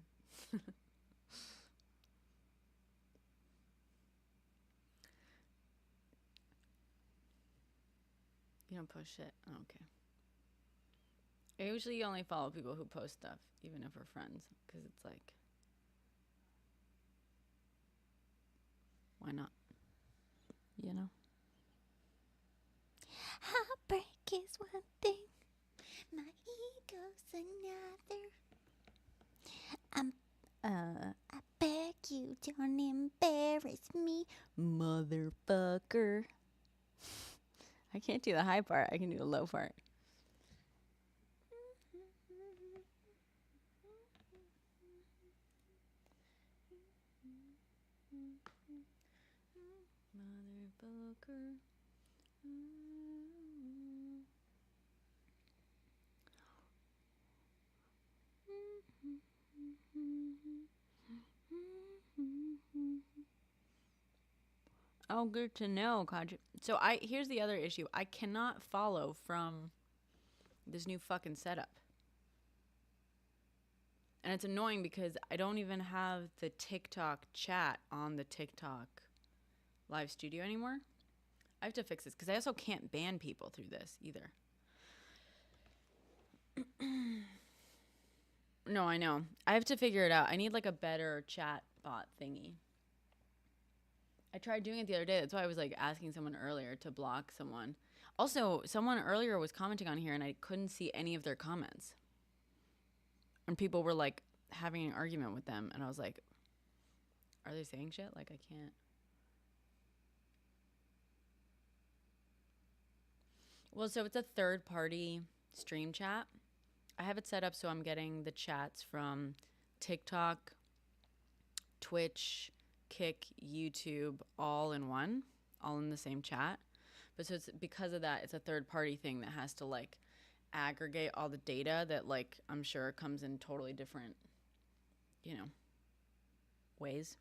You don't post shit? Oh, okay. I usually only follow people who post stuff, even if we're friends, because it's like, why not? You know? Heartbreak is one thing, my ego's another. I beg you, don't embarrass me, motherfucker. I can't do the high part. I can do the low part. Motherfucker. Oh, good to know, Kaji. So here's the other issue. I cannot follow from this new fucking setup. And it's annoying because I don't even have the TikTok chat on the TikTok live studio anymore. I have to fix this because I also can't ban people through this either. No, I know. I have to figure it out. I need like a better chat bot thingy. I tried doing it the other day. That's why I was like asking someone earlier to block someone. Also, someone earlier was commenting on here and I couldn't see any of their comments. And people were like having an argument with them. And I was like, are they saying shit? Like, I can't. Well, so it's a third party stream chat. I have it set up so I'm getting the chats from TikTok, Twitch, Kick, YouTube, all in one, all in the same chat. But so it's because of that, it's a third party thing that has to like aggregate all the data that like I'm sure comes in totally different, ways.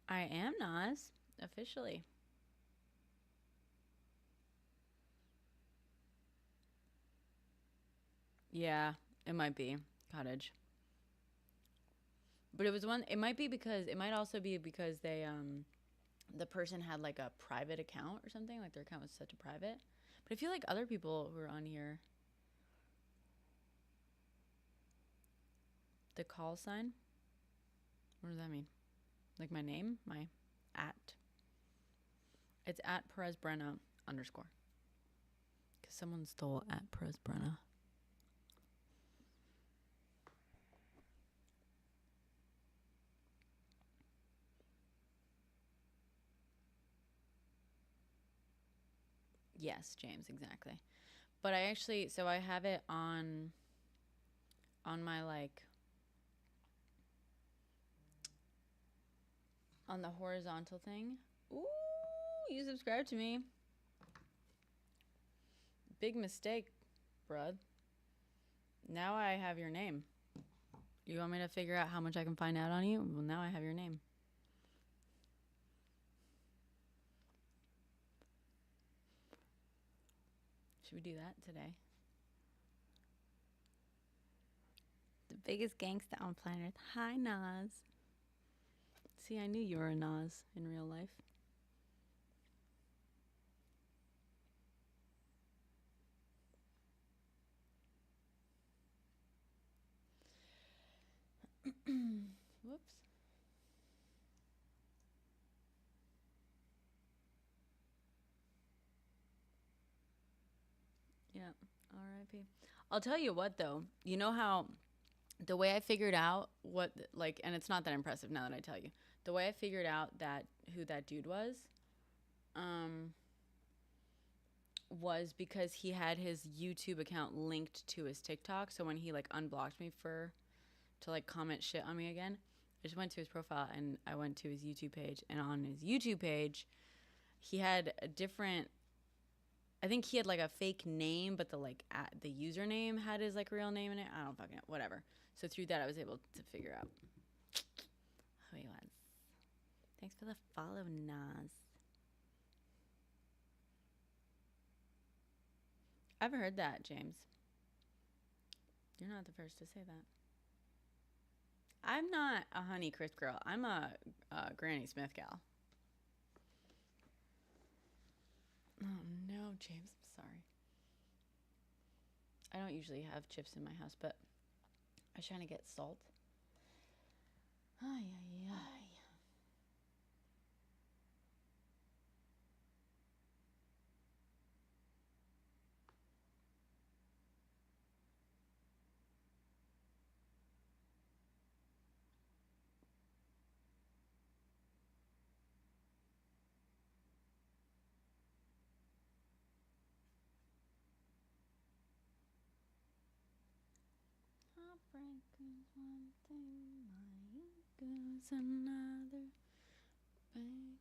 I am Nas, officially. Yeah, it might be Cottage. But it might also be because they the person had like a private account or something, like their account was set to private. But I feel like other people who are on here, the call sign, what does that mean? Like my name, my at. It's at Perez Brenna _ because someone stole at Perez Brenna. Yes, James, exactly. But I actually, so I have it on my like, on the horizontal thing. Ooh, you subscribed to me. Big mistake, bruh. Now I have your name. You want me to figure out how much I can find out on you? Well, now I have your name. Should we do that today? The biggest gangsta on planet Earth. Hi, Nas. See, I knew you were a Nas in real life. Whoops. Yeah, R.I.P. I'll tell you what, though. You know how the way I figured out what, like, and it's not that impressive now that I tell you. The way I figured out that who that dude was because he had his YouTube account linked to his TikTok. So when he like unblocked me to like comment shit on me again, I just went to his profile and I went to his YouTube page, and on his YouTube page, he had a different, I think he had like a fake name, but the username had his like real name in it. I don't fucking know, whatever. So through that, I was able to figure out who he was. Thanks for the follow, Nas. I've heard that, James. You're not the first to say that. I'm not a Honey Crisp girl. I'm a Granny Smith gal. Oh no, James, I'm sorry. I don't usually have chips in my house, but I was trying to get salt. Ay, ay, ay. Heartbreak is one thing my goes another bag.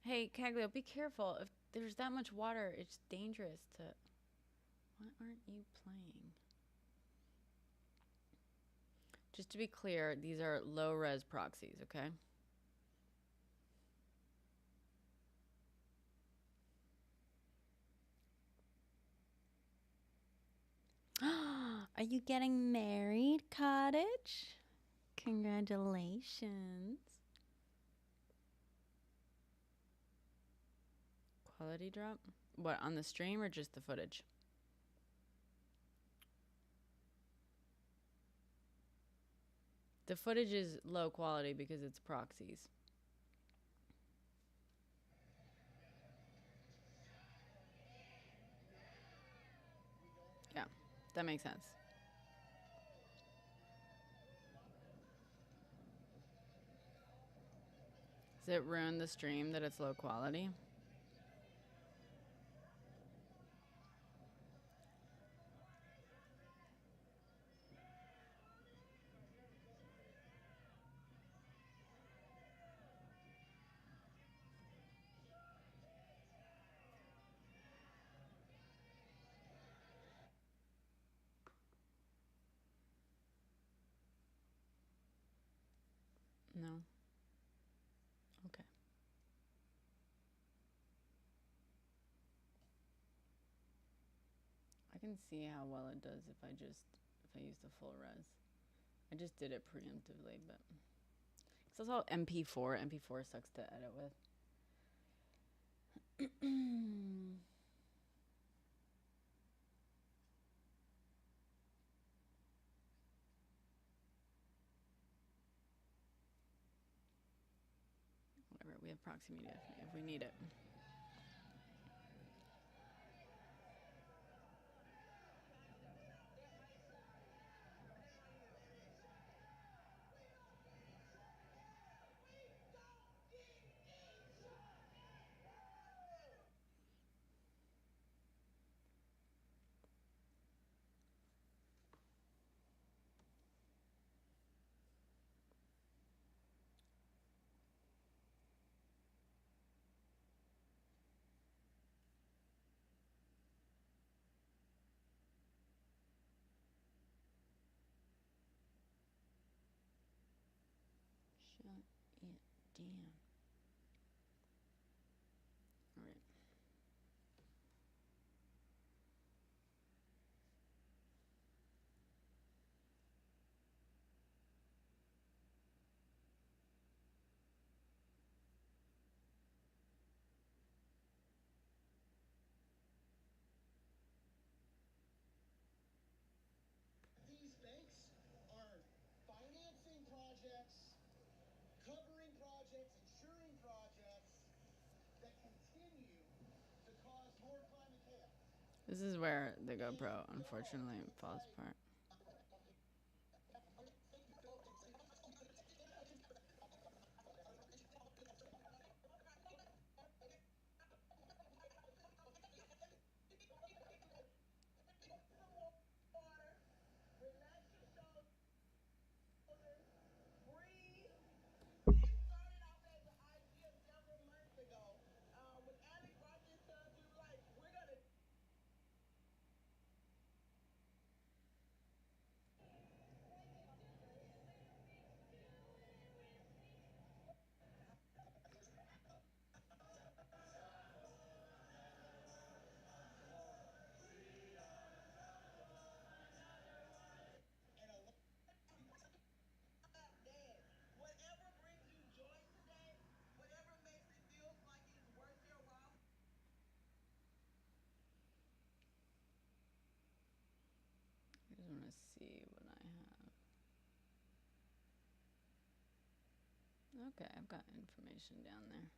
Hey, Caglio, be careful. If there's that much water, it's dangerous to. Why aren't you playing? Just to be clear, these are low res proxies, okay? Are you getting married, Cottage? Congratulations. Quality drop? What, on the stream or just the footage? The footage is low quality because it's proxies. Yeah, that makes sense. Does it ruin the stream that it's low quality? No. Okay. I can see how well it does if I use the full res. I just did it preemptively, but it's also MP4. MP4 sucks to edit with. Whatever, we have proxy media if we need it. Shut it down. All right. These banks are financing projects, covering projects, insuring projects that continue to cause more climate chaos. This is where the GoPro unfortunately falls apart. Relax your shoulders. Breathe. It started off as an idea several months ago. When Alec brought this to us, we were like, we're gonna. Dad, whatever brings you joy today, whatever makes it feels like it's worth your while. I just want to see what I have. Okay, I've got information down there.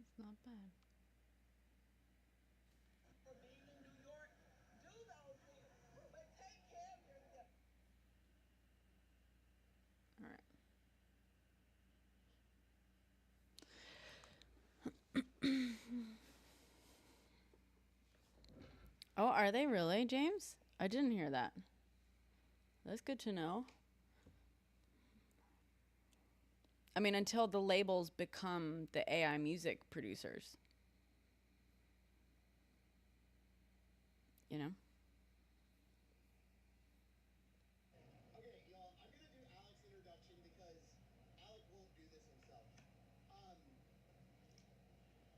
It's not bad. For being in New Are they really, James? I didn't hear that. That's good to know. I mean, until the labels become the AI music producers. You know? Okay, y'all, I'm gonna do Alec's introduction because Alec won't do this himself.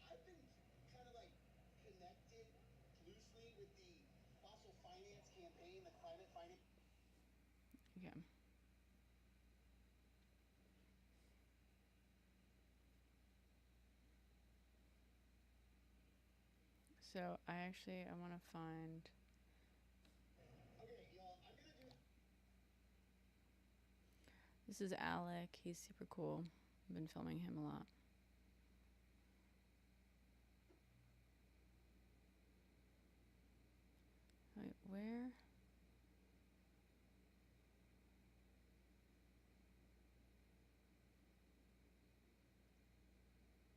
I've been kind of like connected loosely with the fossil finance campaign, the climate finance. Okay. So I want to find. Okay, y'all, I'm gonna do. This is Alec. He's super cool. I've been filming him a lot. Wait, where?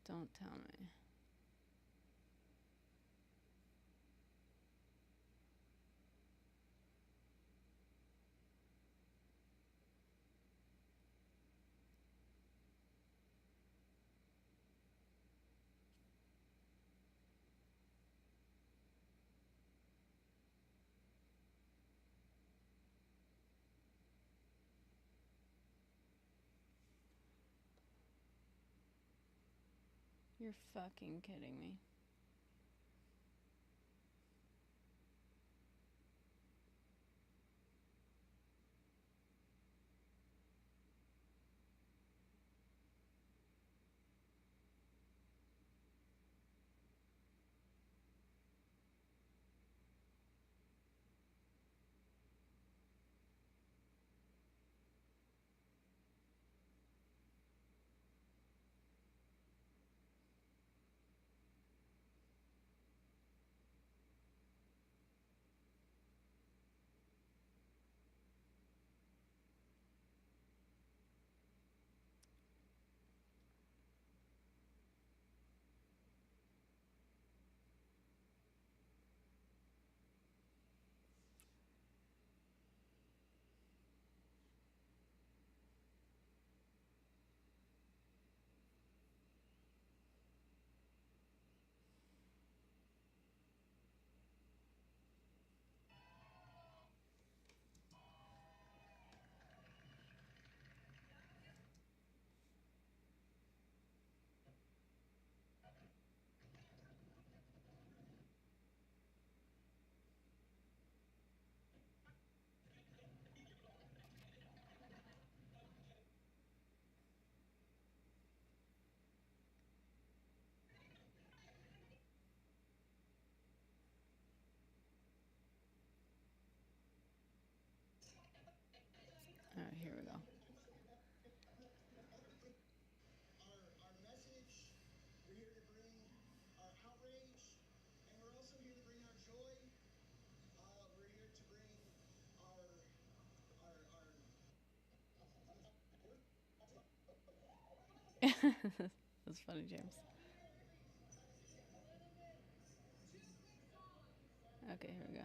Don't tell me. You're fucking kidding me. All right, here we go. Our message, we're here to bring our outrage, and we're also here to bring our joy. We're here to bring our That's funny, James. Okay, here we go.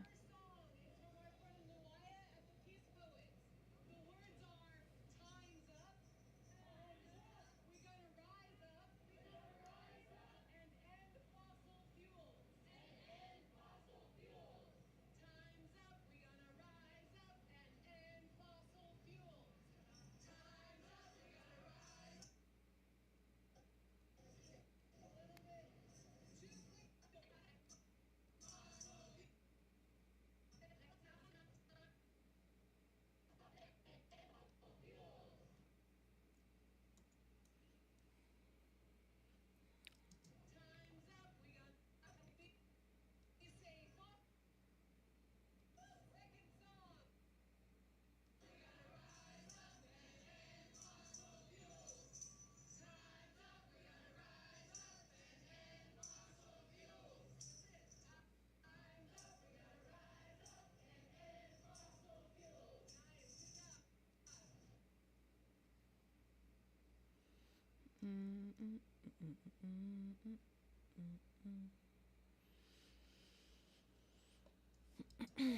We say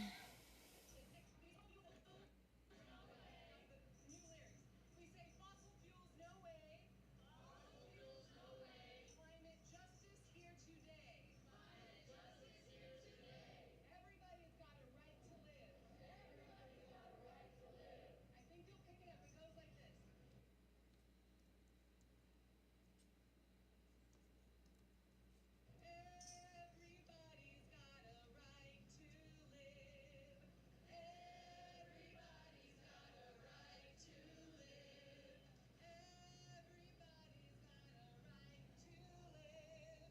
fossil fuels, no way. Fossil fuels, no way. Climate justice here today. Climate justice here today. Everybody's got a right to live. Everybody's got a right to live. I think you'll pick it up. It goes like this. Everybody's got a right to live. Everybody's got a right to live. Everybody's got a right to live. Everybody's got a right to live.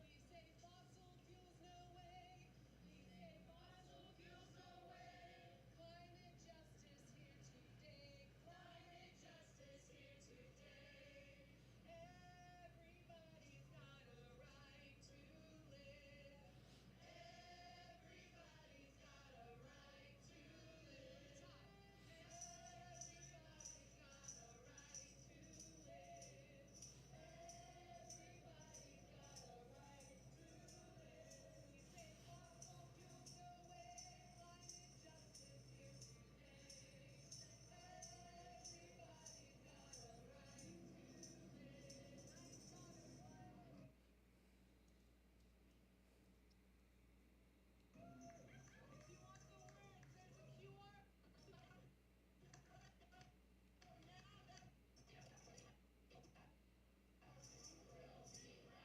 We say fossil fuels, no way. We say fossil fuels, no way. Climate justice here today. Climate justice here today. Everybody's got a right to live. Everybody's got a right to live. Everybody's got a right to live. Everybody's got a right to live. We say fossil fuels, no way. Climate justice here today.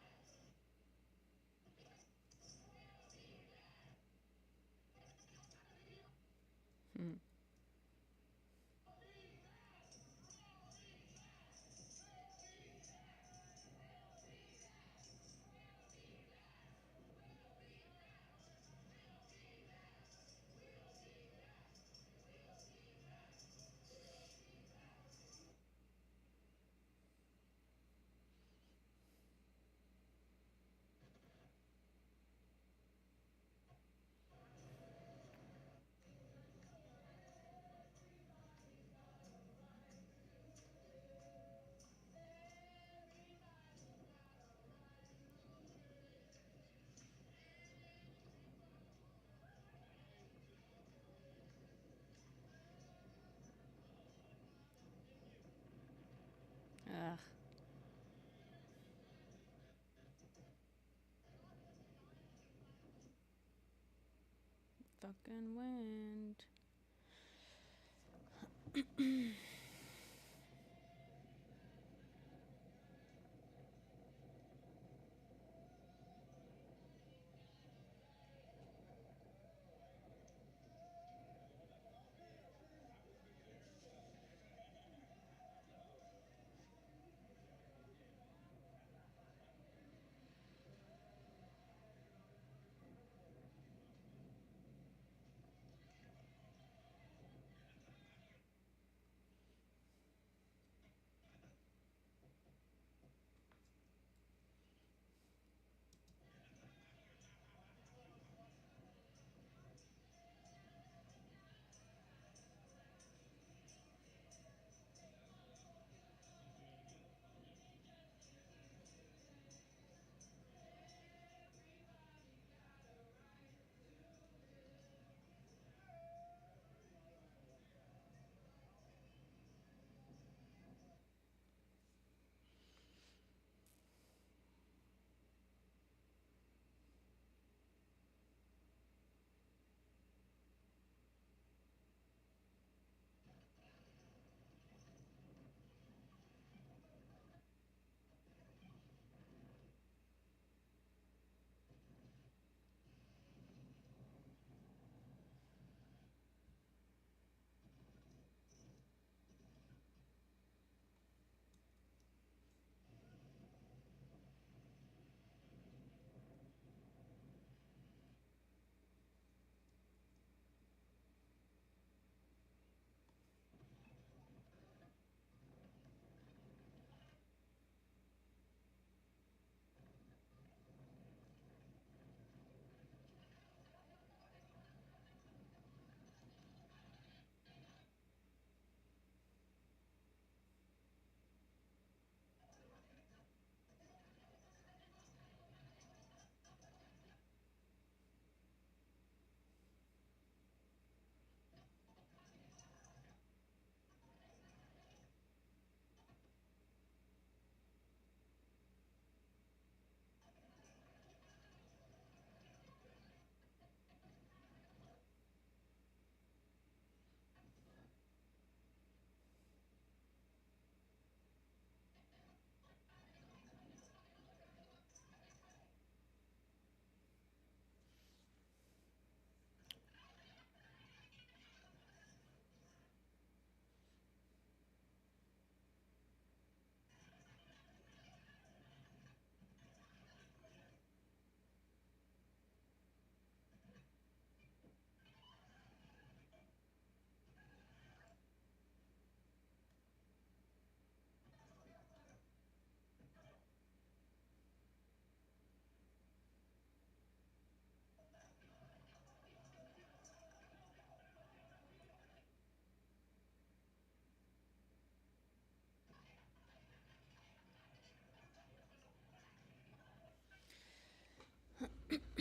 Everybody's got a right to live. If you want the word, send a QR. Hmm. Ugh. Fucking wind.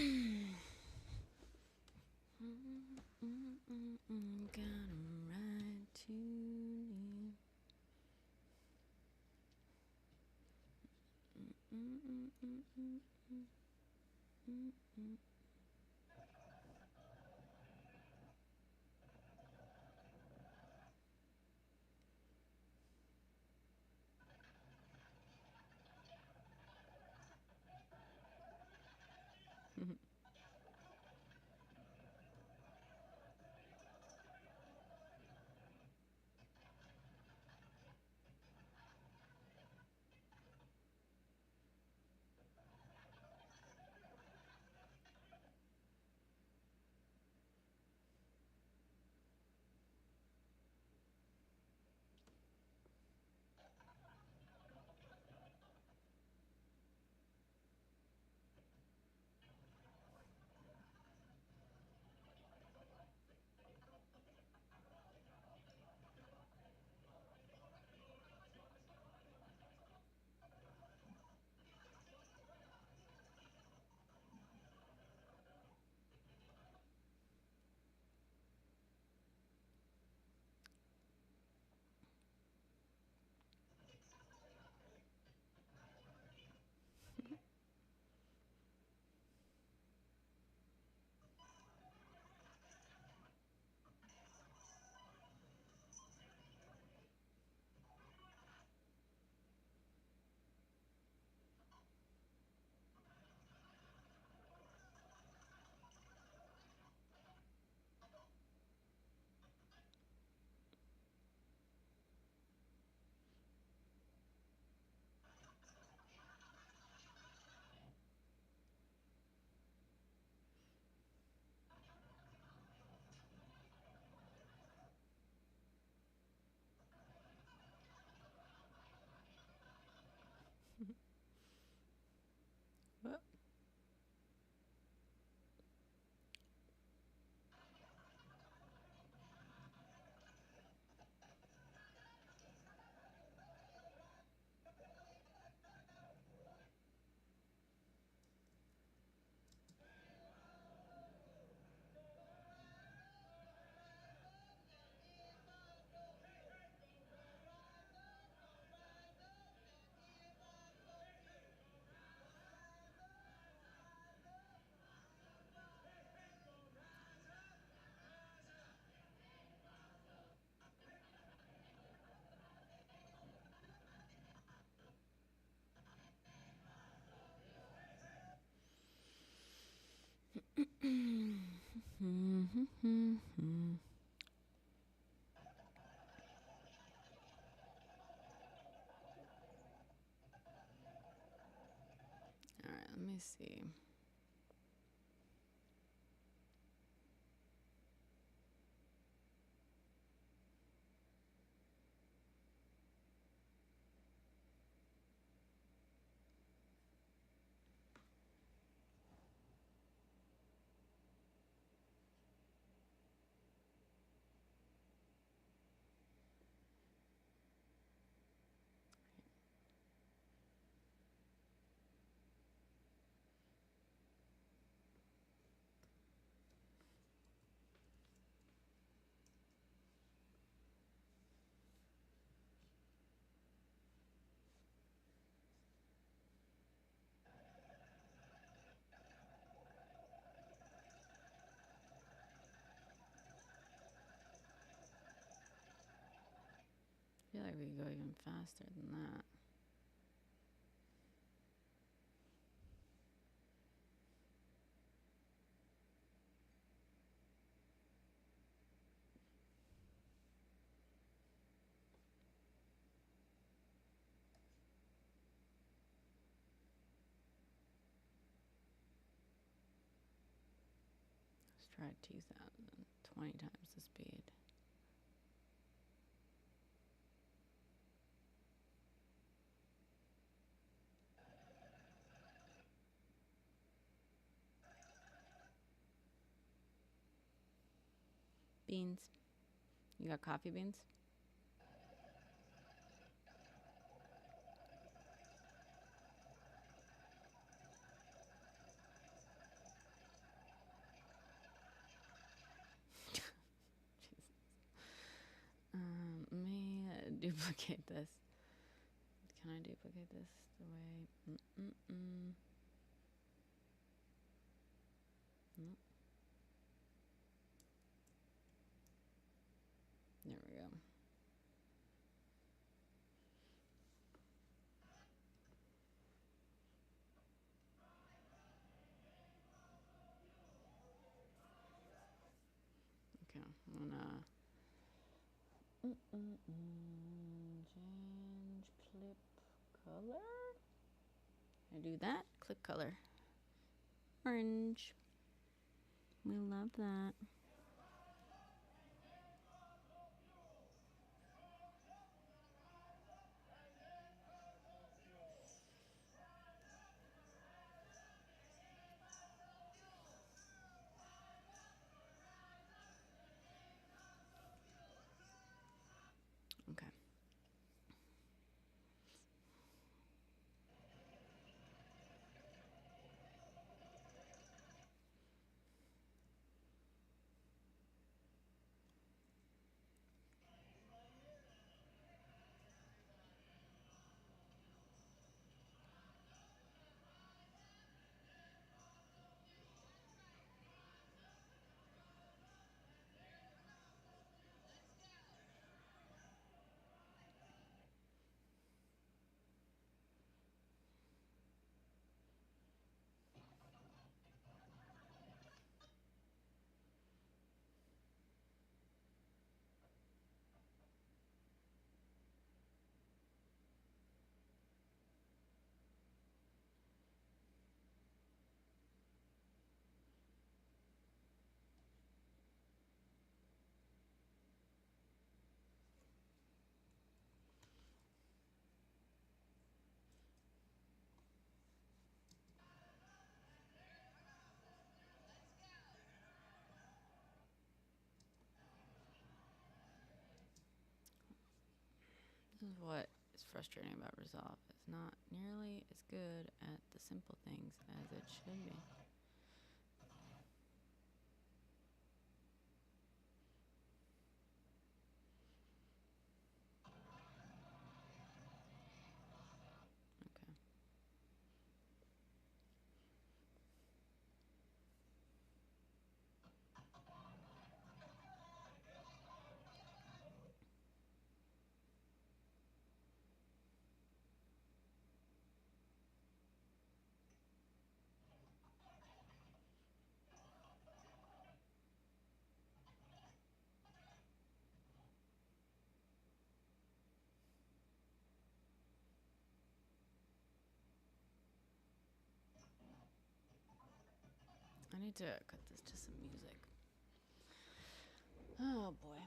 Got a right to you. Well, all right, let me see. I feel like we could go even faster than that. Let's try 2,000, 20 times the speed. Beans. You got coffee beans? duplicate this? Can I duplicate this the way? Nope. There we go. Okay, I'm gonna change clip color. I do that. Clip color. Orange. We love that. Okay. This is what is frustrating about Resolve. It's not nearly as good at the simple things as it should be. Okay. I need to cut this to some music. Oh boy.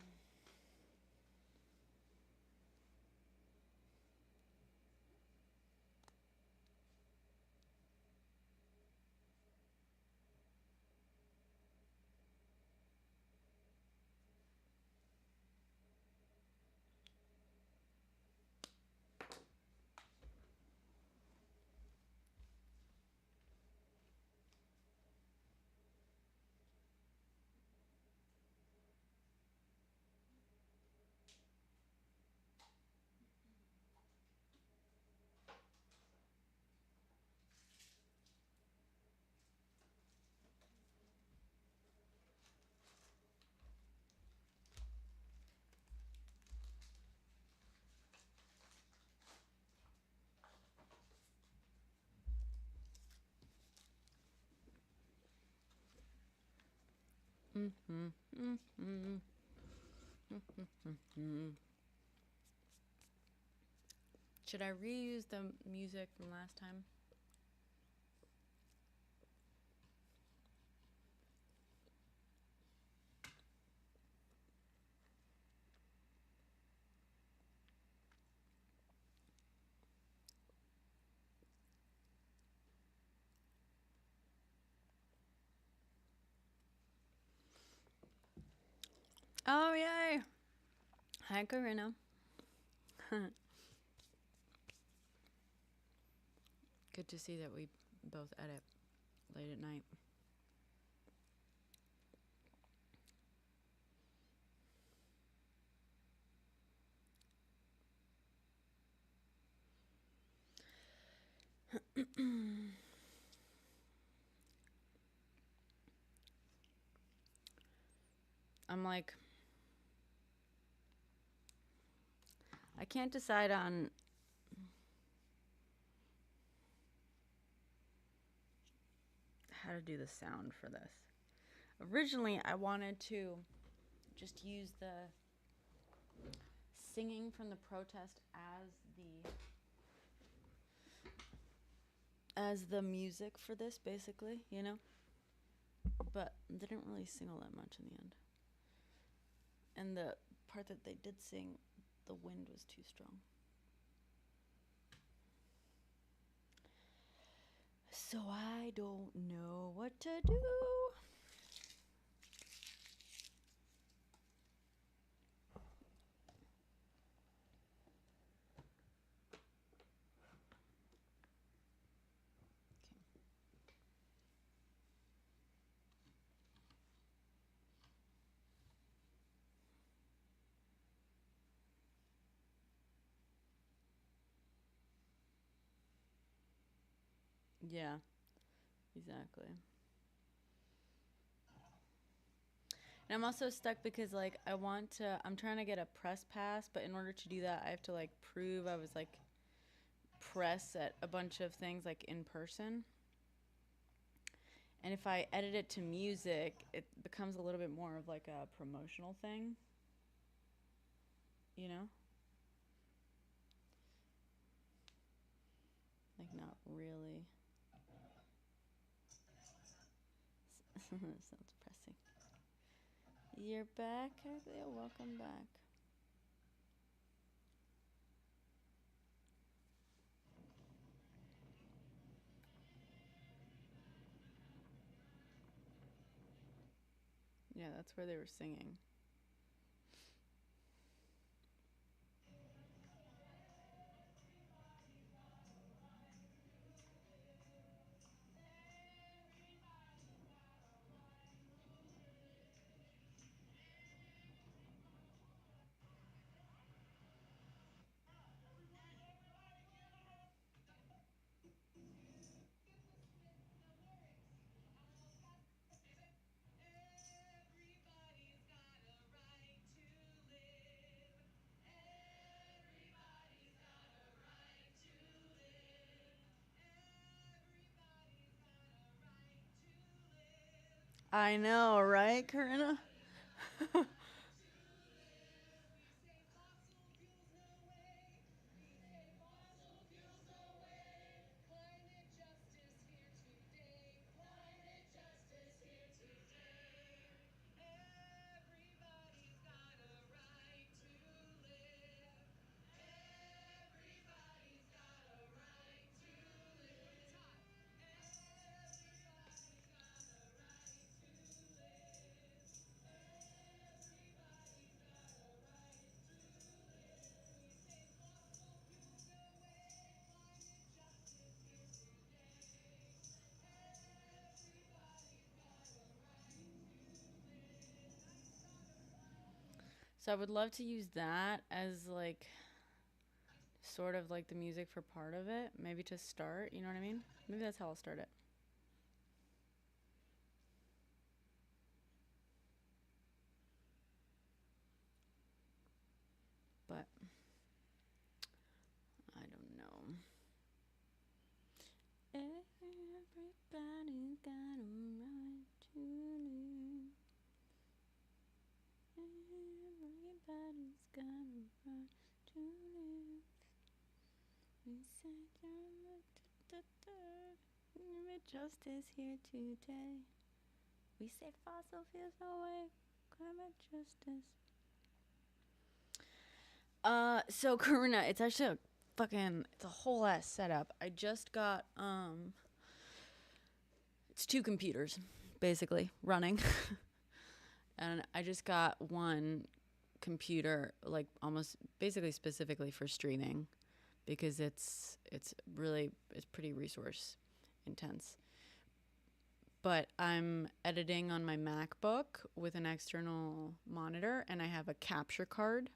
Should I reuse the music from last time? Oh, yay! Hi, Corinna. Good to see that we both edit late at night. I'm like, I can't decide on how to do the sound for this. Originally, I wanted to just use the singing from the protest as the music for this, basically, you know? But they didn't really sing all that much in the end. And the part that they did sing, the wind was too strong. So I don't know what to do. Yeah, exactly. And I'm also stuck because like I'm trying to get a press pass, but in order to do that, I have to like prove I was like press at a bunch of things like in person. And if I edit it to music, it becomes a little bit more of like a promotional thing. You know? Like not really. Sounds pressing. You're back, Herclea? Welcome back. Yeah, that's where they were singing. I know, right, Karina? So I would love to use that as like sort of like the music for part of it, maybe to start, you know what I mean? Maybe that's how I'll start it. But I don't know. Everybody's got a right to live. Everybody's got a right to live. We say justice here today. We say fossil fuels away, climate justice. So Karuna, it's actually it's a whole ass setup. I just got it's 2 computers basically running. And I just got one computer like almost basically specifically for streaming because it's pretty resource intense. But I'm editing on my MacBook with an external monitor and I have a capture card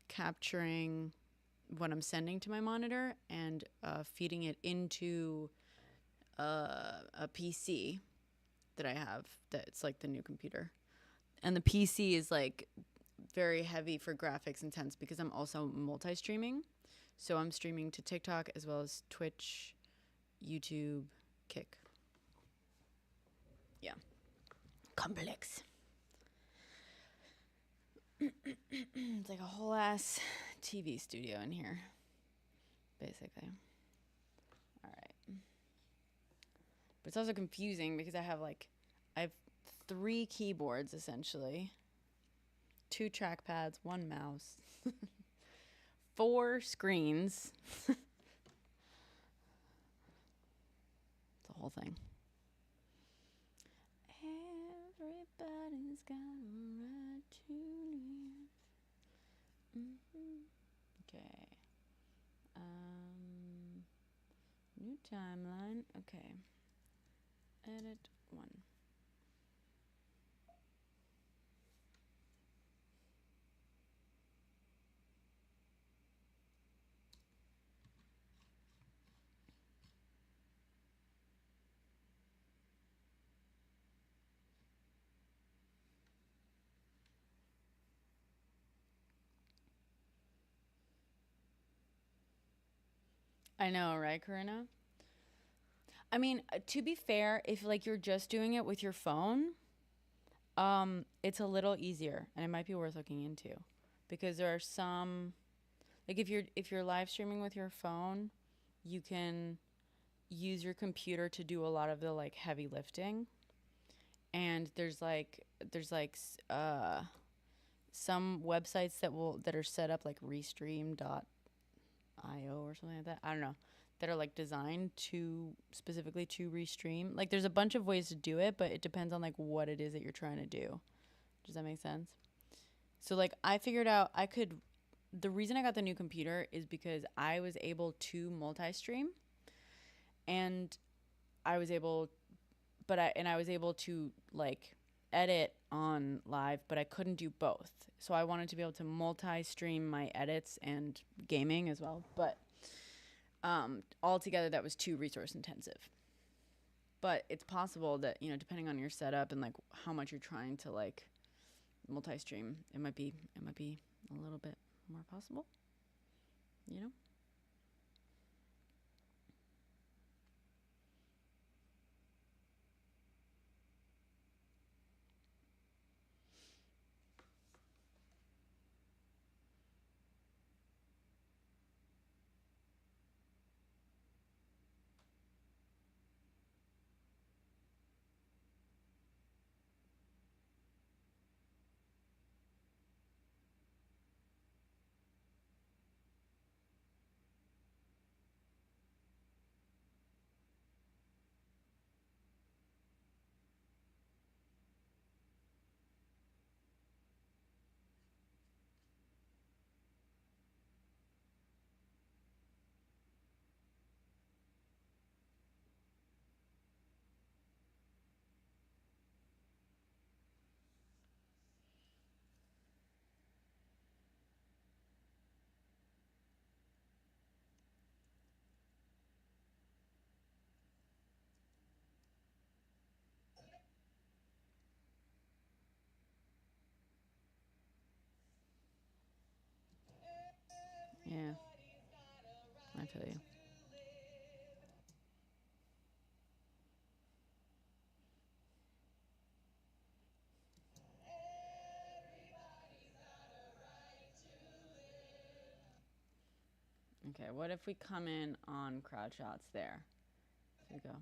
capturing what I'm sending to my monitor and feeding it into a PC that I have that's like the new computer. And the PC is like very heavy for graphics intense because I'm also multi-streaming. So I'm streaming to TikTok as well as Twitch, YouTube, Kick. Yeah. Complex. It's like a whole ass TV studio in here, basically. All right. But it's also confusing because I have 3 keyboards essentially, 2 trackpads, 1 mouse, 4 screens. It's the whole thing. Everybody's got a right to live. Okay. New timeline. Okay. Edit 1. I know, right, Karina? I mean, to be fair, if like you're just doing it with your phone, it's a little easier, and it might be worth looking into, because there are some, like if you're live streaming with your phone, you can use your computer to do a lot of the like heavy lifting, and some websites that are set up like Restream.io or something like that. I don't know. That are like designed to specifically to restream. Like there's a bunch of ways to do it, but it depends on like what it is that you're trying to do. Does that make sense? So like I figured out the reason I got the new computer is because I was able to multi-stream, and I was able to like edit on live, but I couldn't do both. So I wanted to be able to multi-stream my edits and gaming as well, but altogether that was too resource intensive. But it's possible that, depending on your setup and like how much you're trying to like multi-stream, it might be a little bit more possible, you know? Yeah, I feel you. Okay, what if we come in on crowd shots there? Here we go.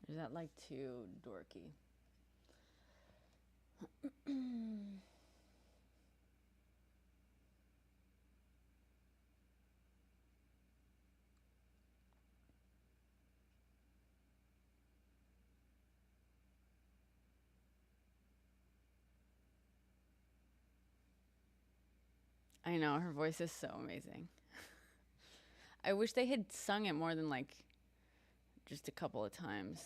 Or is that like too dorky? I know, her voice is so amazing. I wish they had sung it more than like just a couple of times.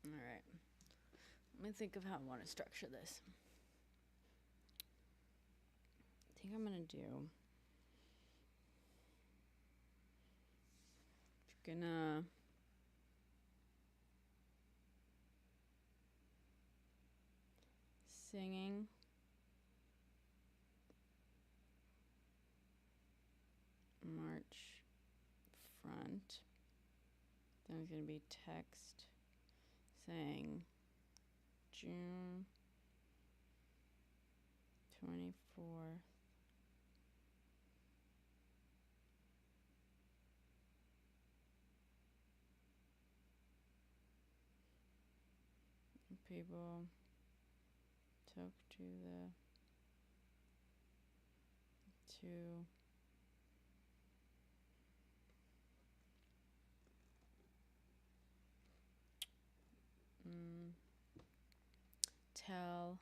All right. Let me think of how I want to structure this. I think I'm going to do. Gonna singing, march front. Then it's gonna be text saying June 24th. People took to tell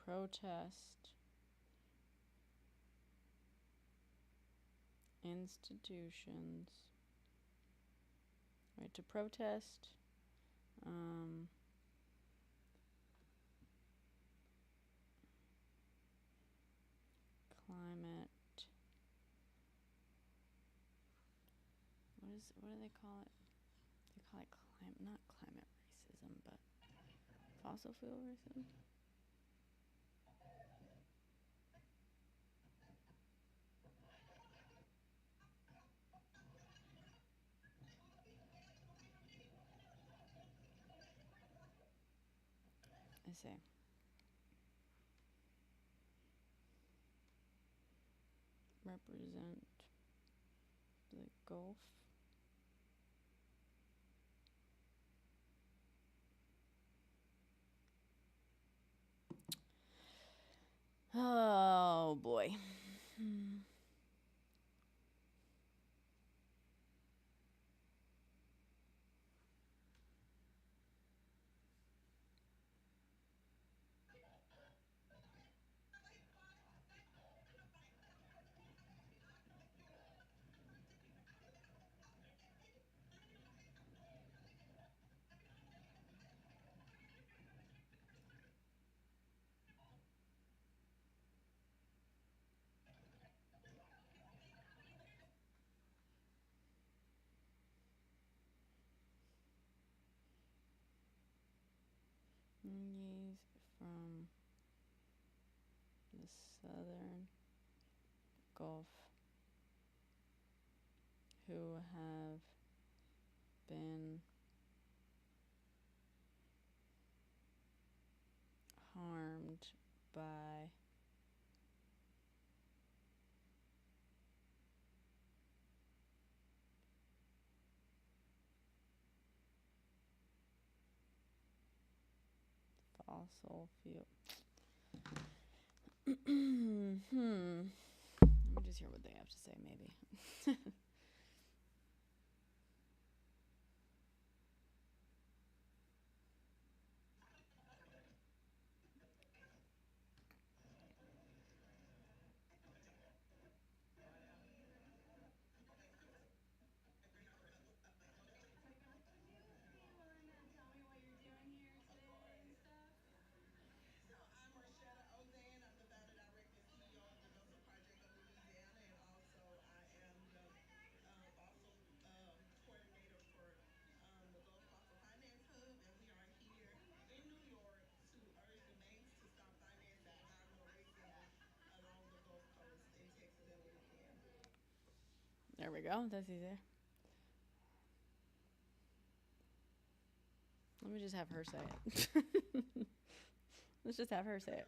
protest institutions, right, to protest climate, what do they call it? They call it not climate racism, but fossil fuel racism. I say. Represent the Gulf. Oh boy. News from the southern Gulf who have been harmed by fossil fuel. Let me just hear what they have to say, maybe. So I'm Rashetta Ozan. I'm the founder, director, and CEO of the GOSA Project of Louisiana, and also I am the fossil coordinator for the Gulf Fossil Finance Hub, and we are here in New York to urge the banks to stop financing environmental racism along the Gulf Coast in Texas and Louisiana. There we go. That's easy. Let me just have her say it. Let's just have her say it.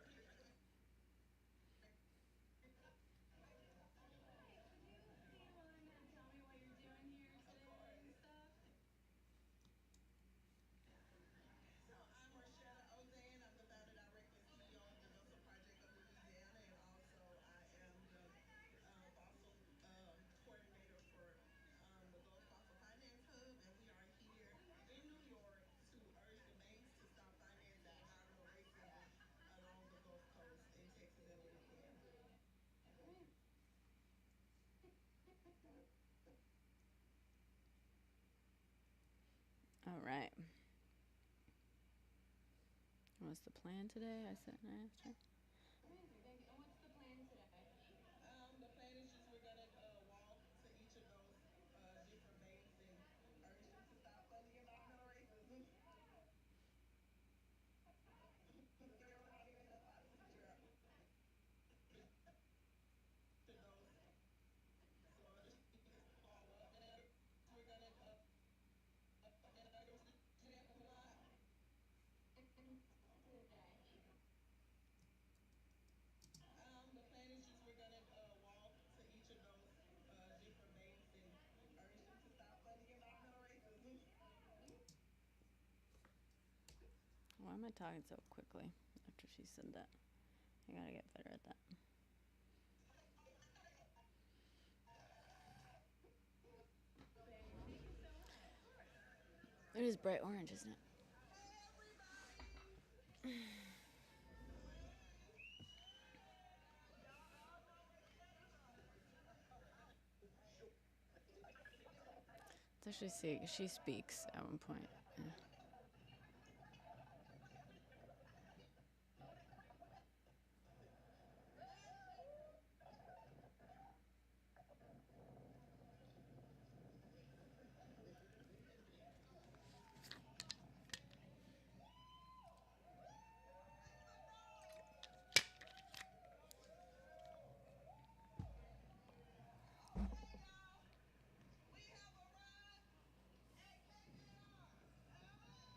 So I'm Rashetta Ozan. I'm the founder, director, and CEO of the GOSA Project of Louisiana, and also I am the fossil coordinator for the Gulf Fossil Finance Hub, and we are here in New York to urge the banks to stop financing environmental racism along the Gulf Coast in Texas and Louisiana. All right. What's the plan today? I asked her. Amazing, thank you. And what's the plan today? The plan is just we're gonna walk to each of those different banks and urge them to stop funding environmental racism. To those, so we're gonna the plan is just we're gonna walk to each of those different banks and urge them to stop funding environmental racism. Why am I talking so quickly after she said that? I gotta get better at that. It is bright orange, isn't it? Let's actually see. She speaks at one point. Yeah.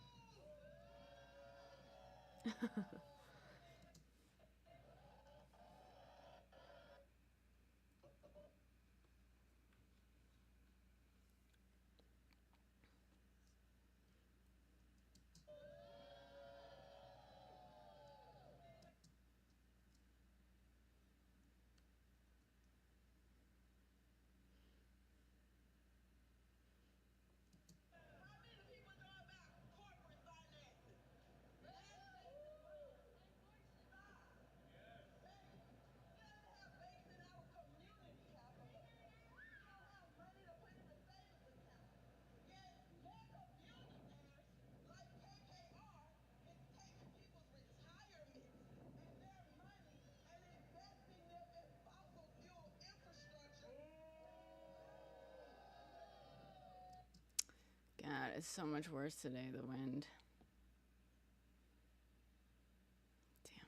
How many people know about corporate finances? We gotta have banks in our community have them. We don't have money to put in a savings account. Yet mega billionaires like KKR is taking people's retirement and their money and investing them in fossil fuel infrastructure. God, it's so much worse today, the wind. Damn.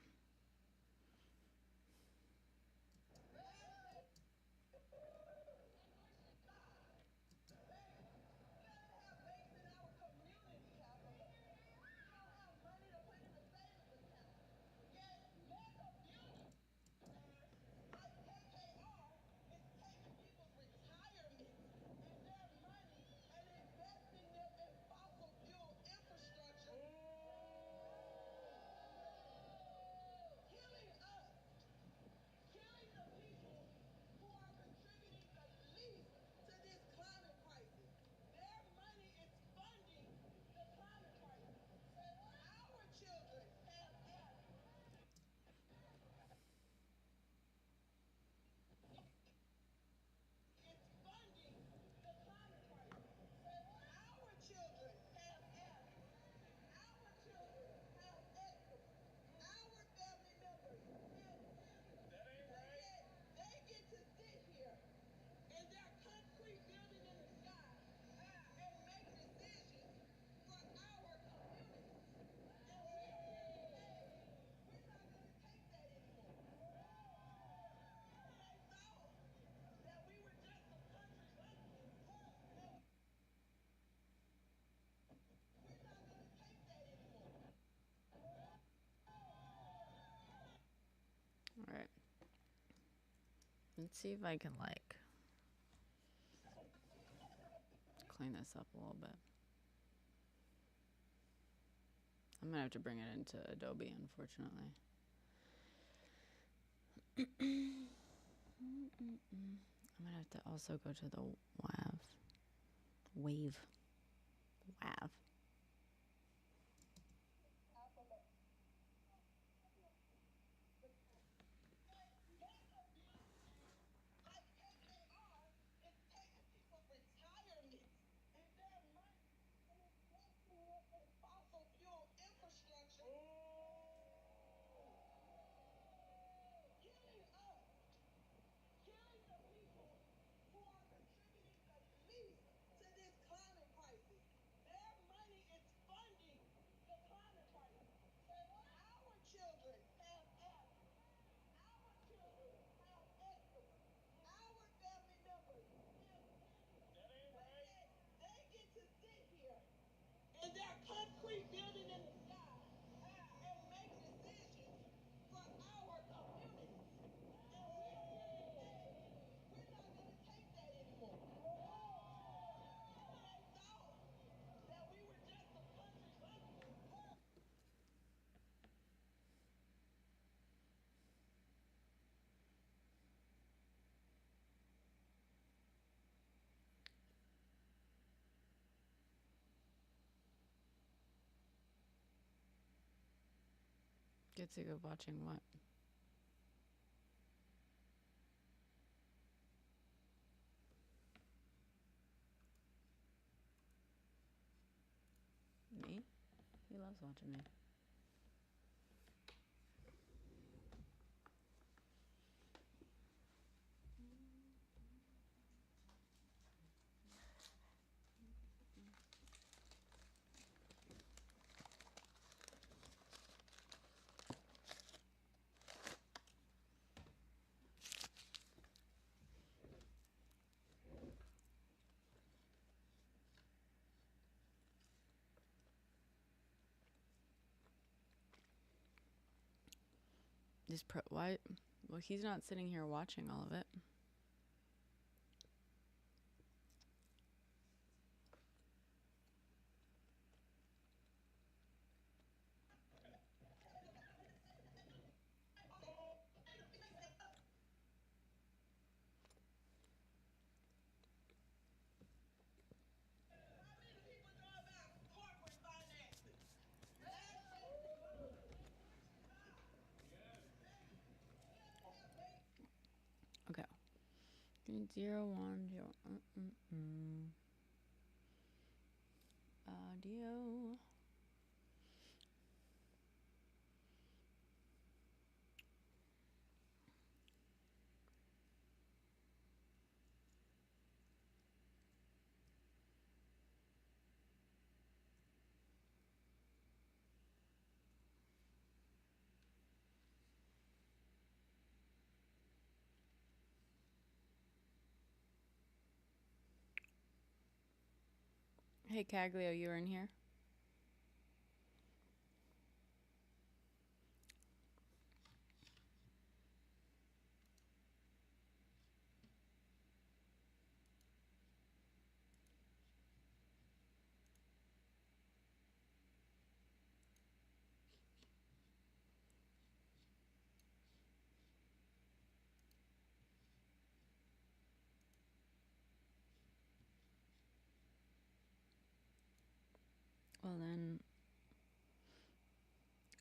Let's see if I can like clean this up a little bit. I'm gonna have to bring it into Adobe, unfortunately. I'm gonna have to also go to the wave. WAV. Like KKR is taking people's retirements and their money and investing it in fossil fuel infrastructure. Killing us. Killing the people who are contributing the least to this climate crisis. Their money is funding the climate crisis. Our children have asthma. Our children have eczema. Our family members have cancer. That ain't right. They get to sit here in their concrete building in the sky and make decisions for our communities. And we are here to say we're not going to take that anymore. They thought that we were just a country bumpkin. Get to go watching what? Me? He loves watching me. Why? Well, he's not sitting here watching all of it. How many people know about corporate finances? Okay. 010. Audio. Hey, Caglio, you're in here? Well, then,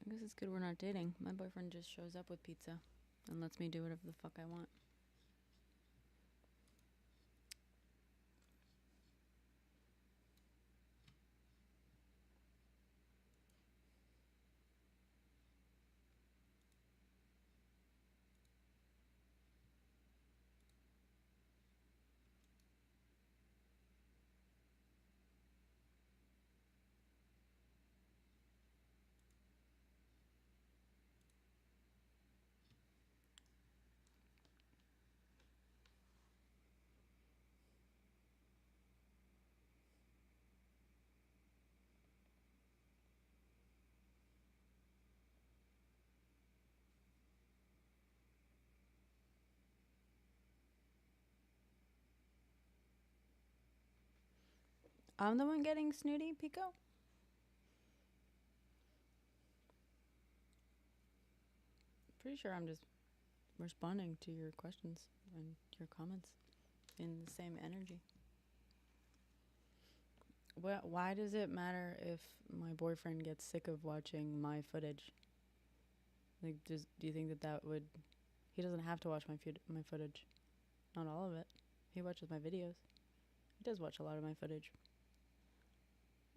I guess it's good we're not dating. My boyfriend just shows up with pizza and lets me do whatever the fuck I want. I'm the one getting snooty, Pico? Pretty sure I'm just responding to your questions and your comments in the same energy. Why does it matter if my boyfriend gets sick of watching my footage? Like, do you think that would... He doesn't have to watch my footage. Not all of it. He watches my videos. He does watch a lot of my footage.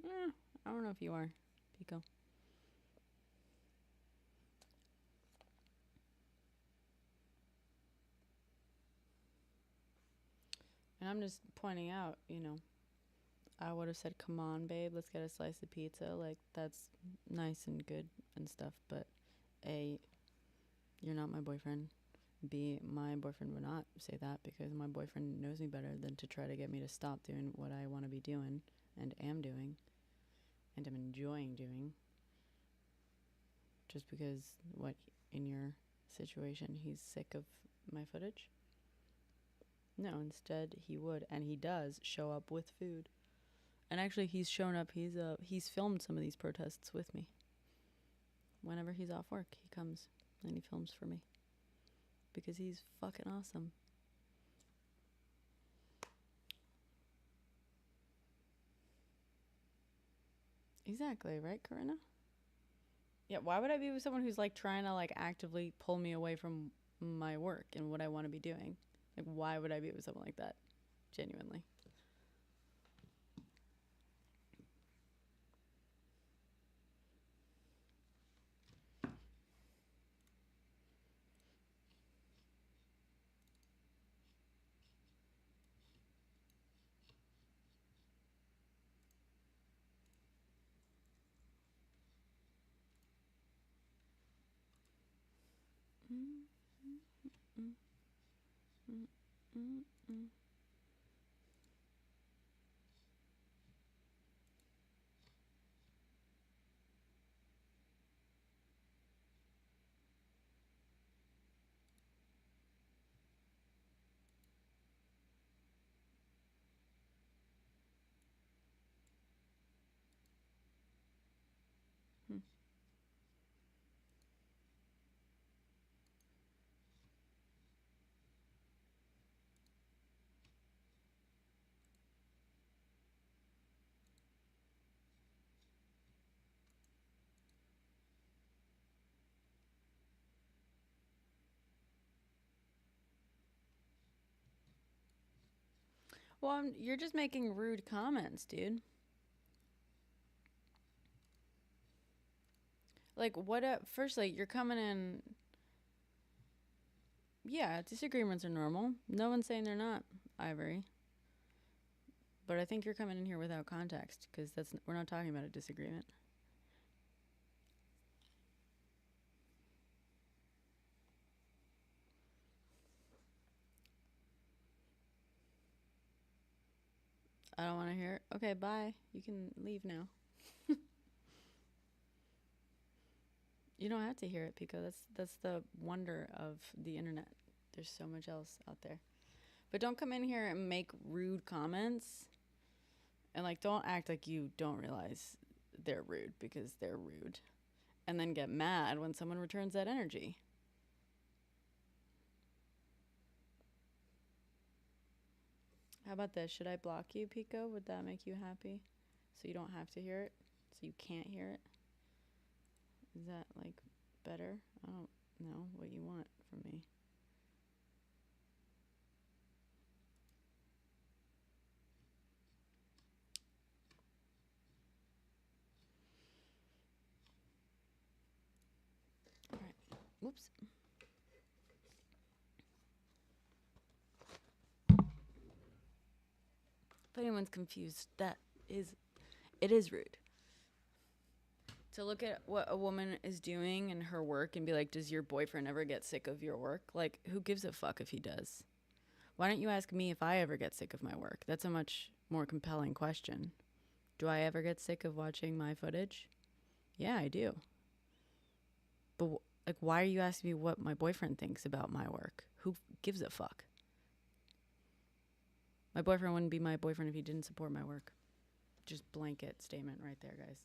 I don't know if you are, Pico. And I'm just pointing out, I would have said, come on, babe, let's get a slice of pizza. Like, that's nice and good and stuff. But A, you're not my boyfriend. B, my boyfriend would not say that because my boyfriend knows me better than to try to get me to stop doing what I want to be doing and am doing and am enjoying doing. Just because, in your situation, he's sick of my footage? No, instead he would, and he does, show up with food. And actually, he's shown up. He's filmed some of these protests with me. Whenever he's off work, he comes and he films for me because he's fucking awesome. Exactly, right, Corinna? Yeah, why would I be with someone who's like trying to like actively pull me away from my work and what I want to be doing? Like, why would I be with someone like that? Genuinely. Well, you're just making rude comments, dude. Like, firstly, you're coming in... Yeah, disagreements are normal. No one's saying they're not, Ivory. But I think you're coming in here without context, because we're not talking about a disagreement. I don't want to hear it. Okay, bye. You can leave now. You don't have to hear it, Pico. That's the wonder of the internet. There's so much else out there. But don't come in here and make rude comments. And, like, don't act like you don't realize they're rude, because they're rude. And then get mad when someone returns that energy. How about this? Should I block you, Pico? Would that make you happy? So you don't have to hear it? So you can't hear it? Is that, like, better? I don't know what you want from me. All right. Whoops. If anyone's confused, it is rude to look at what a woman is doing in her work and be like, does your boyfriend ever get sick of your work? Like, who gives a fuck if he does? Why don't you ask me if I ever get sick of my work? That's a much more compelling question. Do I ever get sick of watching my footage? Yeah, I do. But, like, why are you asking me what my boyfriend thinks about my work? Who gives a fuck? My boyfriend wouldn't be my boyfriend if he didn't support my work. just blanket statement right there, guys.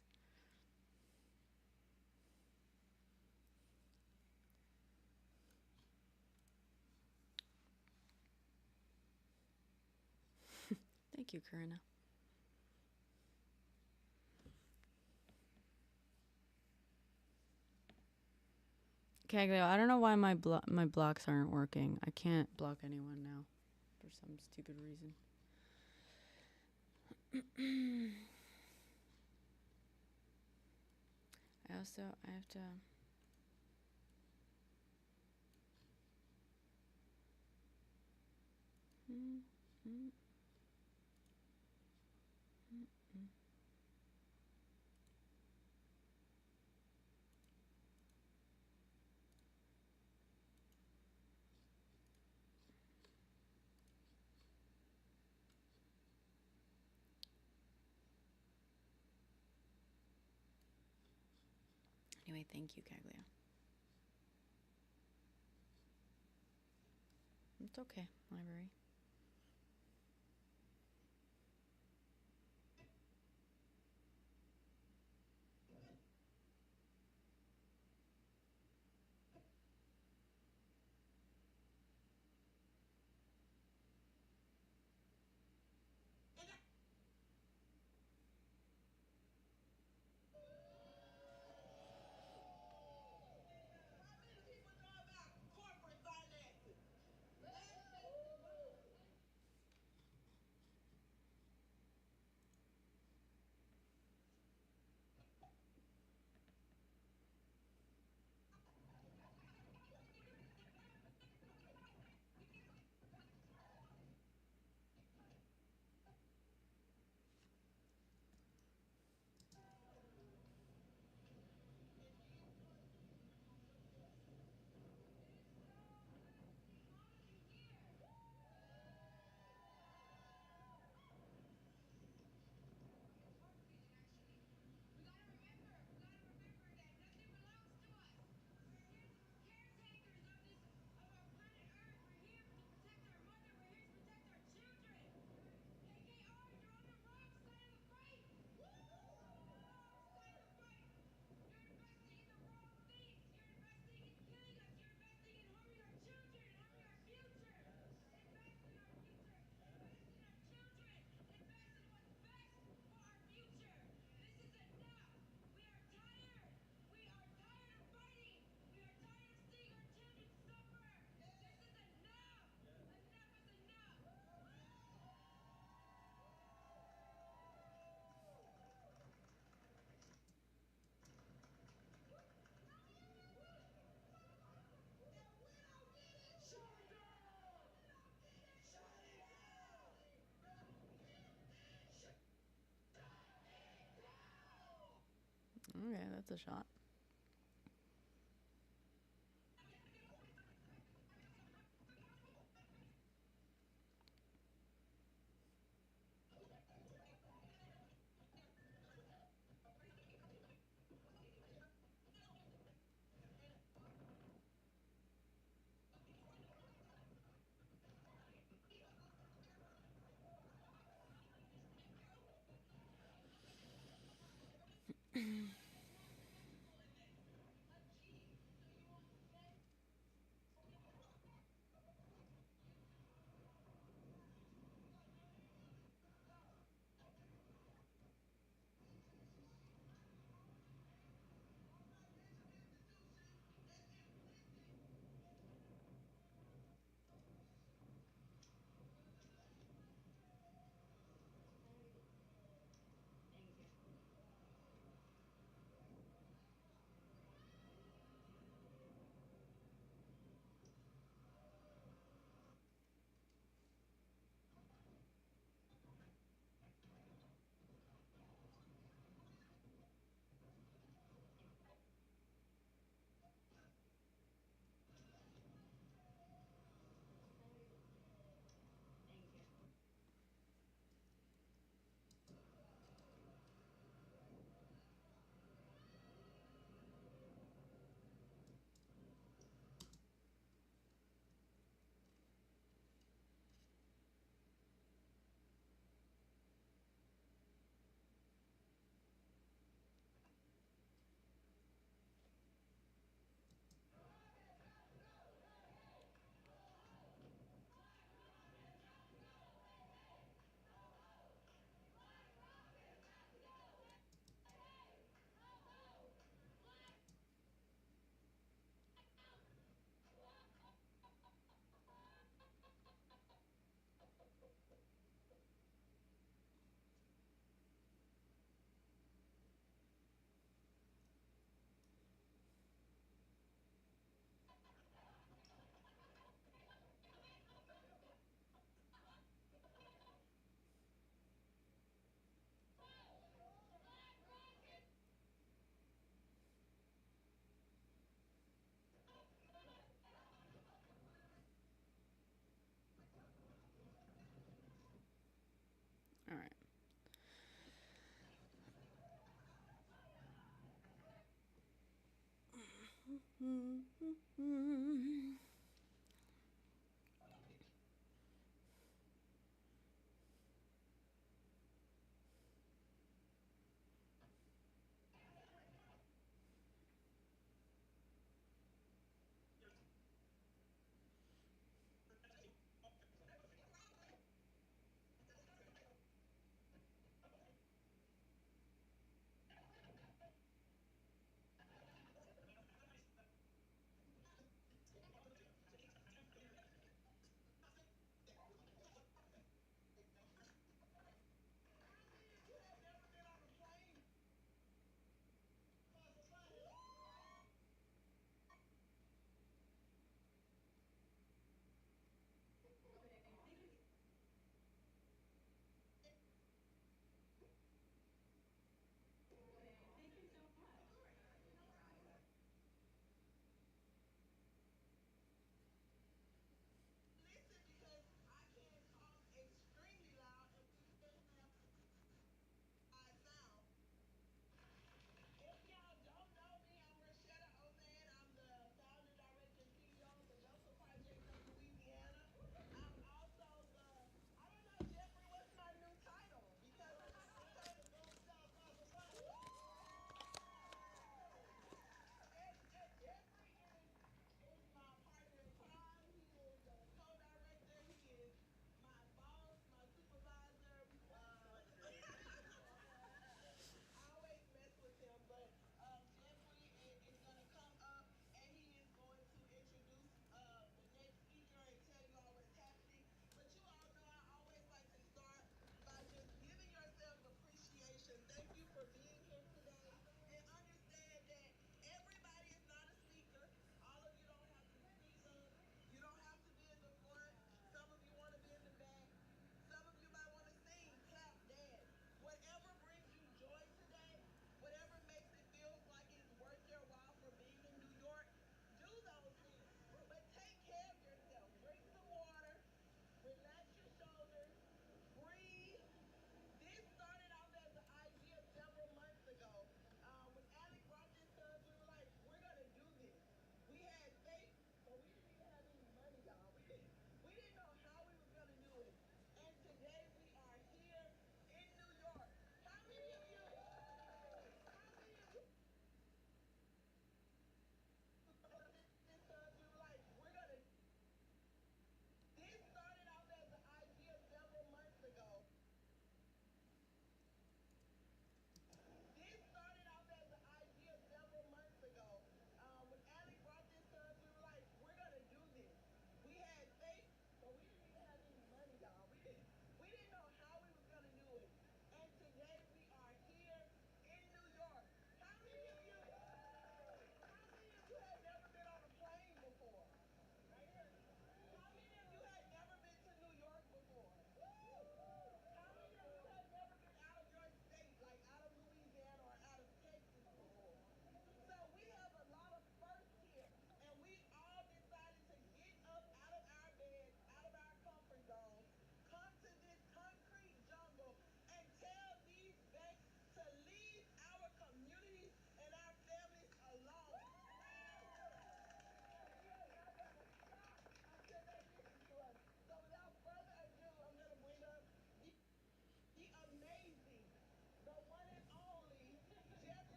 Thank you, Karina. Caglio, I don't know why my blocks aren't working. I can't block anyone now for some stupid reason. I have to. Anyway, thank you, Caglio. It's okay, library. How many people know about corporate finances? Okay, that's a shot.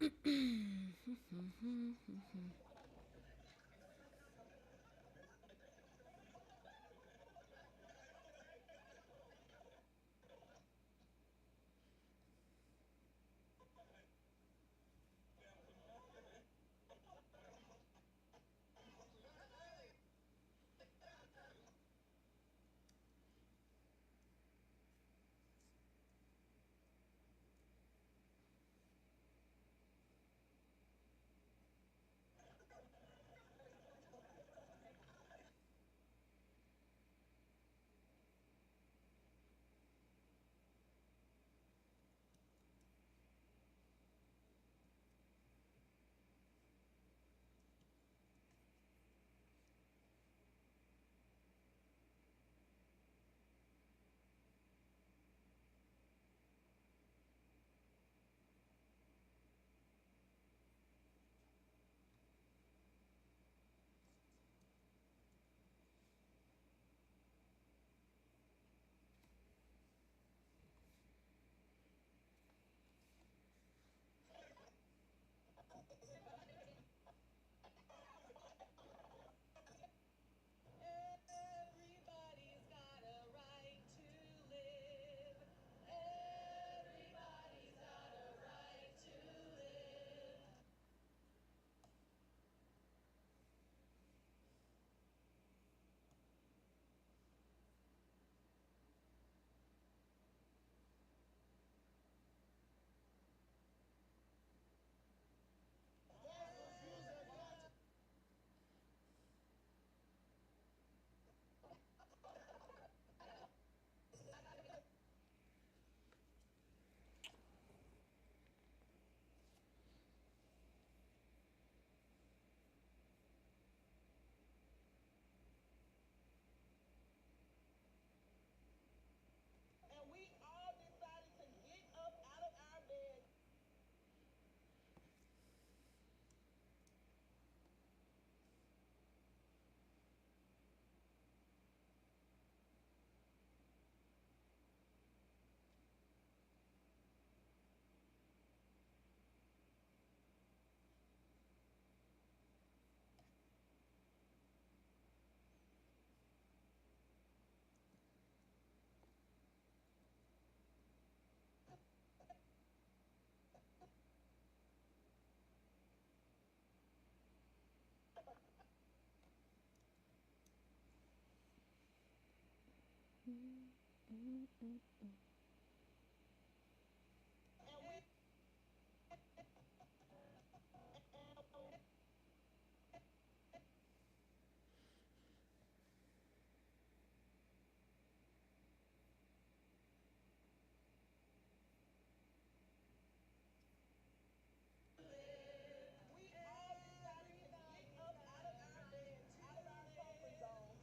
Everybody's got a right to live. Everybody's got a right to live. And we all decided to get up out of our bed. We all decided to get up out of our beds, out of our comfort zone.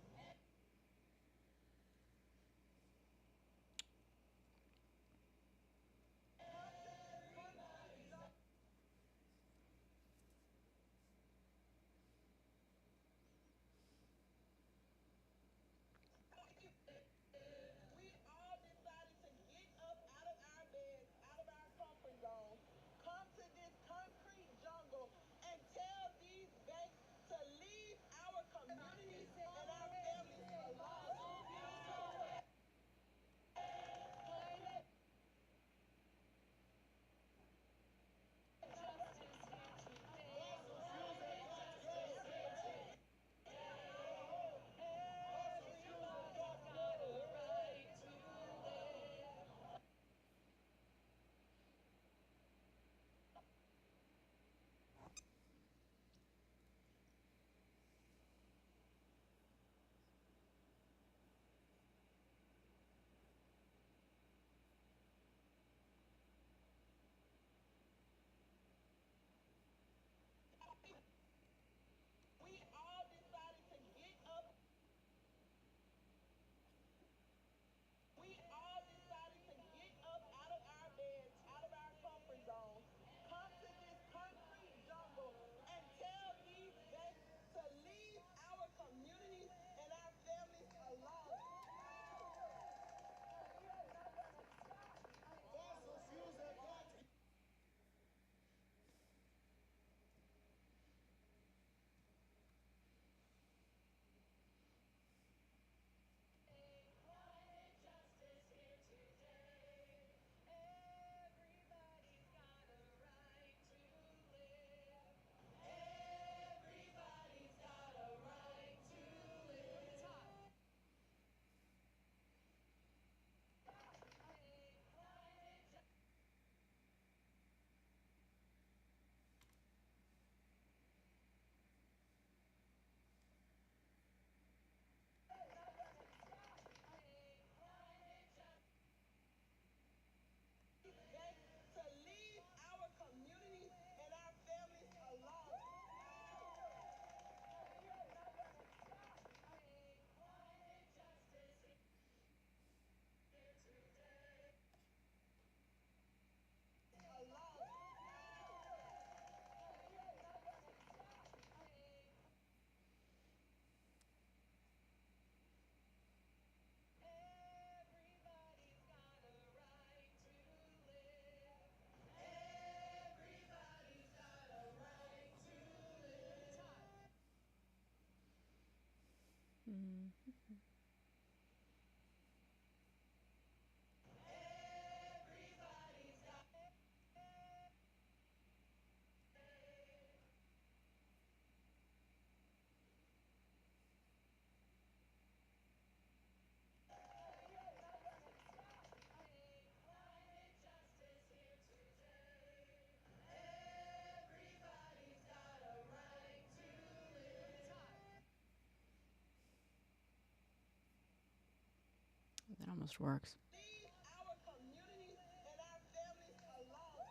That almost works. Leave our communities and our families alone.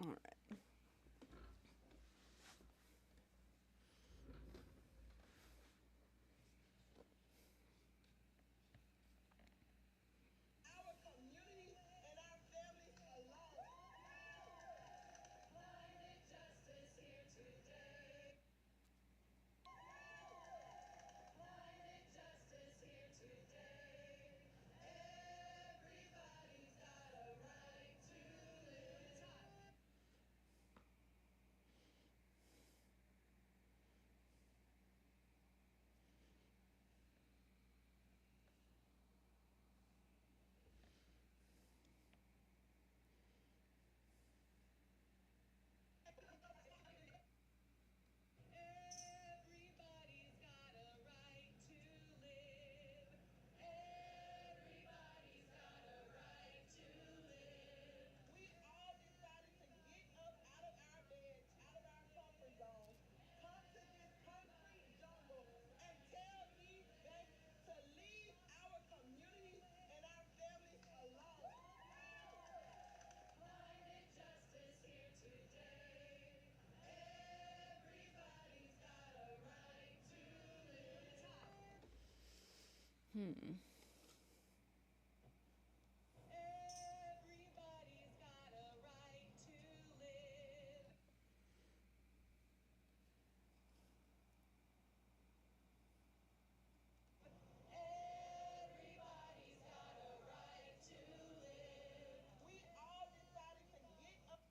All right. Our communities and our families alone. Everybody's got a right to live. Everybody's got a right to live. We all decided to get up out of our beds, out of our comfort zones, come to this concrete jungle and tell these banks to leave our communities and our families alone. Climate justice here today. Everybody's got a right to live. Everybody's got a right to live. Everybody's got a right to live. We all decided to get up.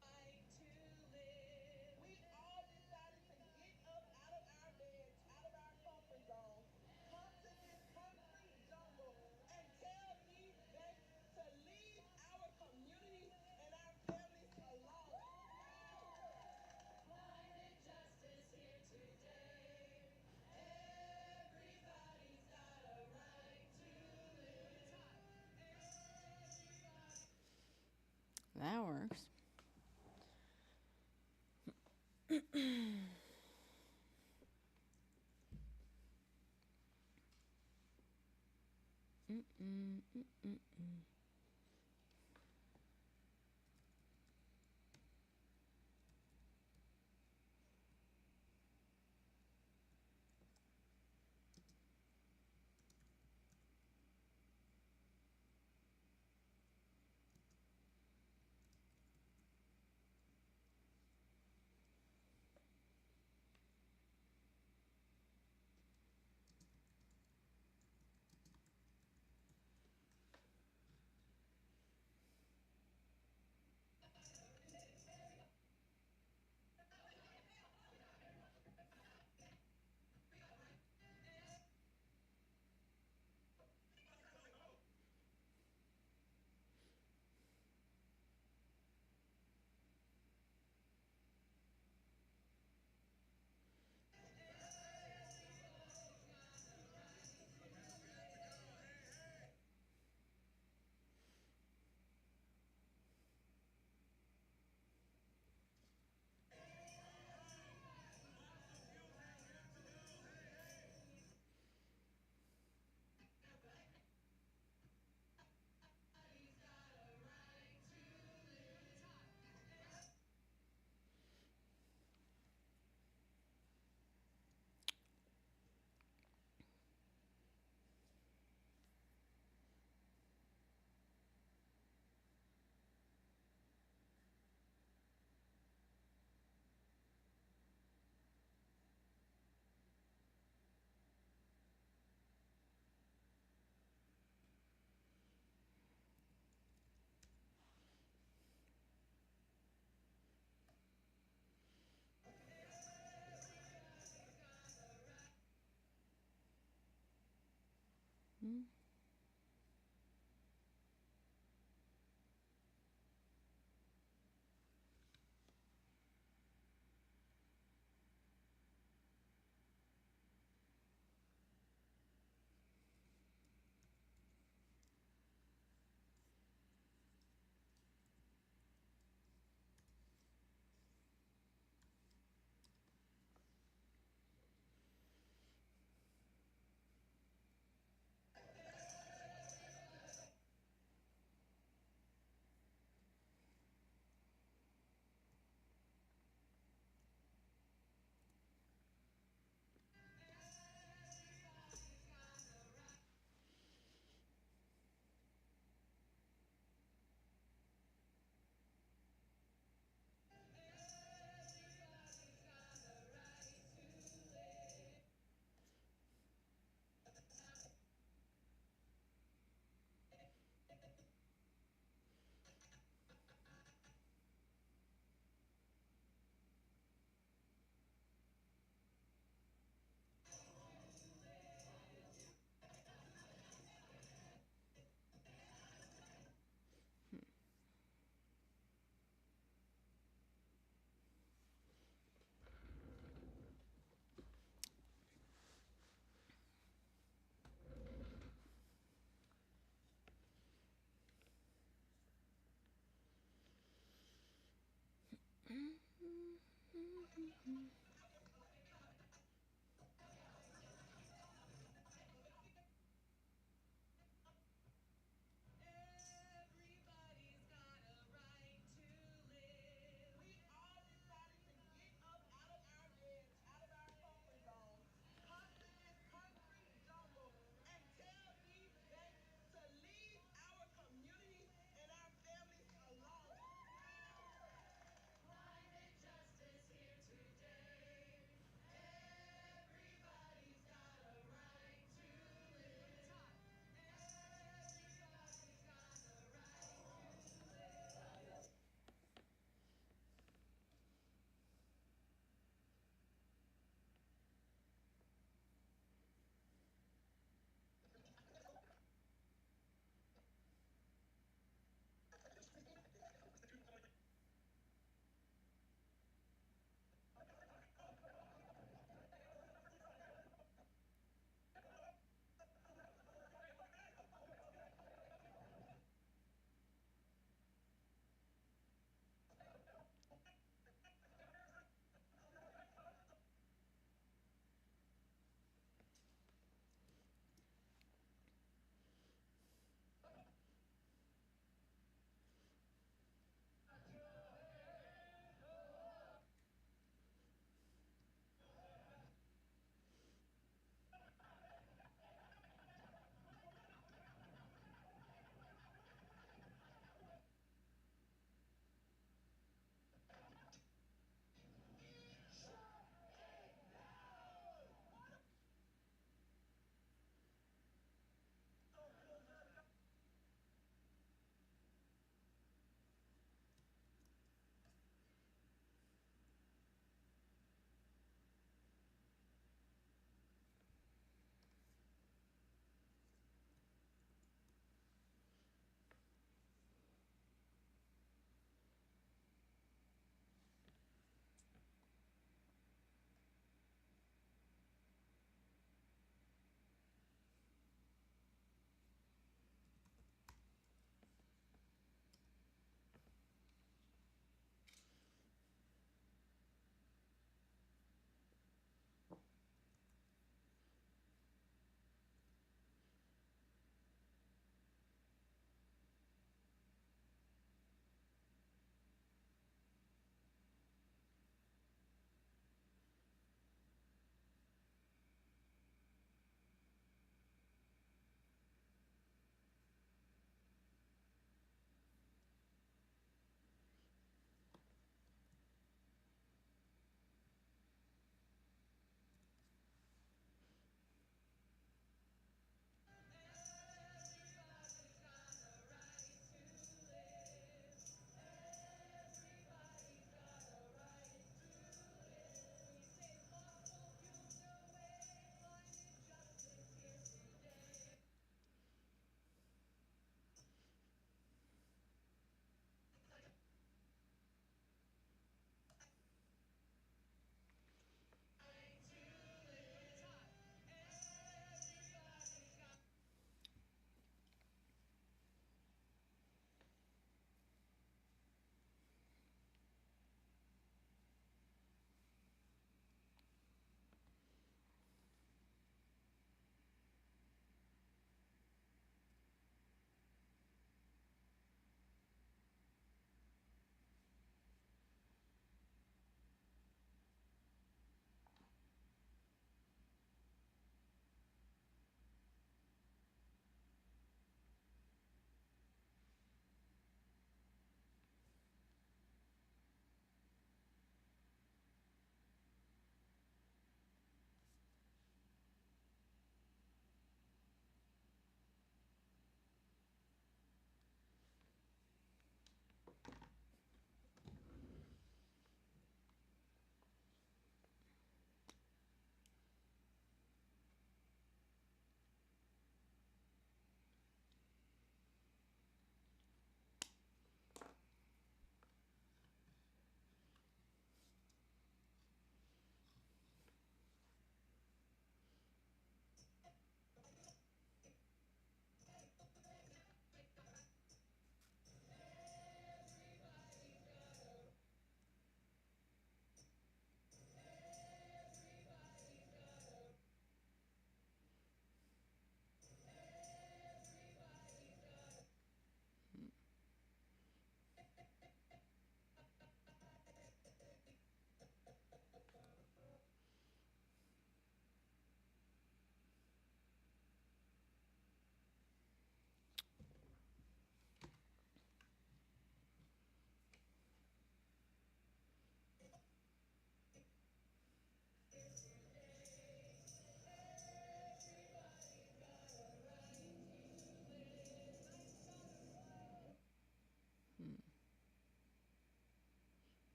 Right to live. We all decided to get up out of our beds, out of our comfort zones, come to this concrete jungle and tell these banks to leave our communities and our families alone. Climate justice here today. Everybody's got a right to live. That works. Mm-hmm. Everybody's got a right to live. We all decided to get up out of our beds, out of our comfort zones, hop in this concrete jungle, and tell these banks to leave our communities and our families alone. Climate justice here today.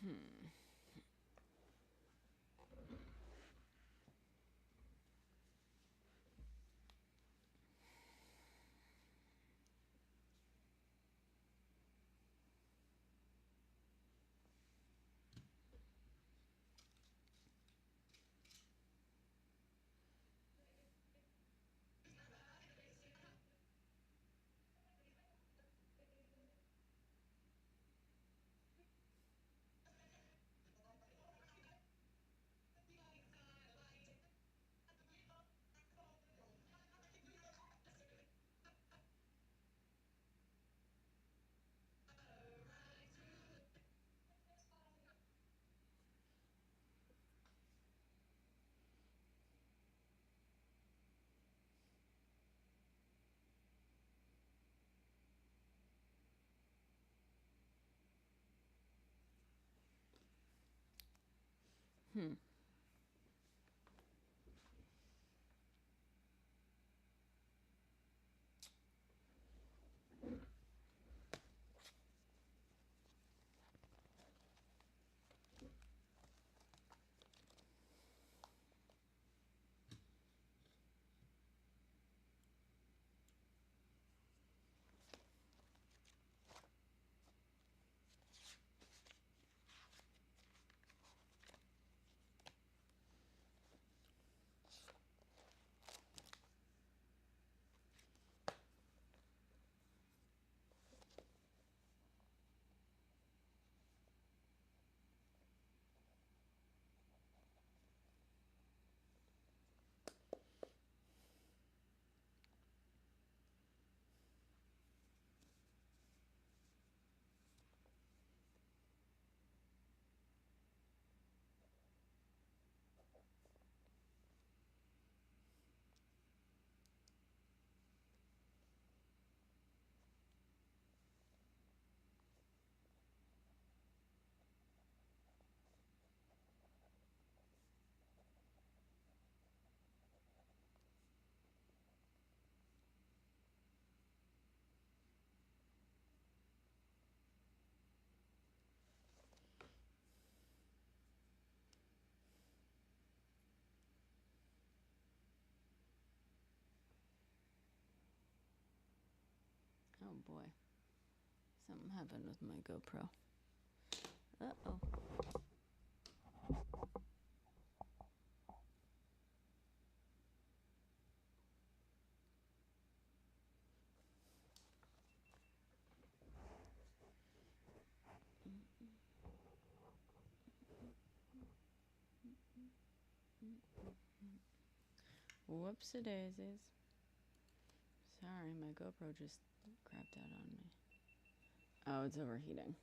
Hmm. Oh boy. Something happened with my GoPro. Uh-oh. Whoopsie-daisies. Sorry, my GoPro just crapped out on me. Oh, it's overheating.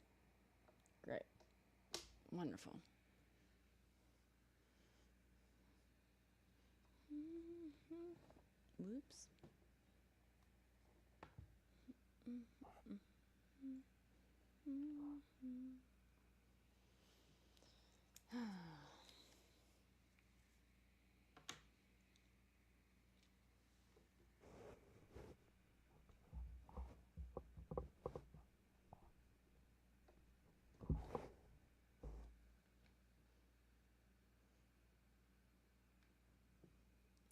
Great. Wonderful. Whoops.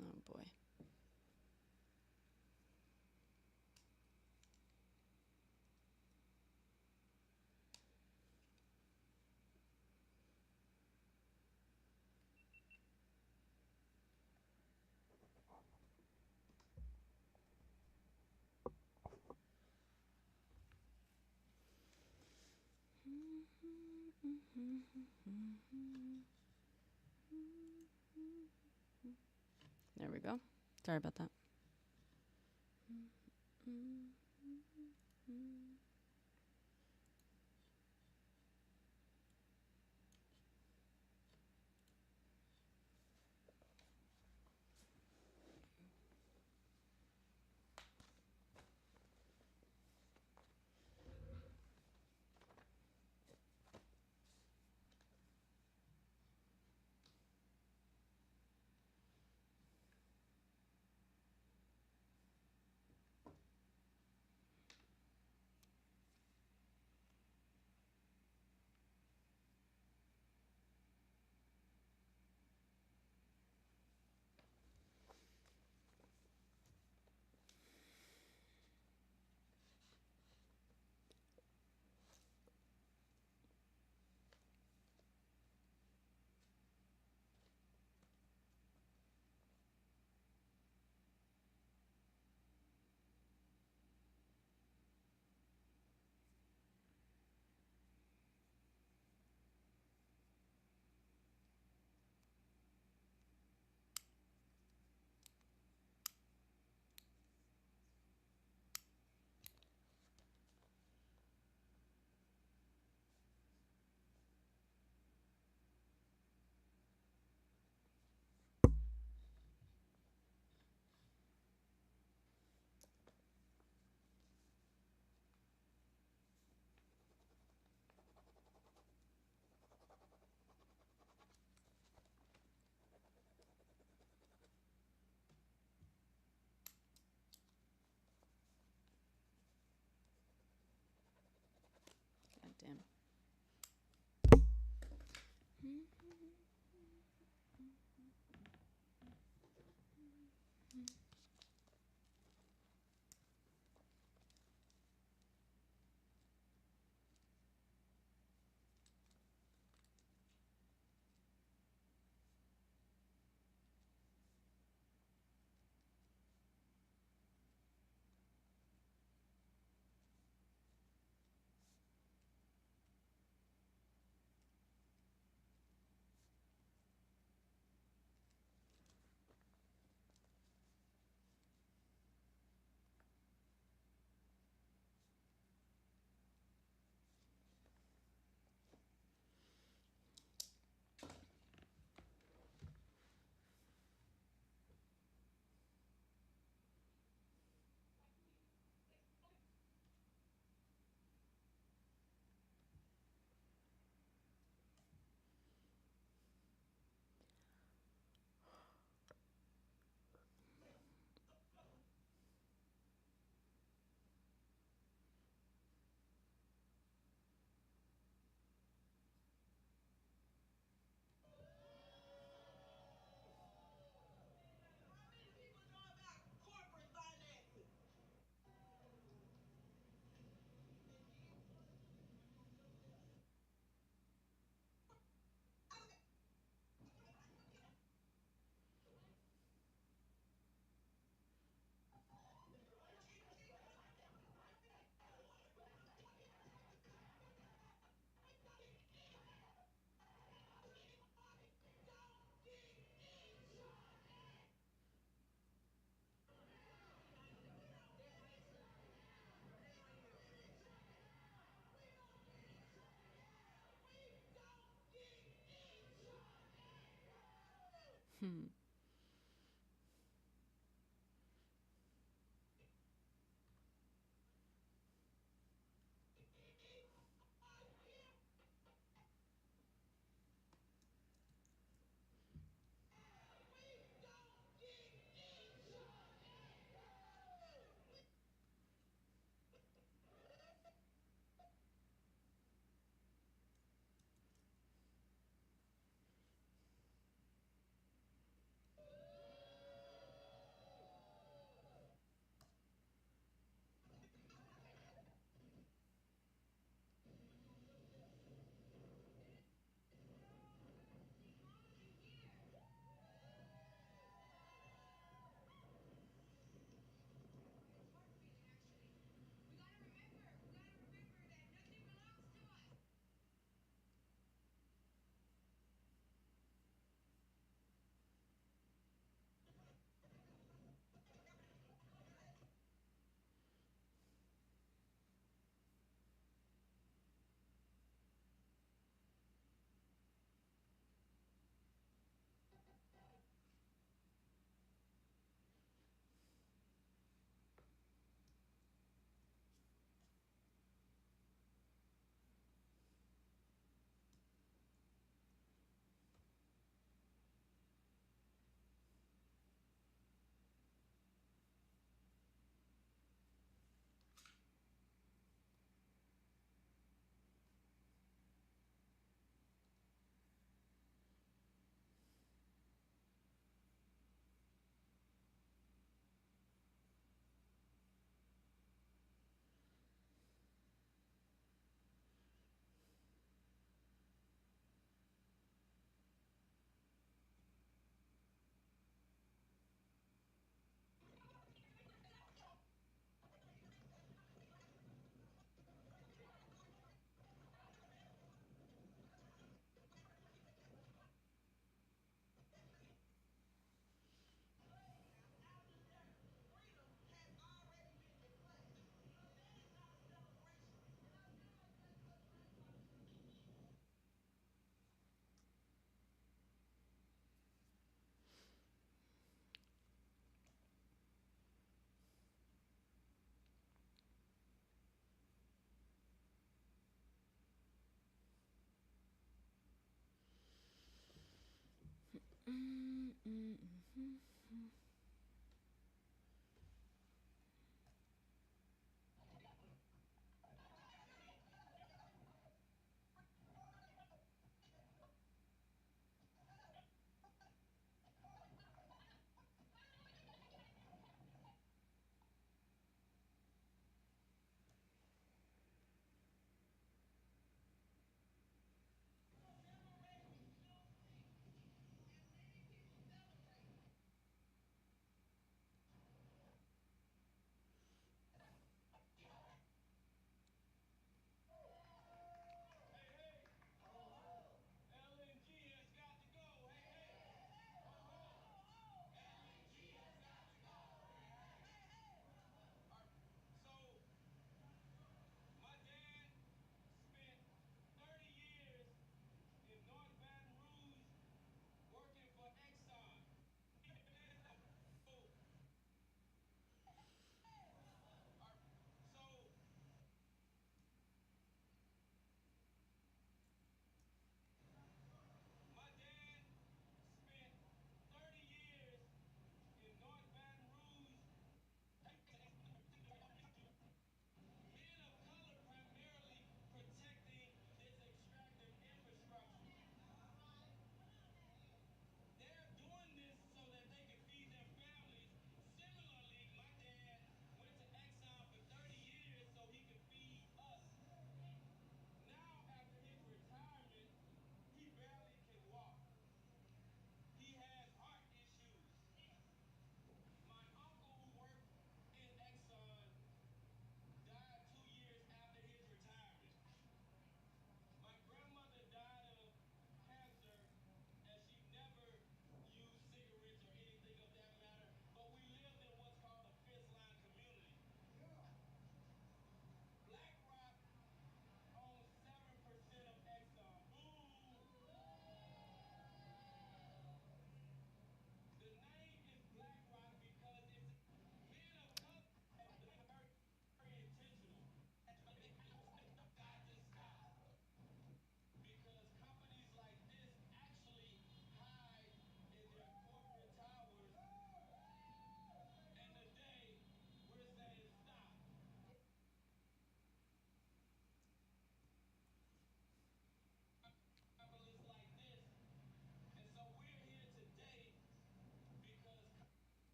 Oh boy. There we go. Sorry about that.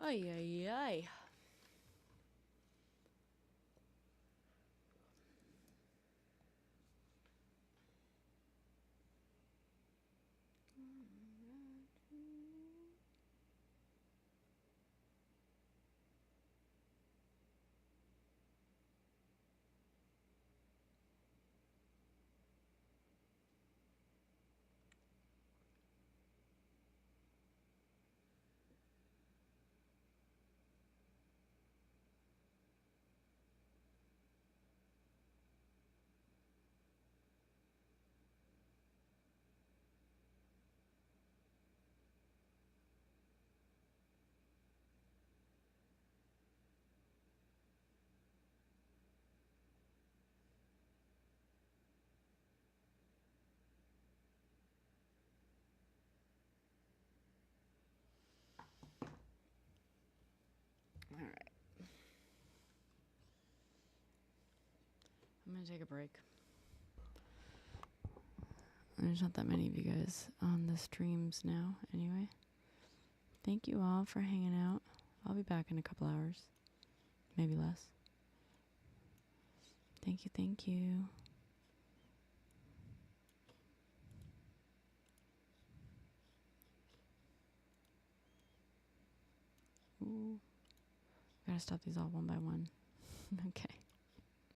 Ay, ay, ay. All right. I'm gonna take a break. There's not that many of you guys on the streams now, anyway. Thank you all for hanging out. I'll be back in a couple hours, maybe less. Thank you, thank you. Ooh. Gotta stop these all one by one. Okay.